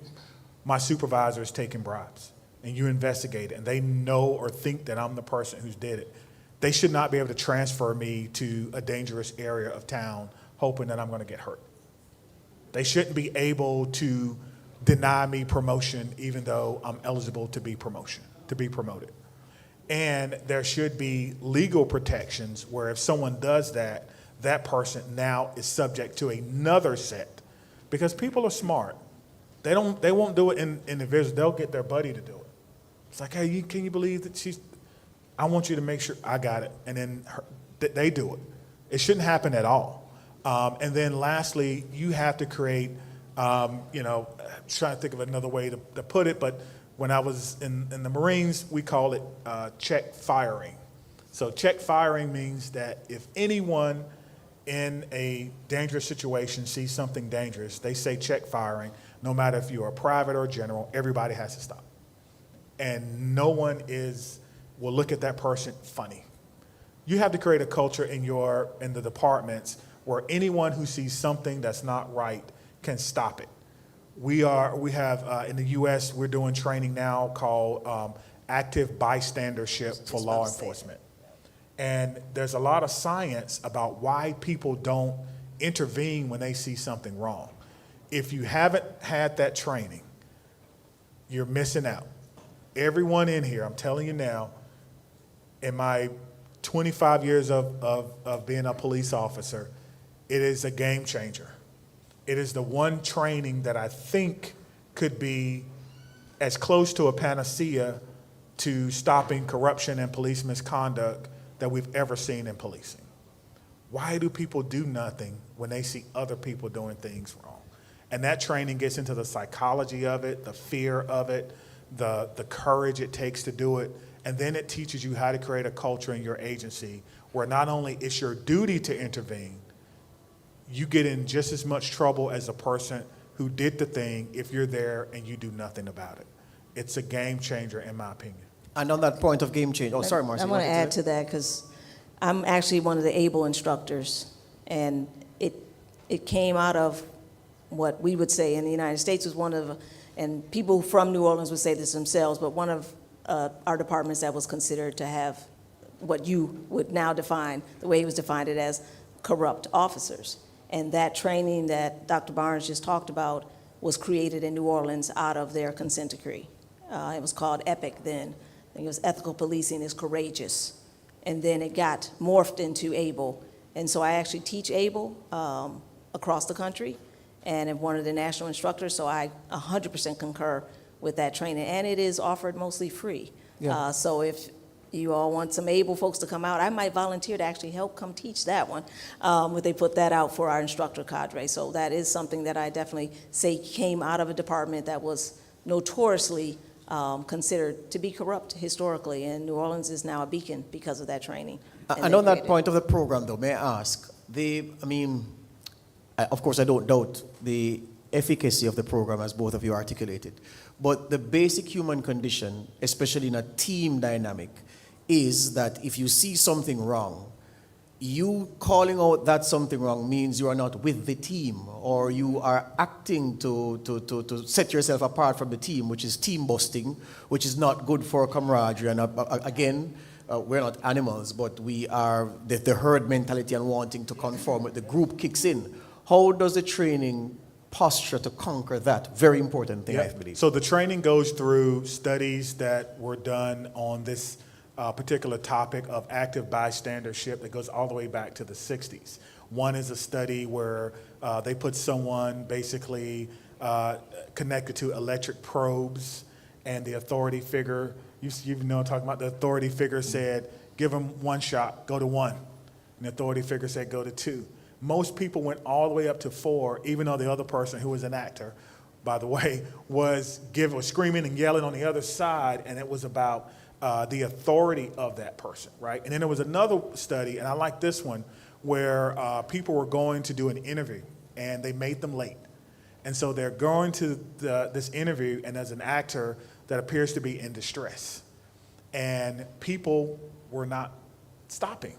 Speaker 8: my supervisor is taking bribes, and you investigate it, and they know or think that I'm the person who's did it, they should not be able to transfer me to a dangerous area of town hoping that I'm going to get hurt. They shouldn't be able to deny me promotion even though I'm eligible to be promoted. And there should be legal protections where if someone does that, that person now is subject to another set. Because people are smart. They won't do it individually. They'll get their buddy to do it. It's like, hey, can you believe that I want you to make sure I got it. And then they do it. It shouldn't happen at all. And then lastly, you have to create, I'm trying to think of another way to put it, but when I was in the Marines, we call it check firing. So check firing means that if anyone in a dangerous situation sees something dangerous, they say check firing. No matter if you're a private or a general, everybody has to stop. And no one will look at that person funny. You have to create a culture in the departments where anyone who sees something that's not right can stop it. We have in the U.S. we're doing training now called active bystandership for law enforcement, and there's a lot of science about why people don't intervene when they see something wrong. If you haven't had that training, you're missing out. Everyone in here, I'm telling you now, in my 25 years of being a police officer, it is a game changer. It is the one training that I think could be as close to a panacea to stopping corruption and police misconduct that we've ever seen in policing. Why do people do nothing when they see other people doing things wrong? And that training gets into the psychology of it, the fear of it, the courage it takes to do it, and then it teaches you how to create a culture in your agency where not only it's your duty to intervene, you get in just as much trouble as a person who did the thing if you're there and you do nothing about it. It's a game changer, in my opinion.
Speaker 1: And on that point of game change, sorry, Marcy.
Speaker 7: I want to add to that because I'm actually one of the ABLE instructors, and it came out of what we would say in the United States was one of, and people from New Orleans would say this themselves, but one of our departments that was considered to have what you would now define, the way he was defined it as corrupt officers. And that training that Dr. Barnes just talked about was created in New Orleans out of their consent decree. It was called EPIC then. I think it was Ethical Policing is Courageous. And then it got morphed into ABLE. And so I actually teach ABLE across the country and am one of the national instructors, so I 100% concur with that training. And it is offered mostly free.
Speaker 1: Yeah.
Speaker 7: So if you all want some ABLE folks to come out, I might volunteer to actually help come teach that one, but they put that out for our instructor cadre. So that is something that I definitely say came out of a department that was notoriously considered to be corrupt historically, and New Orleans is now a beacon because of that training.
Speaker 1: And on that point of the program, though, may I ask, of course I don't doubt the efficacy of the program as both of you articulated, but the basic human condition, especially in a team dynamic, is that if you see something wrong, you calling out that something wrong means you are not with the team, or you are acting to set yourself apart from the team, which is team busting, which is not good for camaraderie. And again, we're not animals, but we are the herd mentality and wanting to conform with the group kicks in. How does the training posture to conquer that? Very important thing, I believe.
Speaker 8: So the training goes through studies that were done on this particular topic of active bystandership that goes all the way back to the 60s. One is a study where they put someone basically connected to electric probes, and the authority figure, you know, talking about the authority figure said, give him one shot, go to 1. And the authority figure said, go to 2. Most people went all the way up to 4, even though the other person, who was an actor, by the way, was screaming and yelling on the other side, and it was about the authority of that person, right? And then there was another study, and I like this one, where people were going to do an interview, and they made them late. And so they're going to this interview, and there's an actor that appears to be in distress. And people were not stopping,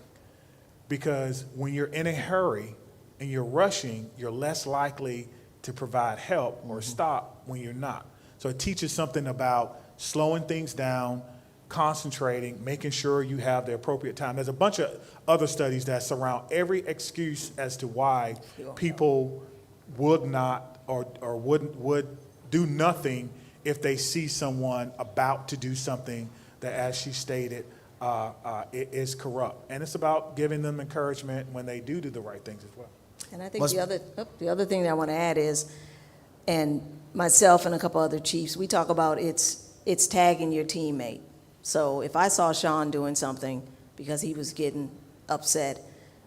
Speaker 8: because when you're in a hurry and you're rushing, you're less likely to provide help or stop when you're not. So it teaches something about slowing things down, concentrating, making sure you have the appropriate time. There's a bunch of other studies that surround every excuse as to why people would not or would do nothing if they see someone about to do something that, as she stated, it is corrupt. And it's about giving them encouragement when they do the right things as well.
Speaker 7: And I think the other thing that I want to add is, and myself and a couple other chiefs, we talk about it's tagging your teammate. So if I saw Sean doing something because he was getting upset,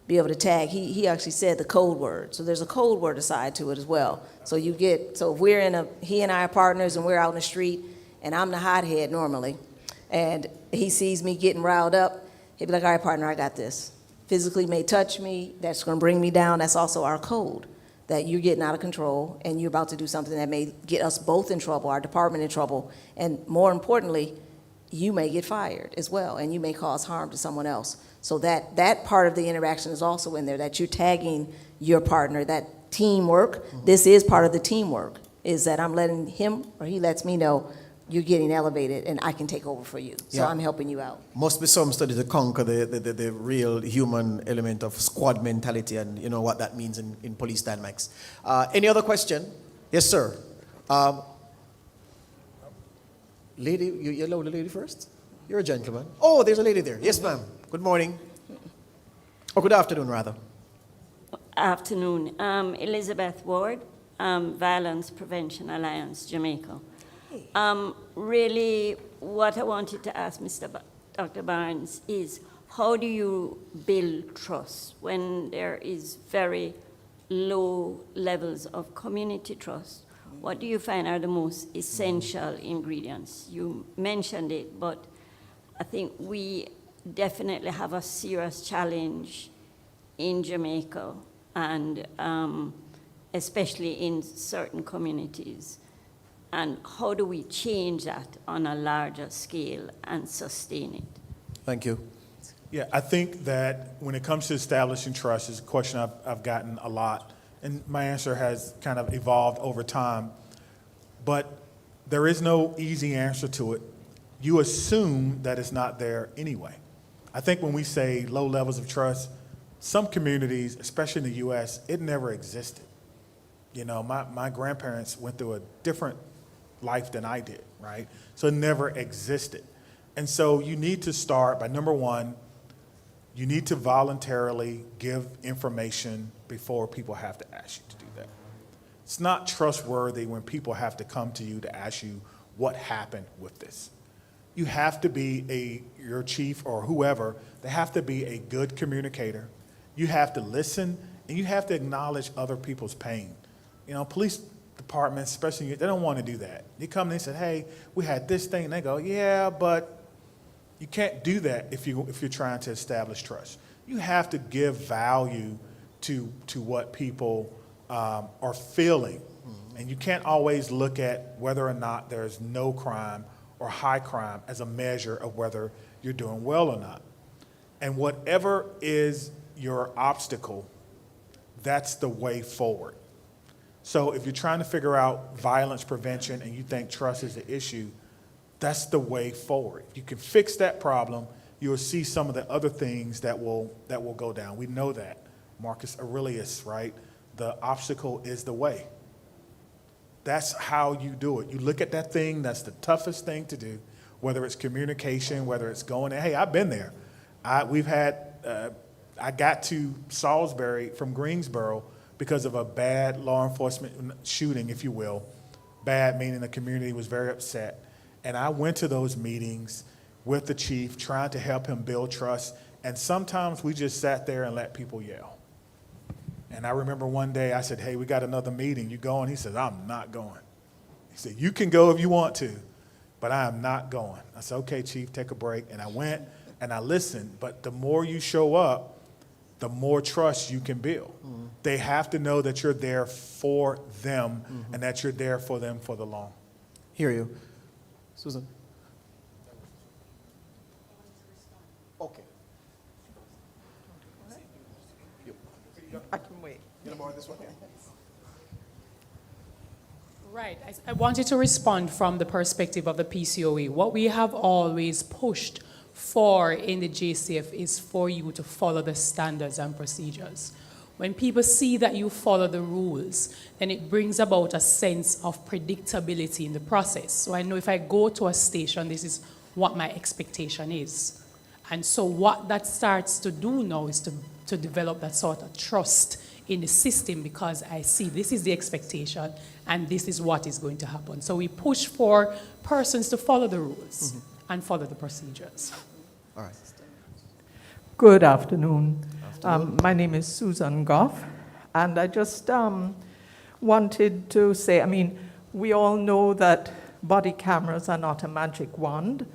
Speaker 7: be able to tag, he actually said the code word. So there's a code word aside to it as well. So if we're he and I are partners and we're out in the street and I'm the hothead normally, and he sees me getting riled up, he'd be like, all right, partner, I got this. Physically may touch me, that's gonna bring me down. That's also our code, that you're getting out of control and you're about to do something that may get us both in trouble, our department in trouble, and more importantly, you may get fired as well, and you may cause harm to someone else. So that part of the interaction is also in there, that you're tagging your partner, that teamwork. This is part of the teamwork, is that I'm letting him, or he lets me know, you're getting elevated and I can take over for you. So I'm helping you out.
Speaker 1: Must be some study to conquer the real human element of squad mentality, and you know what that means in police dynamics. Any other question? Yes, sir. Lady, you allow the lady first? You're a gentleman. Oh, there's a lady there. Yes, ma'am. Good morning. Or good afternoon, rather.
Speaker 11: Afternoon. Elizabeth Ward, Violence Prevention Alliance, Jamaica. Really, what I wanted to ask Dr. Barnes is, how do you build trust when there is very low levels of community trust? What do you find are the most essential ingredients? You mentioned it, but I think we definitely have a serious challenge in Jamaica, and especially in certain communities. And how do we change that on a larger scale and sustain it?
Speaker 1: Thank you.
Speaker 8: Yeah, I think that when it comes to establishing trust, is a question I've gotten a lot, and my answer has kind of evolved over time. But there is no easy answer to it. You assume that it's not there anyway. I think when we say low levels of trust, some communities, especially in the U.S., it never existed. You know, my grandparents went through a different life than I did, right? So it never existed. And so you need to start by, number one, you need to voluntarily give information before people have to ask you to do that. It's not trustworthy when people have to come to you to ask you what happened with this. You have to be your chief or whoever, they have to be a good communicator. You have to listen, and you have to acknowledge other people's pain. You know, police departments, especially, they don't want to do that. They come and they say, hey, we had this thing, and they go, yeah, but you can't do that if you're trying to establish trust. You have to give value to what people are feeling. And you can't always look at whether or not there's no crime or high crime as a measure of whether you're doing well or not. And whatever is your obstacle, that's the way forward. So if you're trying to figure out violence prevention and you think trust is the issue, that's the way forward. If you can fix that problem, you'll see some of the other things that will go down. We know that. Marcus Aurelius, right? The obstacle is the way. That's how you do it. You look at that thing, that's the toughest thing to do, whether it's communication, whether it's going in. Hey, I've been there. I got to Salisbury from Greensboro because of a bad law enforcement shooting, if you will. Bad meaning the community was very upset. And I went to those meetings with the chief, trying to help him build trust. And sometimes we just sat there and let people yell. And I remember one day I said, hey, we got another meeting. You going? He said, I'm not going. He said, you can go if you want to, but I am not going. I said, okay, chief, take a break. And I went and I listened. But the more you show up, the more trust you can build. Mm-hmm. They have to know that you're there for them and that you're there for them for the long.
Speaker 1: Hear you. Susan? Okay.
Speaker 12: I can wait.
Speaker 1: This one here.
Speaker 3: Right. I wanted to respond from the perspective of the PCOE. What we have always pushed for in the JCF is for you to follow the standards and procedures. When people see that you follow the rules, then it brings about a sense of predictability in the process. So I know if I go to a station, this is what my expectation is. And so what that starts to do now is to develop that sort of trust in the system, because I see this is the expectation and this is what is going to happen. So we push for persons to follow the rules and follow the procedures.
Speaker 1: All right.
Speaker 12: Good afternoon. My name is Susan Goff, and I just wanted to say, I mean, we all know that body cameras are not a magic wand,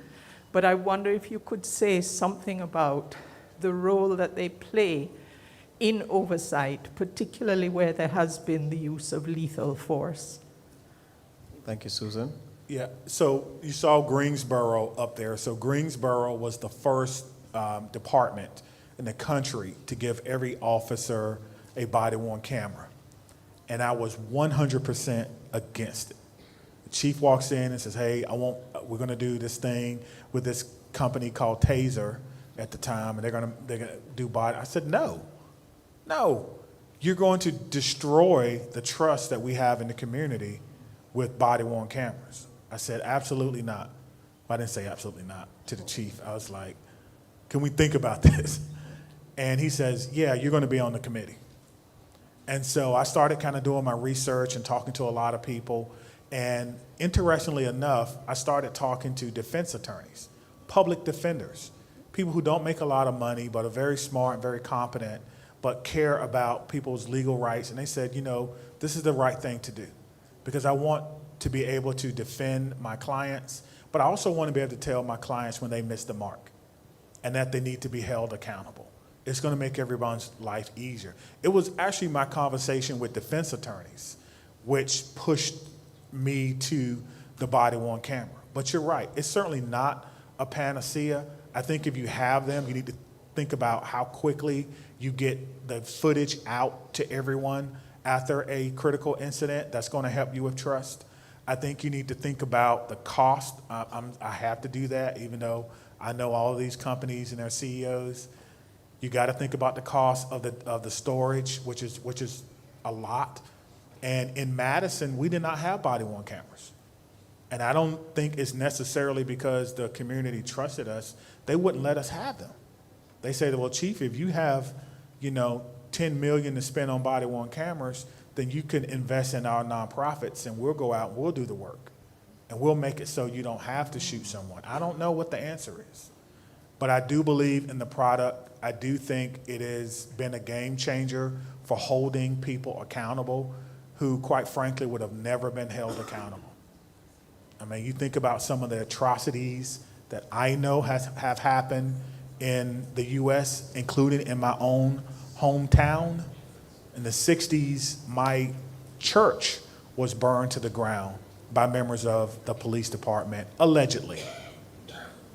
Speaker 12: but I wonder if you could say something about the role that they play in oversight, particularly where there has been the use of lethal force.
Speaker 1: Thank you, Susan.
Speaker 8: Yeah, so you saw Greensboro up there. So Greensboro was the first department in the country to give every officer a body-worn camera. And I was 100% against it. The chief walks in and says, hey, we're gonna do this thing with this company called Taser at the time, and they're gonna do body. I said, no, you're going to destroy the trust that we have in the community with body-worn cameras. I said, absolutely not. I didn't say absolutely not to the chief. I was like, can we think about this? And he says, yeah, you're going to be on the committee. And so I started kind of doing my research and talking to a lot of people. And interestingly enough, I started talking to defense attorneys, public defenders, people who don't make a lot of money but are very smart, very competent, but care about people's legal rights. And they said, this is the right thing to do, because I want to be able to defend my clients, but I also want to be able to tell my clients when they miss the mark and that they need to be held accountable. It's going to make everyone's life easier. It was actually my conversation with defense attorneys which pushed me to the body-worn camera. But you're right, it's certainly not a panacea. I think if you have them, you need to think about how quickly you get the footage out to everyone after a critical incident. That's going to help you with trust. I think you need to think about the cost. I have to do that, even though I know all of these companies and their CEOs. You got to think about the cost of the storage, which is a lot. And in Madison, we did not have body-worn cameras. And I don't think it's necessarily because the community trusted us. They wouldn't let us have them. They say, well, Chief, if you have, $10 million to spend on body-worn cameras, then you can invest in our nonprofits and we'll go out and we'll do the work. And we'll make it so you don't have to shoot someone. I don't know what the answer is, but I do believe in the product. I do think it has been a game changer for holding people accountable who, quite frankly, would have never been held accountable. I mean, you think about some of the atrocities that I know have happened in the U.S., including in my own hometown. In the 60s, my church was burned to the ground by members of the police department, allegedly.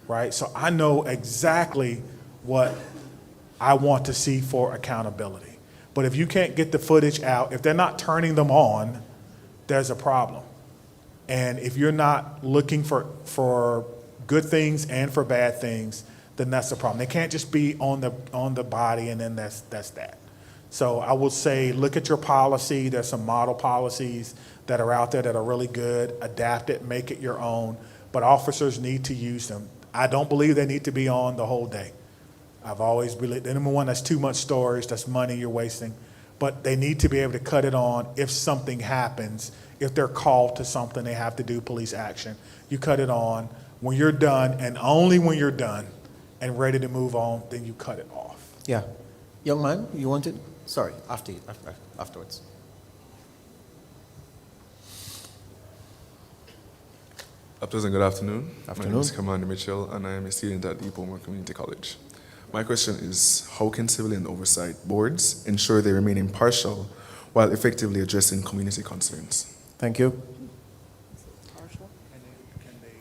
Speaker 8: right? So I know exactly what I want to see for accountability. But if you can't get the footage out, if they're not turning them on, there's a problem. And if you're not looking for good things and for bad things, then that's the problem. They can't just be on the body and then that's that. So I will say, look at your policy. There's some model policies that are out there that are really good. Adapt it, make it your own. But officers need to use them. I don't believe they need to be on the whole day. I've always believed, number one, that's too much storage, that's money you're wasting. But they need to be able to cut it on if something happens. If they're called to something, they have to do police action. You cut it on. When you're done, and only when you're done and ready to move on, then you cut it off.
Speaker 1: Yeah. Young man, you wanted? Sorry, afterwards.
Speaker 13: A pleasant good afternoon.
Speaker 1: Afternoon.
Speaker 13: My name is Commander Mitchell, and I am a student at Deepoma Community College. My question is, how can civilian oversight boards ensure they remain impartial while effectively addressing community concerns?
Speaker 1: Thank you.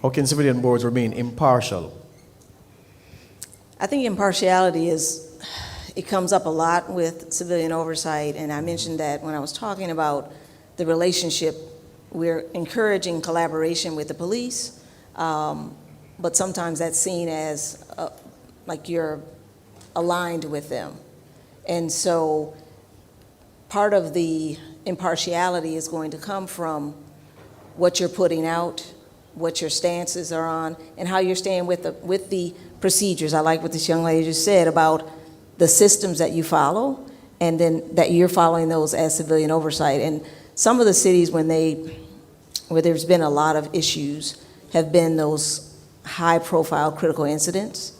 Speaker 1: How can civilian boards remain impartial?
Speaker 7: I think impartiality it comes up a lot with civilian oversight, and I mentioned that when I was talking about the relationship. We're encouraging collaboration with the police, but sometimes that's seen as like you're aligned with them. And so part of the impartiality is going to come from what you're putting out, what your stances are on, and how you're staying with the procedures. I like what this young lady just said about the systems that you follow, and then that you're following those as civilian oversight. And some of the cities, where there's been a lot of issues, have been those high-profile critical incidents,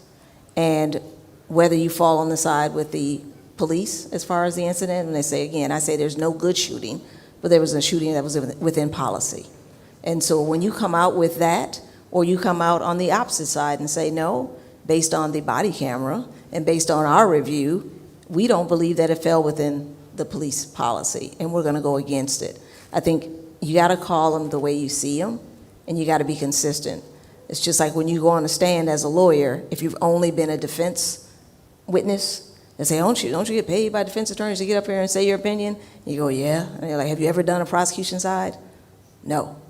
Speaker 7: and whether you fall on the side with the police as far as the incident, and they say, again, I say there's no good shooting, but there was a shooting that was within policy. And so when you come out with that, or you come out on the opposite side and say, no, based on the body camera and based on our review, we don't believe that it fell within the police policy, and we're going to go against it. I think you got to call them the way you see them, and you got to be consistent. It's just like when you go on a stand as a lawyer, if you've only been a defense witness, they say, don't you get paid by defense attorneys to get up here and say your opinion? And you go, yeah. And they're like, have you ever done a prosecution side? No.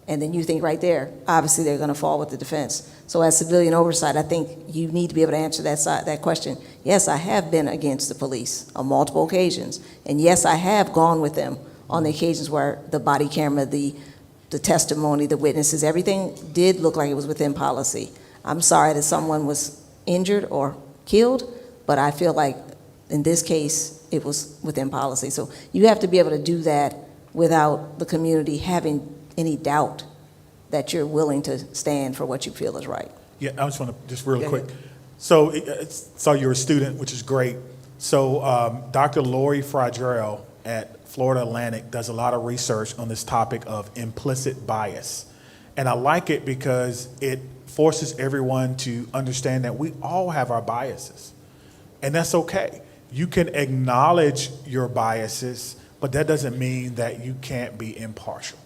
Speaker 7: And then you think right there, obviously they're going to fall with the defense. So as civilian oversight, I think you need to be able to answer that question. Yes, I have been against the police on multiple occasions. And yes, I have gone with them on the occasions where the body camera, the testimony, the witnesses, everything did look like it was within policy. I'm sorry that someone was injured or killed, but I feel like in this case, it was within policy. So you have to be able to do that without the community having any doubt that you're willing to stand for what you feel is right.
Speaker 8: Yeah, I just want to, just real quick. So, so you're a student, which is great. So Dr. Lori Fradrell at Florida Atlantic does a lot of research on this topic of implicit bias. And I like it because it forces everyone to understand that we all have our biases. And that's okay. You can acknowledge your biases, but that doesn't mean that you can't be impartial.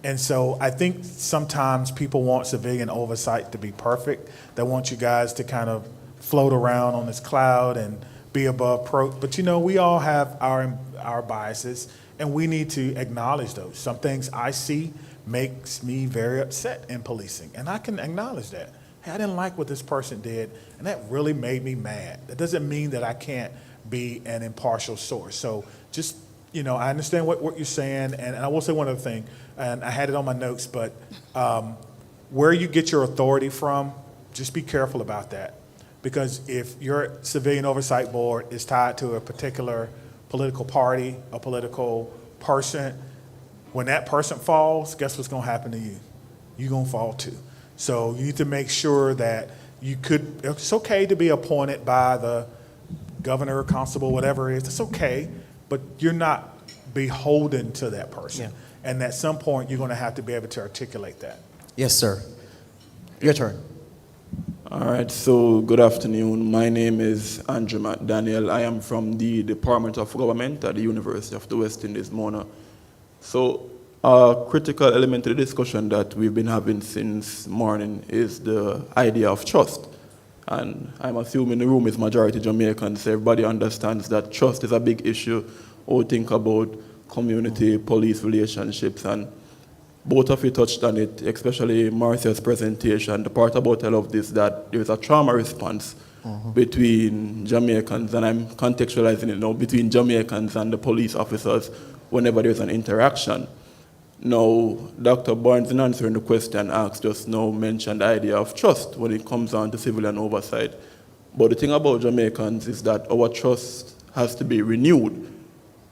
Speaker 8: And so I think sometimes people want civilian oversight to be perfect. They want you guys to kind of float around on this cloud and be above pro. But you know, we all have our biases, and we need to acknowledge those. Some things I see makes me very upset in policing, and I can acknowledge that. Hey, I didn't like what this person did, and that really made me mad. That doesn't mean that I can't be an impartial source. So just, you know, I understand what you're saying, and I will say one other thing, and I had it on my notes, but where you get your authority from, just be careful about that. Because if your civilian oversight board is tied to a particular political party, a political person, when that person falls, guess what's going to happen to you? You're going to fall too. So you need to make sure that it's okay to be appointed by the governor, constable, whatever it is. It's okay, but you're not beholden to that person. Yeah. And at some point, you're going to have to be able to articulate that.
Speaker 1: Yes, sir. Your turn.
Speaker 14: All right, so good afternoon. My name is Andrew McDaniel. I am from the Department of Government at the University of the West Indies, Mona. So A critical element to the discussion that we've been having since morning is the idea of trust. And I'm assuming the room is majority Jamaicans, so everybody understands that trust is a big issue. Or think about community-police relationships, and both of you touched on it, especially Marcia's presentation. The part about all of this, that there's a trauma response between Jamaicans, and I'm contextualizing it now, between Jamaicans and the police officers whenever there's an interaction. Now, Dr. Barnes, in answering the question asked, just now mentioned the idea of trust when it comes down to civilian oversight. But the thing about Jamaicans is that our trust has to be renewed,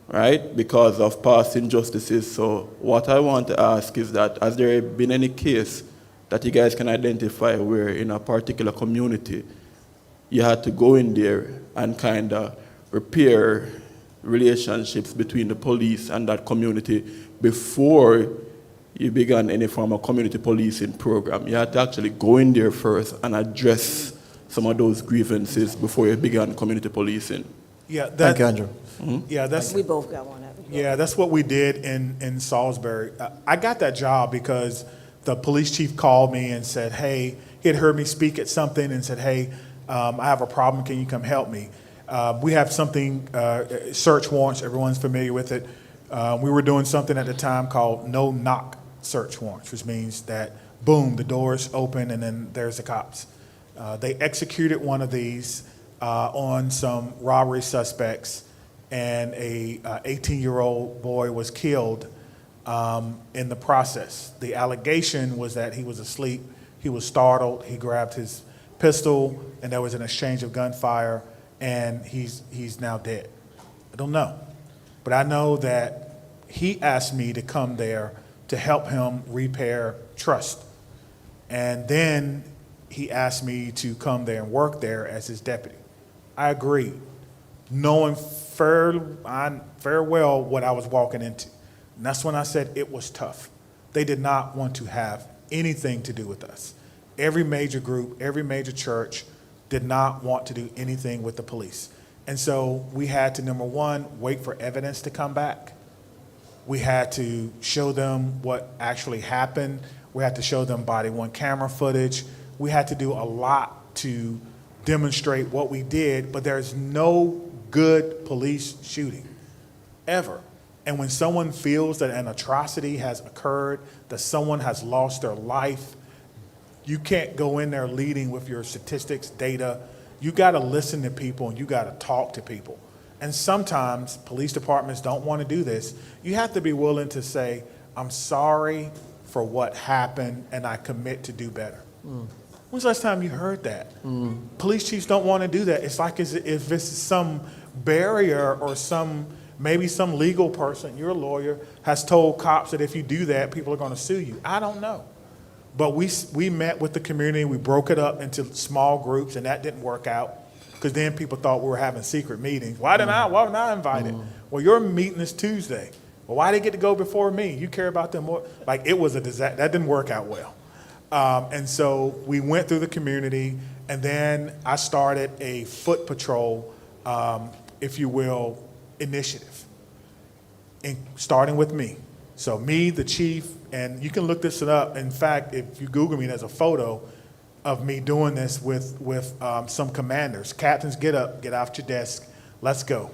Speaker 14: right, because of past injustices. So what I want to ask is that, has there been any case that you guys can identify where in a particular community you had to go in there and kind of repair relationships between the police and that community before you began any form of community policing program? You had to actually go in there first and address some of those grievances before you began community policing.
Speaker 8: Yeah,
Speaker 1: Thank you, Andrew.
Speaker 8: Yeah, that's
Speaker 7: We both got one.
Speaker 8: Yeah, that's what we did in Salisbury. I got that job because the police chief called me and said, hey, he had heard me speak at something and said, hey, I have a problem, can you come help me? We have something, search warrants, everyone's familiar with it. We were doing something at the time called no-knock search warrants, which means that, boom, the doors open and then there's the cops. They executed one of these on some robbery suspects, and a 18-year-old boy was killed in the process. The allegation was that he was asleep, he was startled, he grabbed his pistol, and there was an exchange of gunfire, and he's now dead. I don't know. But I know that he asked me to come there to help him repair trust. And then he asked me to come there and work there as his deputy. I agreed, knowing very well what I was walking into. And that's when I said it was tough. They did not want to have anything to do with us. Every major group, every major church did not want to do anything with the police. And so we had to, number one, wait for evidence to come back. We had to show them what actually happened. We had to show them body-worn camera footage. We had to do a lot to demonstrate what we did, but there's no good police shooting, ever. And when someone feels that an atrocity has occurred, that someone has lost their life, you can't go in there leading with your statistics, data. You got to listen to people and you got to talk to people. And sometimes police departments don't want to do this. You have to be willing to say, I'm sorry for what happened and I commit to do better. When's the last time you heard that? Police chiefs don't want to do that. It's like as if it's some barrier or maybe some legal person, you're a lawyer, has told cops that if you do that, people are going to sue you. I don't know. But we met with the community, we broke it up into small groups, and that didn't work out because then people thought we were having secret meetings. Why wasn't I invited? Well, your meeting is Tuesday. Well, why did they get to go before me? You care about them more? Like, it was a disaster. That didn't work out well. And so we went through the community, and then I started a foot patrol, if you will, initiative, starting with me. So me, the chief, and you can look this up. In fact, if you Google me, there's a photo of me doing this with some commanders. Captains, get up, get off your desk, let's go.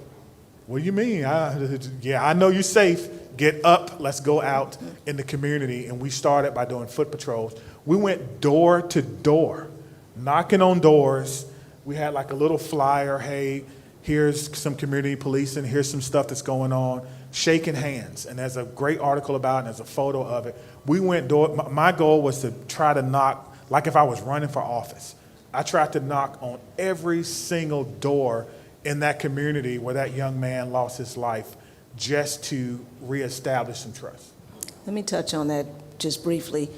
Speaker 8: What do you mean? Yeah, I know you're safe. Get up, let's go out in the community. And we started by doing foot patrols. We went door to door, knocking on doors. We had like a little flyer, hey, here's some community policing, here's some stuff that's going on, shaking hands. And there's a great article about it, and there's a photo of it. We went door, my goal was to try to knock, like if I was running for office, I tried to knock on every single door in that community where that young man lost his life just to reestablish some trust.
Speaker 7: Let me touch on that just briefly.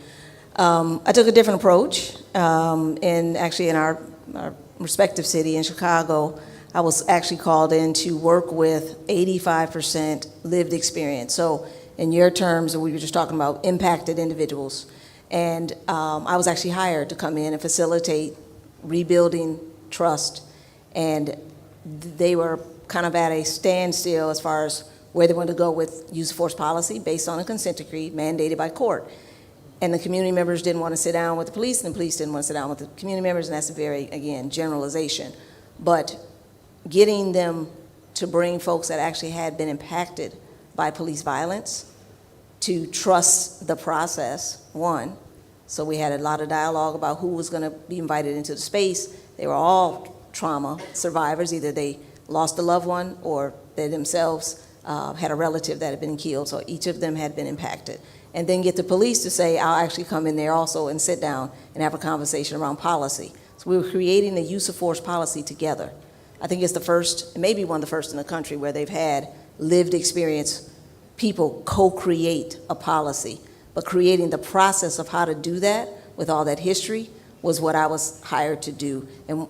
Speaker 7: I took a different approach. In our respective city in Chicago, I was actually called in to work with 85% lived experience. So in your terms, we were just talking about impacted individuals. And I was actually hired to come in and facilitate rebuilding trust. And they were kind of at a standstill as far as where they wanted to go with use of force policy based on a consent decree mandated by court. And the community members didn't want to sit down with the police, and the police didn't want to sit down with the community members, and that's a very, again, generalization. But getting them to bring folks that actually had been impacted by police violence to trust the process, one. So we had a lot of dialogue about who was going to be invited into the space. They were all trauma survivors. Either they lost a loved one or they themselves had a relative that had been killed. So each of them had been impacted. And then get the police to say, I'll actually come in there also and sit down and have a conversation around policy. So we were creating the use of force policy together. I think it's the first, maybe one of the first in the country where they've had lived experience, people co-create a policy. But creating the process of how to do that with all that history was what I was hired to do. And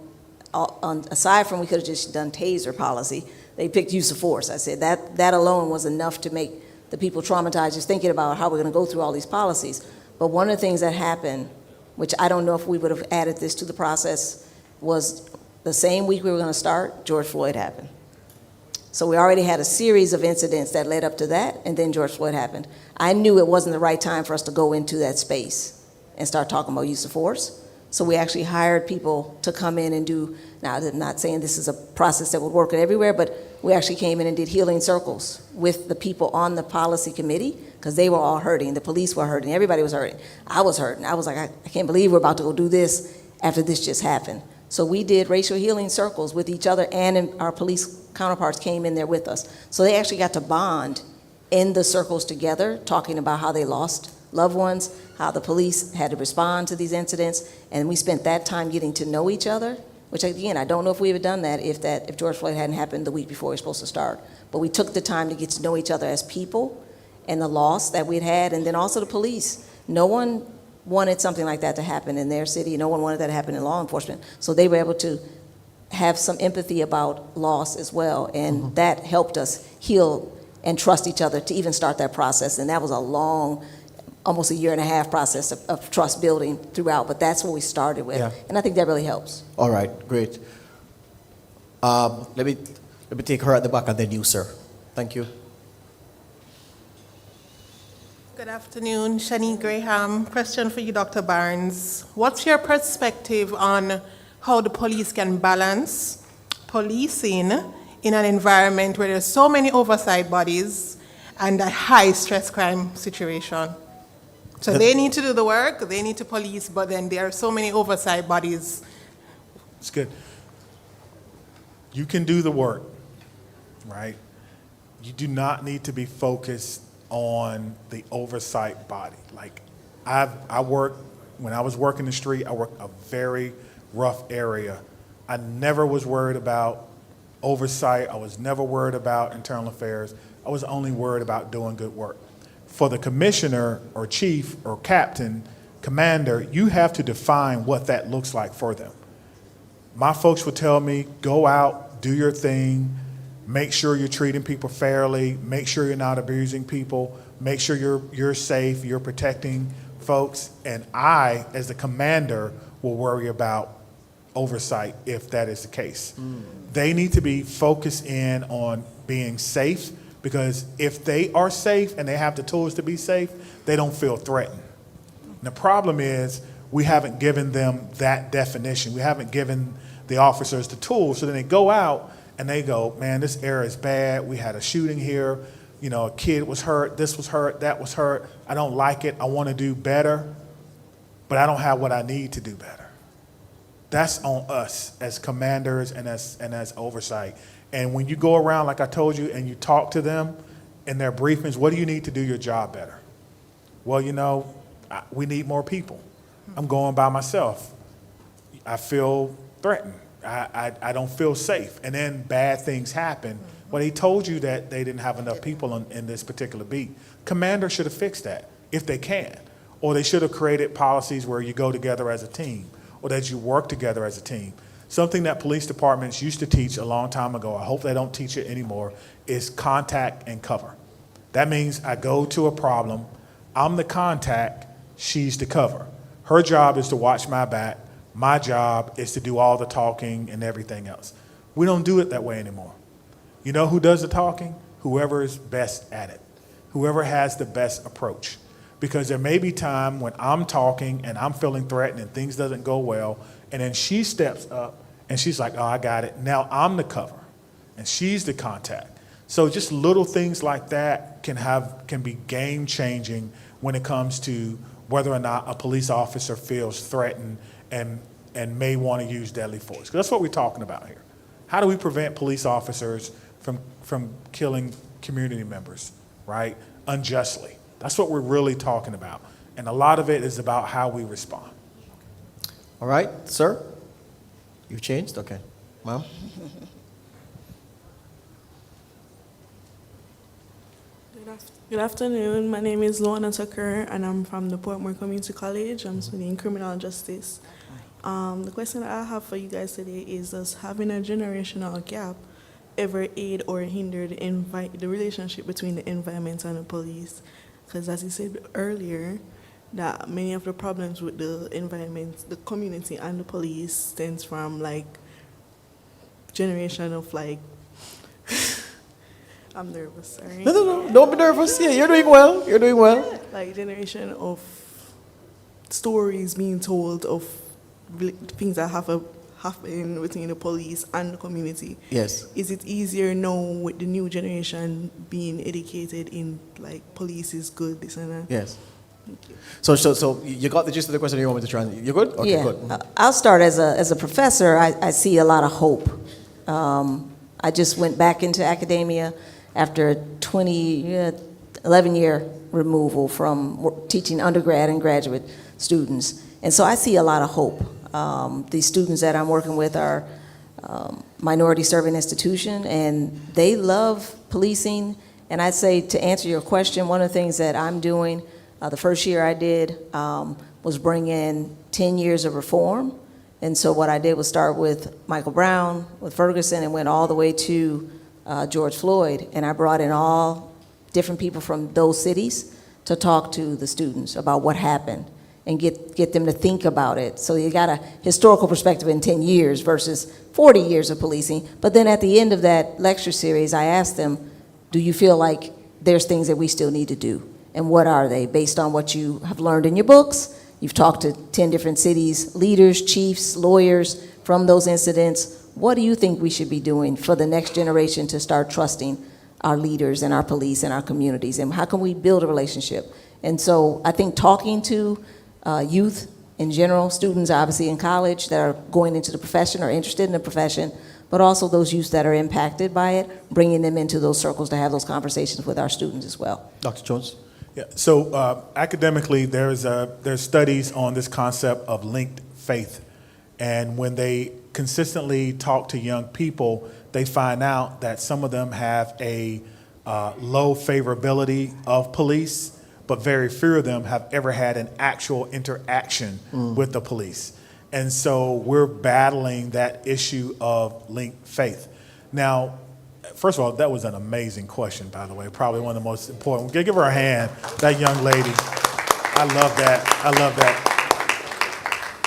Speaker 7: aside from we could have just done taser policy, they picked use of force. I said that alone was enough to make the people traumatized just thinking about how we're going to go through all these policies. But one of the things that happened, which I don't know if we would have added this to the process, was the same week we were going to start, George Floyd happened. So we already had a series of incidents that led up to that, and then George Floyd happened. I knew it wasn't the right time for us to go into that space and start talking about use of force. So we actually hired people to come in and do, now I'm not saying this is a process that would work everywhere, but we actually came in and did healing circles with the people on the policy committee, because they were all hurting. The police were hurting. Everybody was hurting. I was hurting. I was like, I can't believe we're about to go do this after this just happened. So we did racial healing circles with each other, and our police counterparts came in there with us. So they actually got to bond in the circles together, talking about how they lost loved ones, how the police had to respond to these incidents, and we spent that time getting to know each other, which again, I don't know if we would have done that if George Floyd hadn't happened the week before we were supposed to start. But we took the time to get to know each other as people and the loss that we'd had, and then also the police. No one wanted something like that to happen in their city. No one wanted that to happen in law enforcement. So they were able to have some empathy about loss as well, and that helped us heal and trust each other to even start that process. And that was a long, almost a year and a half process of trust building throughout, but that's what we started with.
Speaker 1: Yeah.
Speaker 7: And I think that really helps.
Speaker 1: All right, great. Let me take her at the back and then you, sir. Thank you.
Speaker 15: Good afternoon, Shani Graham. Question for you, Dr. Barnes. What's your perspective on how the police can balance policing in an environment where there's so many oversight bodies and a high stress crime situation? So they need to do the work, they need to police, but then there are so many oversight bodies.
Speaker 8: It's good. You can do the work, right? You do not need to be focused on the oversight body. Like when I was working the street, I worked a very rough area. I never was worried about oversight. I was never worried about internal affairs. I was only worried about doing good work. For the commissioner or chief or captain, commander, you have to define what that looks like for them. My folks would tell me, go out, do your thing, make sure you're treating people fairly, make sure you're not abusing people, make sure you're safe, you're protecting folks, and I, as the commander, will worry about oversight if that is the case. They need to be focused in on being safe, because if they are safe and they have the tools to be safe, they don't feel threatened. And the problem is we haven't given them that definition. We haven't given the officers the tools, so then they go out and they go, man, this area is bad. We had a shooting here. You know, a kid was hurt. This was hurt. That was hurt. I don't like it. I want to do better, but I don't have what I need to do better. That's on us as commanders and as oversight. And when you go around, like I told you, and you talk to them in their briefings, what do you need to do your job better? Well, you know, we need more people. I'm going by myself. I feel threatened. I don't feel safe. And then bad things happen. Well, they told you that they didn't have enough people in this particular beat. Commander should have fixed that if they can. Or they should have created policies where you go together as a team, or that you work together as a team. Something that police departments used to teach a long time ago, I hope they don't teach it anymore, is contact and cover. That means I go to a problem, I'm the contact, she's the cover. Her job is to watch my back, my job is to do all the talking and everything else. We don't do it that way anymore. You know who does the talking? whoever is best at it, whoever has the best approach. Because there may be time when I'm talking and I'm feeling threatened and things doesn't go well, and then she steps up and she's like, oh, I got it. Now I'm the cover and she's the contact. So just little things like that can be game changing when it comes to whether or not a police officer feels threatened and may want to use deadly force. 'Cause that's what we're talking about here. How do we prevent police officers from killing community members, right, unjustly? That's what we're really talking about. And a lot of it is about how we respond.
Speaker 1: All right, sir? You've changed? Okay. Ma'am?
Speaker 16: Good afternoon. My name is Luana Tucker, and I'm from the Portmore Community College. I'm studying criminal justice. The question that I have for you guys today is, does having a generational gap ever aid or hinder the relationship between the environment and the police? Because as you said earlier, that many of the problems with the environment, the community, and the police stems from like generation of like, I'm nervous, sorry.
Speaker 1: No, don't be nervous. Yeah, you're doing well. You're doing well.
Speaker 16: Like generation of stories being told of things that have happened between the police and the community.
Speaker 1: Yes.
Speaker 16: Is it easier now with the new generation being educated in like police is good, this and that?
Speaker 1: Yes. So you got the gist of the question you want me to try. You good? Okay,
Speaker 7: Yeah.
Speaker 1: good.
Speaker 7: I'll start as a professor. I see a lot of hope. I just went back into academia after a 11-year removal from teaching undergrad and graduate students. And so I see a lot of hope. The students that I'm working with are minority serving institution, and they love policing. And I'd say, to answer your question, one of the things that I'm doing, the first year I did was bring in 10 years of reform. And so what I did was start with Michael Brown, with Ferguson, and went all the way to George Floyd. And I brought in all different people from those cities to talk to the students about what happened and get them to think about it. So you got a historical perspective in 10 years versus 40 years of policing. But then at the end of that lecture series, I asked them, do you feel like there's things that we still need to do? And what are they, based on what you have learned in your books? You've talked to 10 different cities, leaders, chiefs, lawyers from those incidents. What do you think we should be doing for the next generation to start trusting our leaders and our police and our communities? And how can we build a relationship? And so I think talking to youth in general, students obviously in college that are going into the profession or interested in the profession, but also those youth that are impacted by it, bringing them into those circles to have those conversations with our students as well.
Speaker 1: Dr. Jones?
Speaker 8: Yeah, so academically, there's studies on this concept of linked faith. And when they consistently talk to young people, they find out that some of them have a low favorability of police, but very few of them have ever had an actual interaction with the police. And so we're battling that issue of linked faith. Now, first of all, that was an amazing question, by the way, probably one of the most important. Give her a hand, that young lady. I love that. I love that.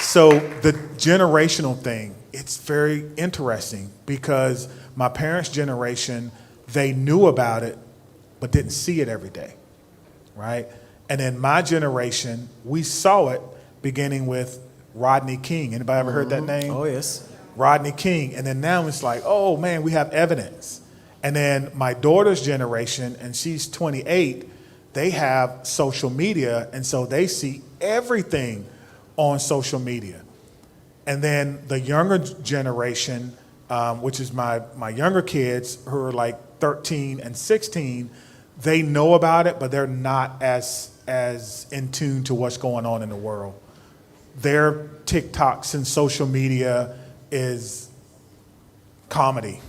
Speaker 8: So the generational thing, it's very interesting because my parents' generation, they knew about it, but didn't see it every day, right? And then my generation, we saw it beginning with Rodney King. Anybody ever heard that name?
Speaker 1: Oh, yes.
Speaker 8: Rodney King. And then now it's like, oh man, we have evidence. And then my daughter's generation, and she's 28, they have social media, and so they see everything on social media. And then the younger generation, which is my younger kids who are like 13 and 16, they know about it, but they're not as in tune to what's going on in the world. Their TikToks and social media is comedy.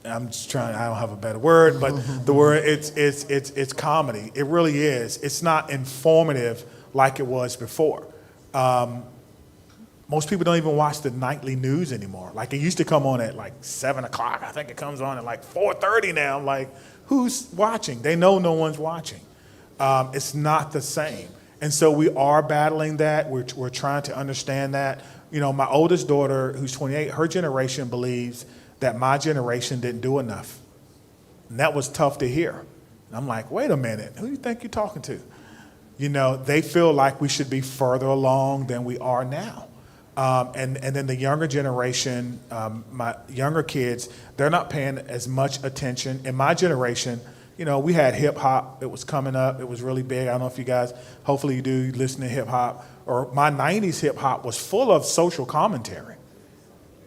Speaker 8: I'm just trying, I don't have a better word, but the word, it's comedy. It really is. It's not informative like it was before. Most people don't even watch the nightly news anymore. Like it used to come on at like 7 o'clock. I think it comes on at like 4:30 now. I'm like, who's watching? They know no one's watching. It's not the same. And so we are battling that. We're trying to understand that. You know, my oldest daughter, who's 28, her generation believes that my generation didn't do enough. And that was tough to hear. And I'm like, wait a minute, who do you think you're talking to? You know, they feel like we should be further along than we are now. And then the younger generation, my younger kids, they're not paying as much attention. In my generation, you know, we had hip hop. It was coming up. It was really big. I don't know if you guys, hopefully you do listen to hip hop. Or my 90s hip hop was full of social commentary.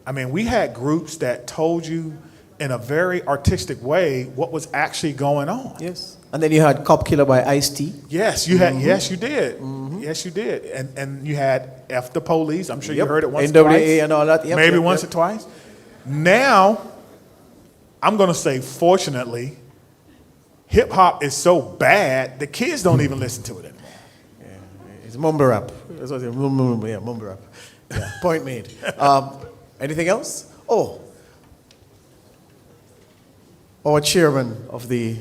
Speaker 8: I mean, we had groups that told you in a very artistic way what was actually going on.
Speaker 1: Yes. And then you had Cop Killer by Ice-T.
Speaker 8: Yes, you had. Yes, you did. Yes, you did. And you had F the Police. I'm sure you heard it once or
Speaker 1: NWA
Speaker 8: twice.
Speaker 1: and all that. Yep,
Speaker 8: Maybe
Speaker 1: yep,
Speaker 8: once
Speaker 1: yep.
Speaker 8: or twice. Now, I'm going to say, fortunately, hip hop is so bad the kids don't even listen to it anymore.
Speaker 1: Yeah, it's mumble rap. That's what it's mumble rap. Yeah, point made. Anything else? Oh, our chairman of the.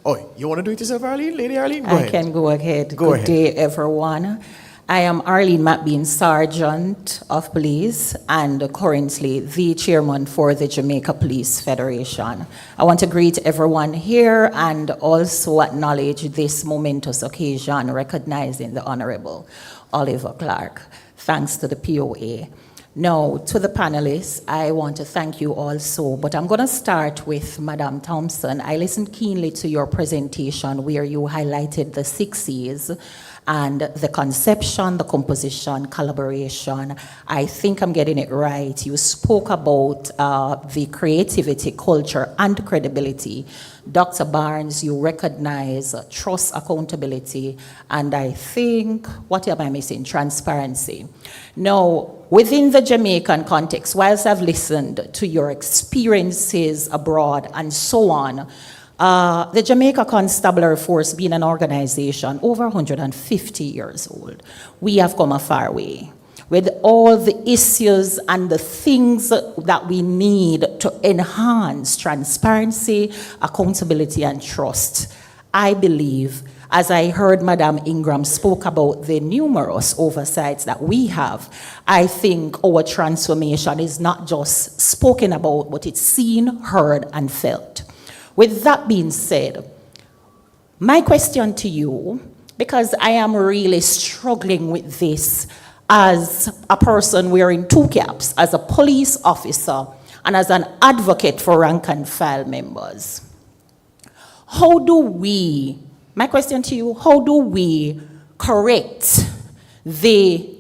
Speaker 1: Oh, you want to do it yourself, Arlene? Lady Arlene? Go
Speaker 17: I
Speaker 1: ahead.
Speaker 17: can go ahead.
Speaker 1: Go
Speaker 17: Good
Speaker 1: ahead.
Speaker 17: day, everyone. I am Arlene McBean, Sergeant of Police, and currently the chairman for the Jamaica Police Federation. I want to greet everyone here and also acknowledge this momentous occasion recognizing the Honorable Oliver Clarke. Thanks to the POA. Now, to the panelists, I want to thank you also, but I'm going to start with Madam Thompson. I listened keenly to your presentation where you highlighted the 6 C's and the conception, the composition, collaboration. I think I'm getting it right. You spoke about the creativity, culture, and credibility. Dr. Barnes, you recognize trust, accountability, and I think, what am I missing? Transparency. Now, within the Jamaican context, whilst I've listened to your experiences abroad and so on, the Jamaica Constabulary Force being an organization over 150 years old, we have come a far way with all the issues and the things that we need to enhance transparency, accountability, and trust. I believe, as I heard Madam Ingram spoke about the numerous oversights that we have, I think our transformation is not just spoken about, but it's seen, heard, and felt. With that being said, my question to you, because I am really struggling with this as a person wearing 2 caps, as a police officer and as an advocate for rank and file members. My question to you, how do we correct the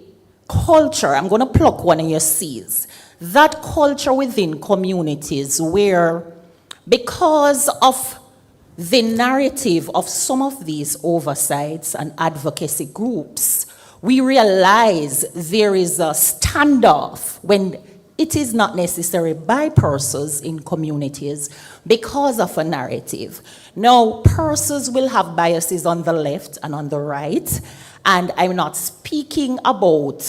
Speaker 17: culture? I'm going to pluck one of your C's. That culture within communities where, because of the narrative of some of these oversights and advocacy groups, we realize there is a standoff when it is not necessary by persons in communities because of a narrative. Now, persons will have biases on the left and on the right, and I'm not speaking about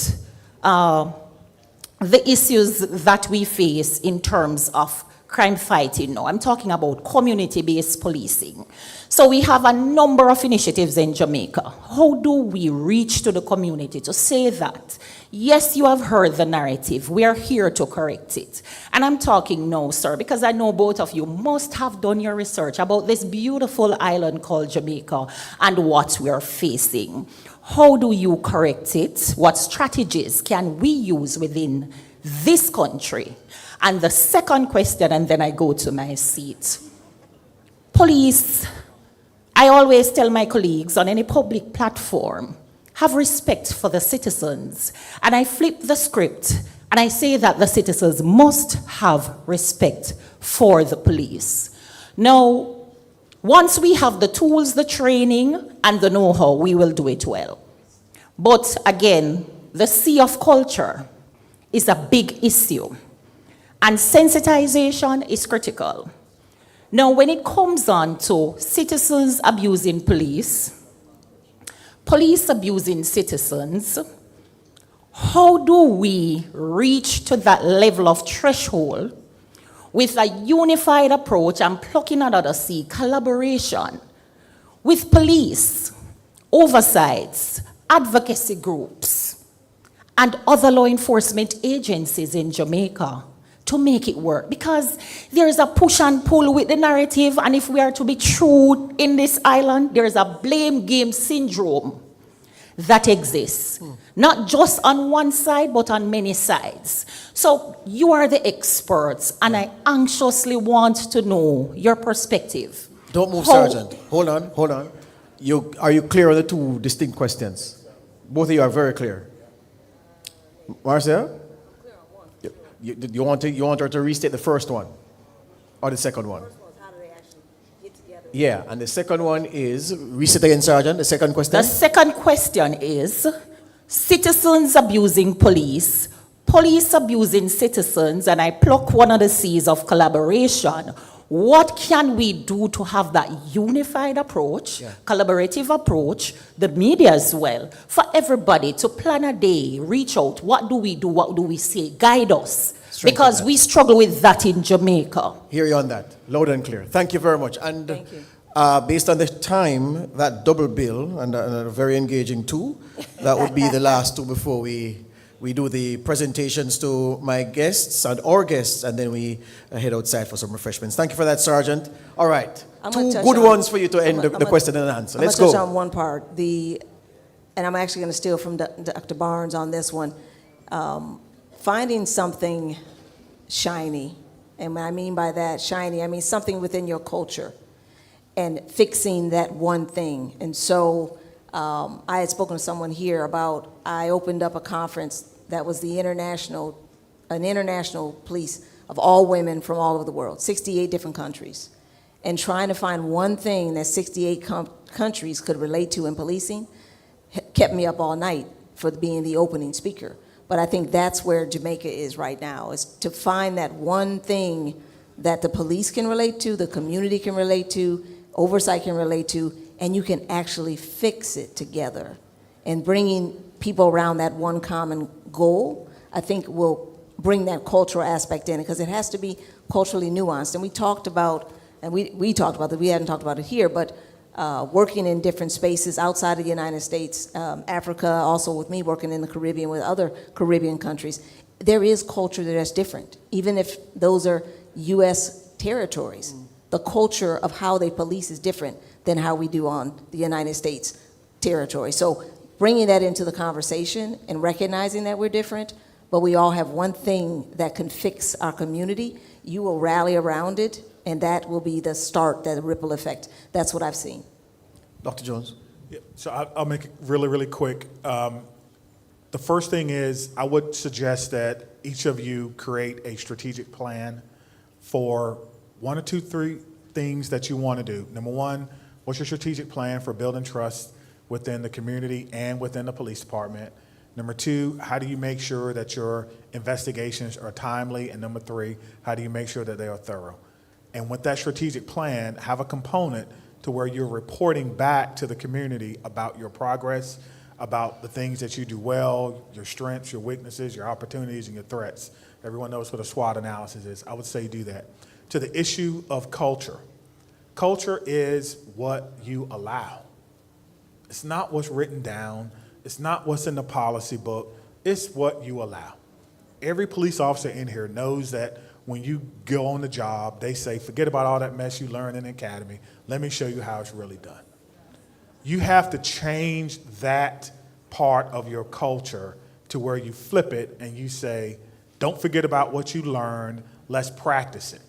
Speaker 17: the issues that we face in terms of crime fighting. No, I'm talking about community-based policing. So we have a number of initiatives in Jamaica. How do we reach to the community to say that, yes, you have heard the narrative, we are here to correct it? And I'm talking now, sir, because I know both of you must have done your research about this beautiful island called Jamaica and what we are facing. How do you correct it? What strategies can we use within this country? And the second question, and then I go to my seat. Police, I always tell my colleagues on any public platform, have respect for the citizens. And I flip the script and I say that the citizens must have respect for the police. Now, once we have the tools, the training, and the know-how, we will do it well. But again, the sea of culture is a big issue. And sensitization is critical. Now, when it comes on to citizens abusing police, police abusing citizens, how do we reach to that level of threshold with a unified approach and plucking another C, collaboration with police, oversights, advocacy groups, and other law enforcement agencies in Jamaica to make it work? Because there's a push and pull with the narrative, and if we are to be true in this island, there's a blame game syndrome that exists, not just on one side, but on many sides. So you are the experts, and I anxiously want to know your perspective.
Speaker 1: Don't move, Sergeant. Hold on. Are you clear on the two distinct questions? Both of you are very clear. Marcia? You want her to restate the first one? Or the second one? Yeah, and the second one is, restate again, Sergeant, the second question?
Speaker 17: The second question is, citizens abusing police, police abusing citizens, and I pluck one of the C's of collaboration. What can we do to have that unified approach, collaborative approach, the media as well, for everybody to plan a day, reach out, what do we do, what do we say, guide us? Because we struggle with that in Jamaica.
Speaker 1: Hear you on that, loud and clear. Thank you very much. And based on the time, that double bill, and a very engaging two, that would be the last two before we do the presentations to my guests and our guests, and then we head outside for some refreshments. Thank you for that, Sergeant. All right, two good ones for you to end the question and answer. Let's go.
Speaker 7: I'm going to touch on one part. And I'm actually going to steal from Dr. Barnes on this one. Finding something shiny, and what I mean by that shiny, I mean something within your culture, and fixing that one thing. And so I had spoken to someone here about, I opened up a conference that was an international police of all women from all over the world, 68 different countries. And trying to find one thing that 68 countries could relate to in policing kept me up all night for being the opening speaker. But I think that's where Jamaica is right now, is to find that one thing that the police can relate to, the community can relate to, Oversight can relate to, and you can actually fix it together. And bringing people around that one common goal, I think will bring that cultural aspect in, because it has to be culturally nuanced. And we talked about, and we talked about that, we hadn't talked about it here, but working in different spaces outside of the United States, Africa, also with me working in the Caribbean with other Caribbean countries, there is culture that's different, even if those are U.S. territories. The culture of how they police is different than how we do on the United States territory. So bringing that into the conversation and recognizing that we're different, but we all have one thing that can fix our community, you will rally around it, and that will be the start, that ripple effect. That's what I've seen.
Speaker 1: Dr. Jones?
Speaker 8: Yeah, so I'll make it really, really quick. The first thing is, I would suggest that each of you create a strategic plan for 1 or 2, 3 things that you want to do. Number one, what's your strategic plan for building trust within the community and within the police department? Number two, how do you make sure that your investigations are timely? And number three, how do you make sure that they are thorough? And with that strategic plan, have a component to where you're reporting back to the community about your progress, about the things that you do well, your strengths, your weaknesses, your opportunities, and your threats. Everyone knows what a SWOT analysis is. I would say do that. To the issue of culture. Culture is what you allow. It's not what's written down. It's not what's in the policy book. It's what you allow. Every police officer in here knows that when you go on the job, they say, forget about all that mess you learned in the academy. Let me show you how it's really done. You have to change that part of your culture to where you flip it and you say, don't forget about what you learned, let's practice it.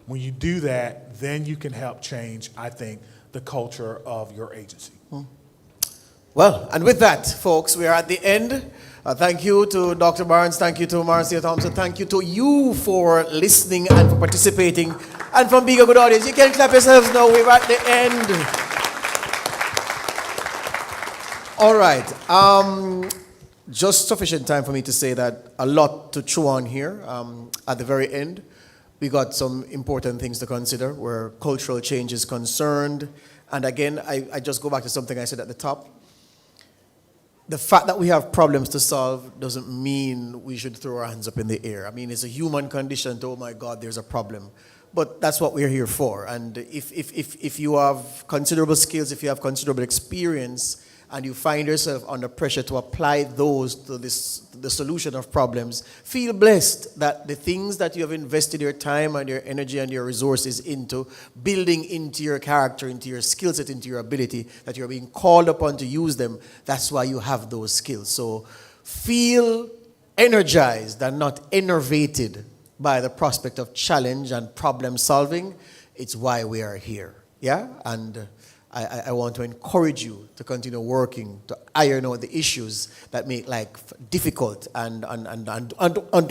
Speaker 8: When you do that, then you can help change, I think, the culture of your agency.
Speaker 1: Well, and with that, folks, we are at the end. Thank you to Dr. Barnes, thank you to Marcia Thompson, thank you to you for listening and for participating, and from being a good audience. You can clap yourselves now, we're at the end. All right, just sufficient time for me to say that a lot to chew on here. At the very end, we got some important things to consider where cultural change is concerned. And again, I just go back to something I said at the top. The fact that we have problems to solve doesn't mean we should throw our hands up in the air. I mean, it's a human condition to, oh my God, there's a problem. But that's what we're here for. And if you have considerable skills, if you have considerable experience, and you find yourself under pressure to apply those to the solution of problems, feel blessed that the things that you have invested your time and your energy and your resources into, building into your character, into your skill set, into your ability, that you're being called upon to use them, that's why you have those skills. So feel energized and not enervated by the prospect of challenge and problem solving. It's why we are here. Yeah? And I want to encourage you to continue working to iron out the issues that make life difficult and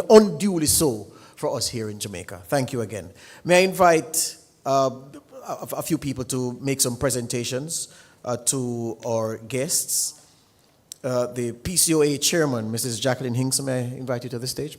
Speaker 1: unduly so for us here in Jamaica. Thank you again. May I invite a few people to make some presentations to our guests. The PCOA chairman, Mrs. Jacqueline Hinks, may I invite you to the stage?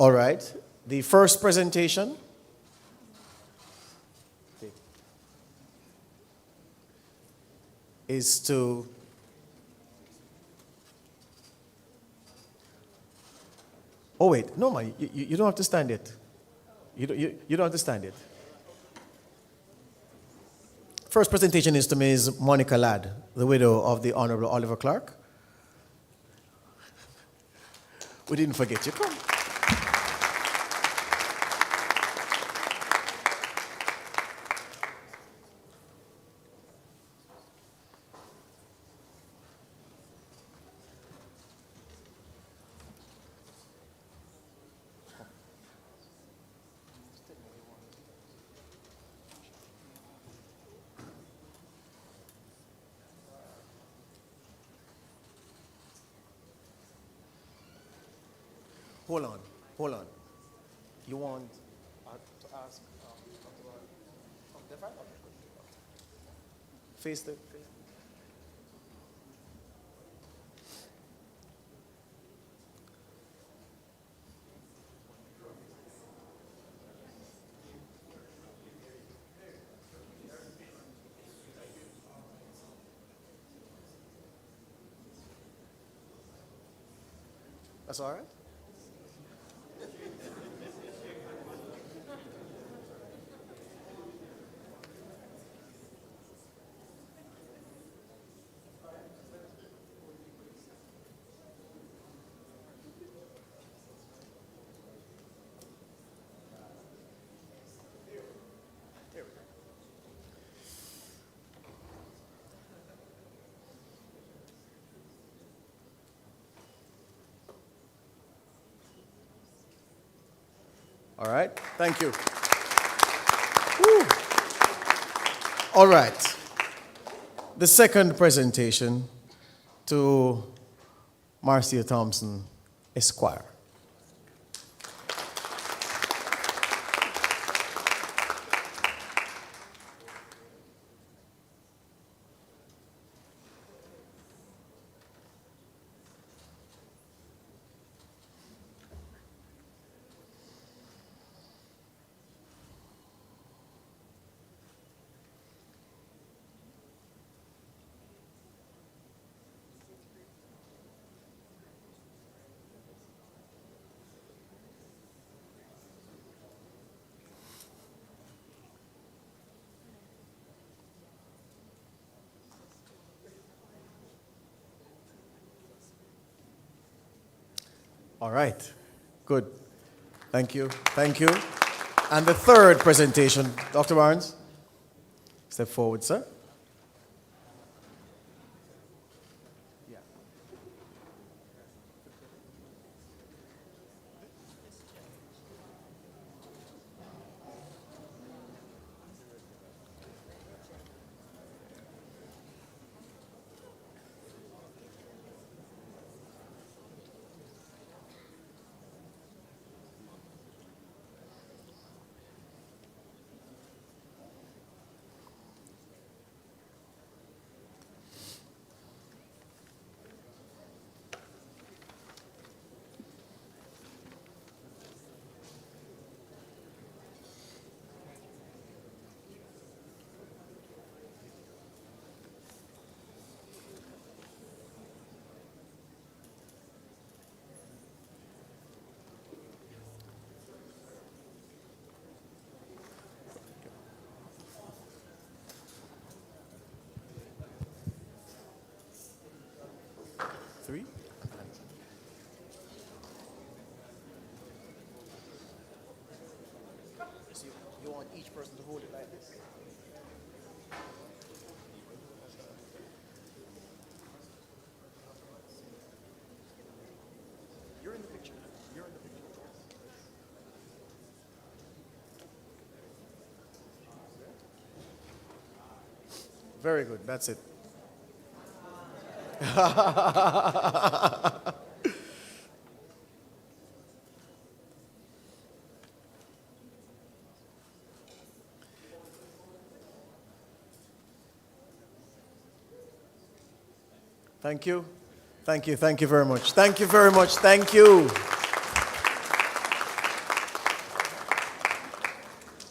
Speaker 1: All right. The first presentation is to oh wait, no man, you don't have to stand it. You don't have to stand it. First presentation is to Ms. Monica Ladd, the widow of the Honorable Oliver Clarke. We didn't forget you. Come. Hold on. You want to ask face the. That's all right? All right, thank you. Woo. All right, the second presentation to Marcia Thompson, Esquire. All right, good. Thank you, thank you. And the third presentation, Dr. Barnes, step forward, sir. three. You want each person to hold it like this? You're in the picture. You're in the picture. Very good. That's it. Thank you. Thank you. Thank you very much. Thank you very much. Thank you.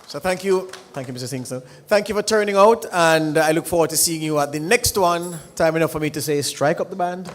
Speaker 1: So thank you. Thank you, Mr. Singson. Thank you for turning out, and I look forward to seeing you at the next one. Time enough for me to say, strike up the band.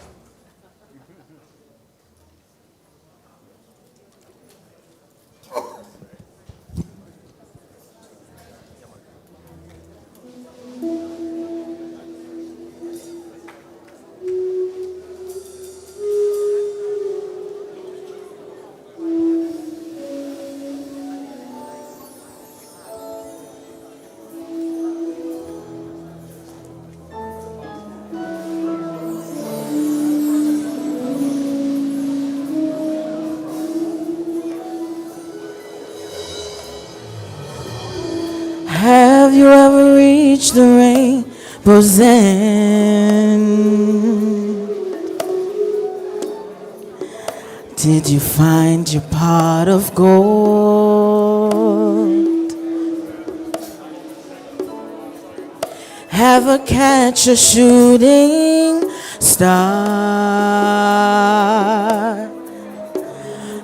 Speaker 18: Have you ever reached the rainbow's end? Did you find your pot of gold? Ever catch a shooting star?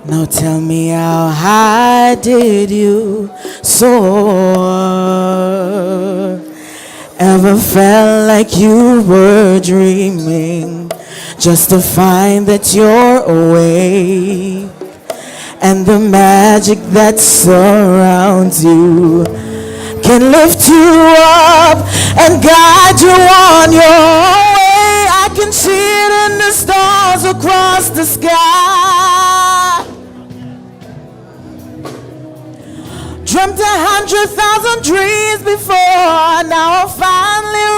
Speaker 18: Now tell me, how high did you soar? Ever felt like you were dreaming, just to find that you're awake, and the magic that surrounds you can lift you up and guide you on your way? I can see it in the stars across the sky. Dreamt 100,000 dreams before, now I finally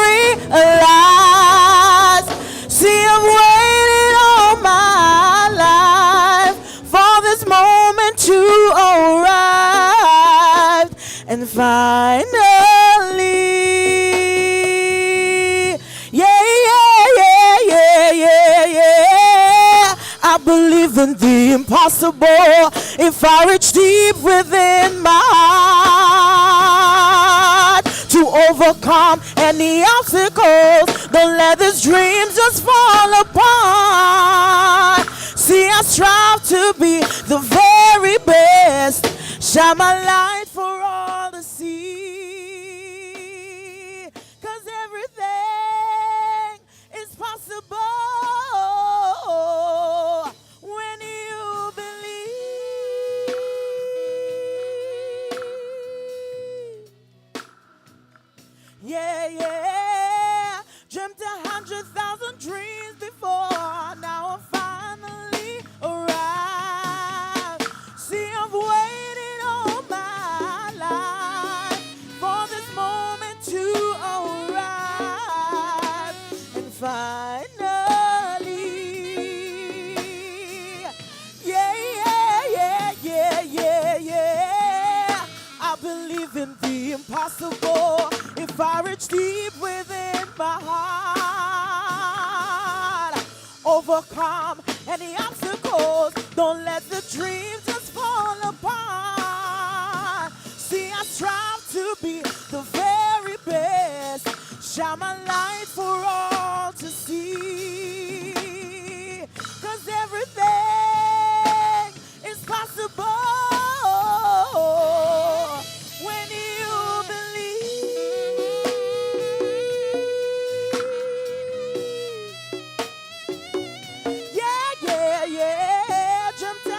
Speaker 18: realize. See, I've waited all my life for this moment to arrive, and finally, I believe in the impossible. If I reach deep within my heart to overcome any obstacles, don't let these dreams just fall apart. See, I strive to be the very best, shine my light for all to see, 'cause everything is possible when you believe. Yeah, yeah. Dreamt 100,000 dreams before, now I'm finally arrived. See, I've waited all my life for this moment to arrive, and finally, I believe in the impossible. If I reach deep within my heart, overcome any obstacles, don't let the dreams just fall apart. See, I strive to be the very best, shine my light for all to see, 'cause everything is possible when you believe. Yeah, dreamt